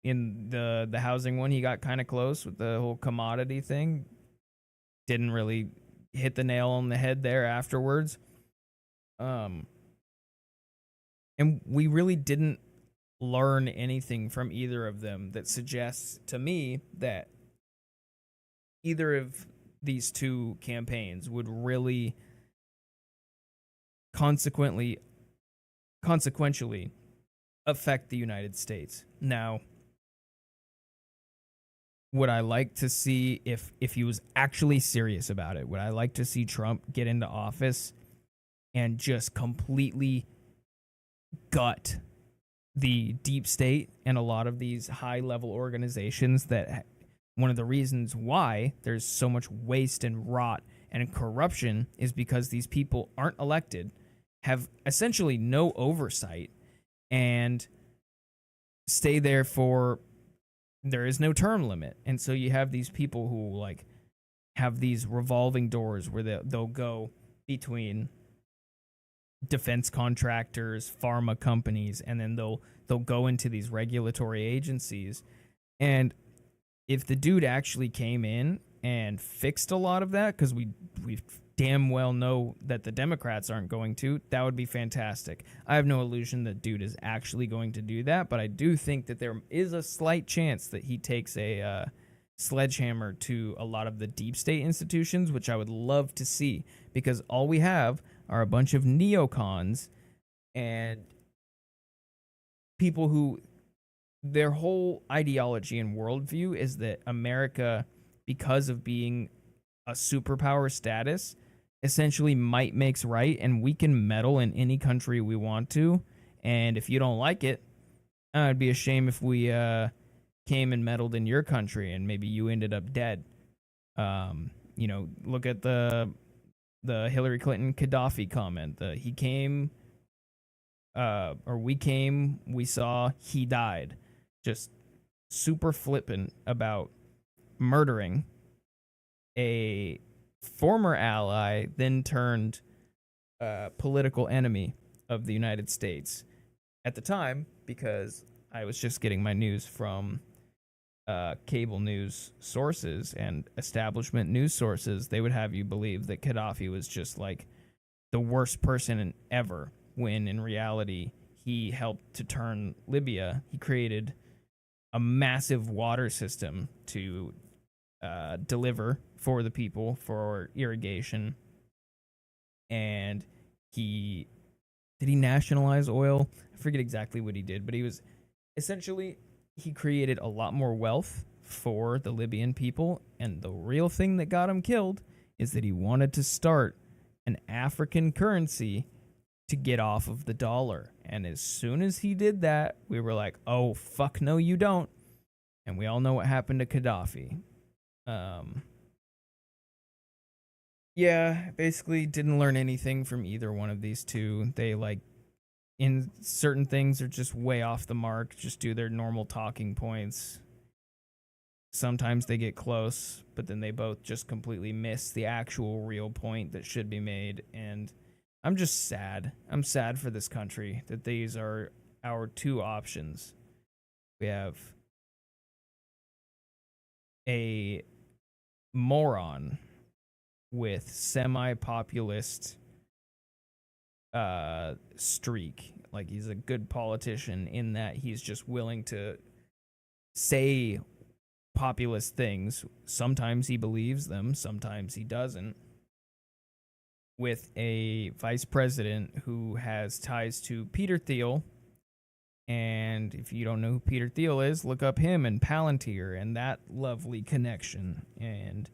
In the housing one, he got kind of close with the whole commodity thing. Didn't really hit the nail on the head there afterwards. And we really didn't learn anything from either of them that suggests to me that either of these two campaigns would really consequentially affect the United States. Now, would I like to see, if he was actually serious about it, would I like to see Trump get into office and just completely gut the deep state and a lot of these high-level organizations that one of the reasons why there's so much waste and rot and corruption is because these people aren't elected, have essentially no oversight, and stay there for, there is no term limit. And so you have these people who like have these revolving doors where they'll go between defense contractors, pharma companies, and then they'll go into these regulatory agencies. And if the dude actually came in and fixed a lot of that, because we damn well know that the Democrats aren't going to, that would be fantastic. I have no illusion that dude is actually going to do that, but I do think that there is a slight chance that he takes a sledgehammer to a lot of the deep state institutions, which I would love to see, because all we have are a bunch of neocons and people who their whole ideology and worldview is that America, because of being a superpower status, essentially might makes right, and we can meddle in any country we want to. And if you don't like it, it'd be a shame if we came and meddled in your country and maybe you ended up dead. Look at the Hillary Clinton Gaddafi comment. He came, or we came, we saw, he died. Just super flippant about murdering a former ally, then turned political enemy of the United States at the time, because I was just getting my news from cable news sources and establishment news sources. They would have you believe that Gaddafi was just like the worst person ever, when in reality he helped to turn Libya. He created a massive water system to deliver for the people for irrigation, and did he nationalize oil? I forget exactly what he did, but he was essentially, he created a lot more wealth for the Libyan people, and the real thing that got him killed is that he wanted to start an African currency to get off of the dollar. And as soon as he did that, we were like, oh, fuck no, you don't. And we all know what happened to Gaddafi. Yeah, basically didn't learn anything from either one of these two. They, like, in certain things are just way off the mark, just do their normal talking points. Sometimes they get close, but then they both just completely miss the actual real point that should be made. And I'm just sad. I'm sad for this country that these are our two options. We have a moron with semi-populist streak. Like, he's a good politician in that he's just willing to say populist things. Sometimes he believes them, sometimes he doesn't. With a vice president who has ties to Peter Thiel. And if you don't know who Peter Thiel is, look up him and Palantir and that lovely connection. And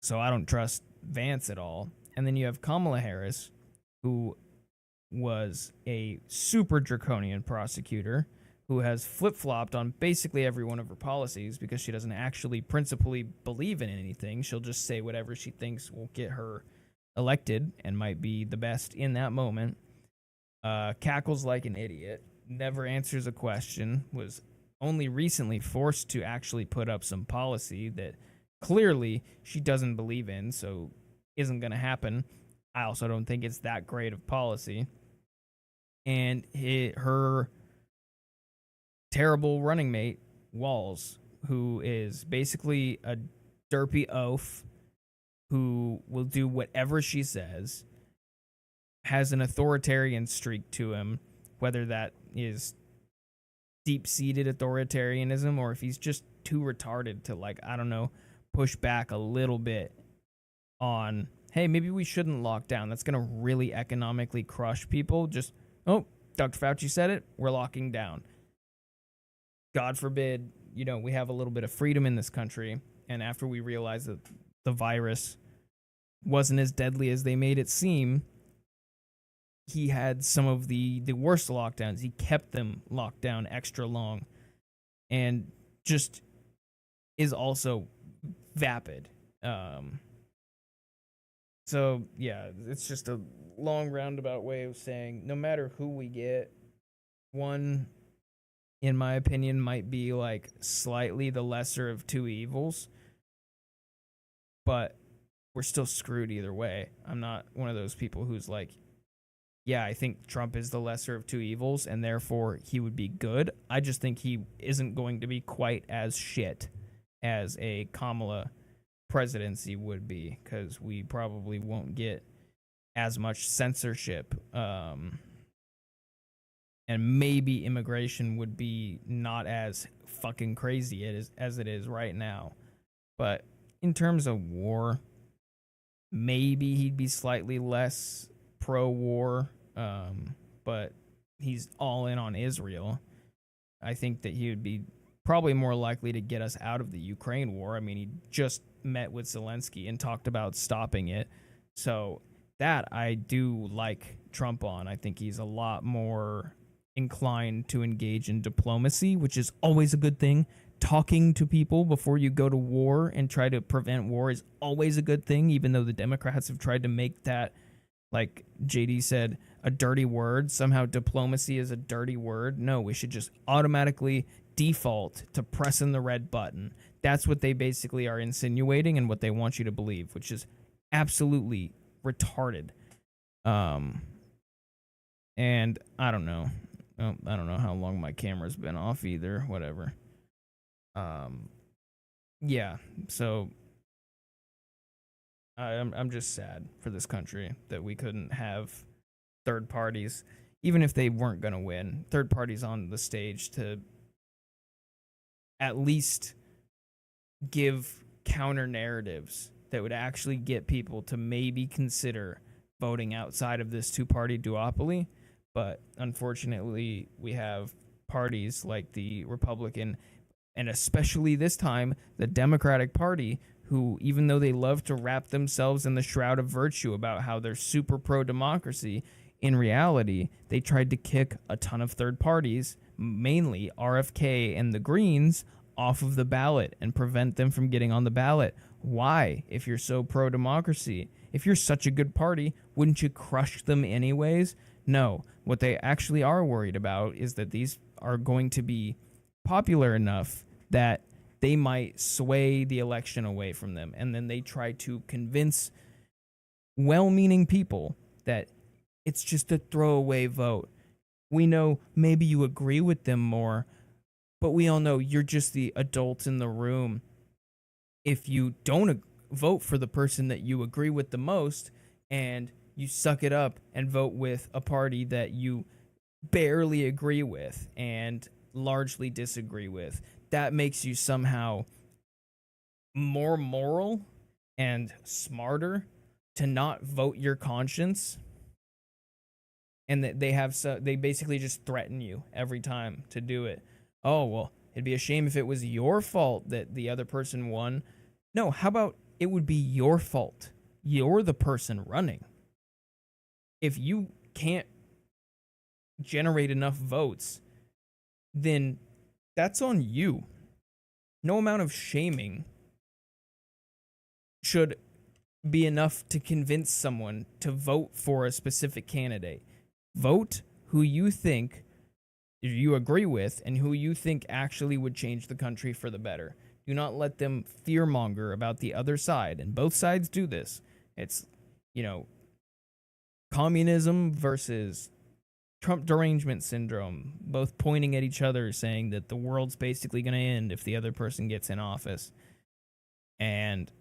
so I don't trust Vance at all. And then you have Kamala Harris, who was a super draconian prosecutor who has flip-flopped on basically every one of her policies because she doesn't actually principally believe in anything. She'll just say whatever she thinks will get her elected and might be the best in that moment. Cackles like an idiot, never answers a question, was only recently forced to actually put up some policy that clearly she doesn't believe in, so isn't going to happen. I also don't think it's that great of policy. And her terrible running mate, Walz, who is basically a derpy oaf who will do whatever she says, has an authoritarian streak to him, whether that is deep-seated authoritarianism or if he's just too retarded to, like, I don't know, push back a little bit on, hey, maybe we shouldn't lock down. That's going to really economically crush people. Just, oh, Dr. Fauci said it, we're locking down. God forbid, we have a little bit of freedom in this country, and after we realize that the virus wasn't as deadly as they made it seem, he had some of the worst lockdowns. He kept them locked down extra long and just is also vapid. So, yeah, it's just a long roundabout way of saying no matter who we get, one, in my opinion, might be like slightly the lesser of two evils, but we're still screwed either way. I'm not one of those people who's like, yeah, I think Trump is the lesser of two evils, and therefore he would be good. I just think he isn't going to be quite as shit as a Kamala presidency would be, because we probably won't get as much censorship. and maybe immigration would be not as fucking crazy as it is right now. But in terms of war, maybe he'd be slightly less pro-war, but he's all in on Israel. I think that he would be probably more likely to get us out of the Ukraine war. I mean, he just met with Zelensky and talked about stopping it. So that I do like Trump on. I think he's a lot more inclined to engage in diplomacy, which is always a good thing. Talking to people before you go to war and try to prevent war is always a good thing, even though the Democrats have tried to make that, like JD said, a dirty word. Somehow diplomacy is a dirty word. No, we should just automatically default to pressing the red button. That's what they basically are insinuating and what they want you to believe, which is absolutely retarded. And I don't know. I don't know how long my camera's been off either. Whatever. Yeah. So I'm just sad for this country that we couldn't have third parties, even if they weren't going to win. Third parties on the stage to at least give counter narratives that would actually get people to maybe consider voting outside of this two-party duopoly. But unfortunately, we have parties like the Republican and especially this time the Democratic Party, who, even though they love to wrap themselves in the shroud of virtue about how they're super pro-democracy, in reality, they tried to kick a ton of third parties, mainly RFK and the Greens, off of the ballot and prevent them from getting on the ballot. Why? If you're so pro-democracy, if you're such a good party, wouldn't you crush them anyways? No. What they actually are worried about is that these are going to be popular enough that they might sway the election away from them. And then they try to convince well-meaning people that it's just a throwaway vote. We know maybe you agree with them more, but we all know you're just the adults in the room. If you don't vote for the person that you agree with the most and you suck it up and vote with a party that you barely agree with and largely disagree with, that makes you somehow more moral and smarter to not vote your conscience. And that they basically just threaten you every time to do it. Oh, well, it'd be a shame if it was your fault that the other person won. No, how about it would be your fault? You're the person running. If you can't generate enough votes, then that's on you. No amount of shaming should be enough to convince someone to vote for a specific candidate. Vote who you think you agree with and who you think actually would change the country for the better. Do not let them fearmonger about the other side. And both sides do this. It's, communism versus Trump derangement syndrome, both pointing at each other saying that the world's basically going to end if the other person gets in office. And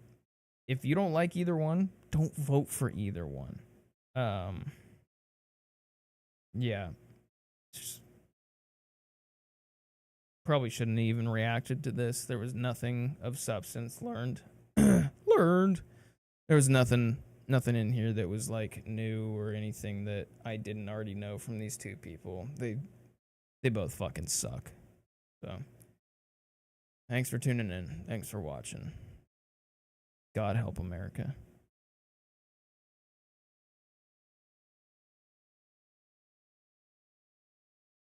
if you don't like either one, don't vote for either one. Yeah. Just probably shouldn't have even reacted to this. There was nothing of substance learned. There was nothing in here that was like new or anything that I didn't already know from these two people. They both fucking suck. So thanks for tuning in. Thanks for watching. God help America.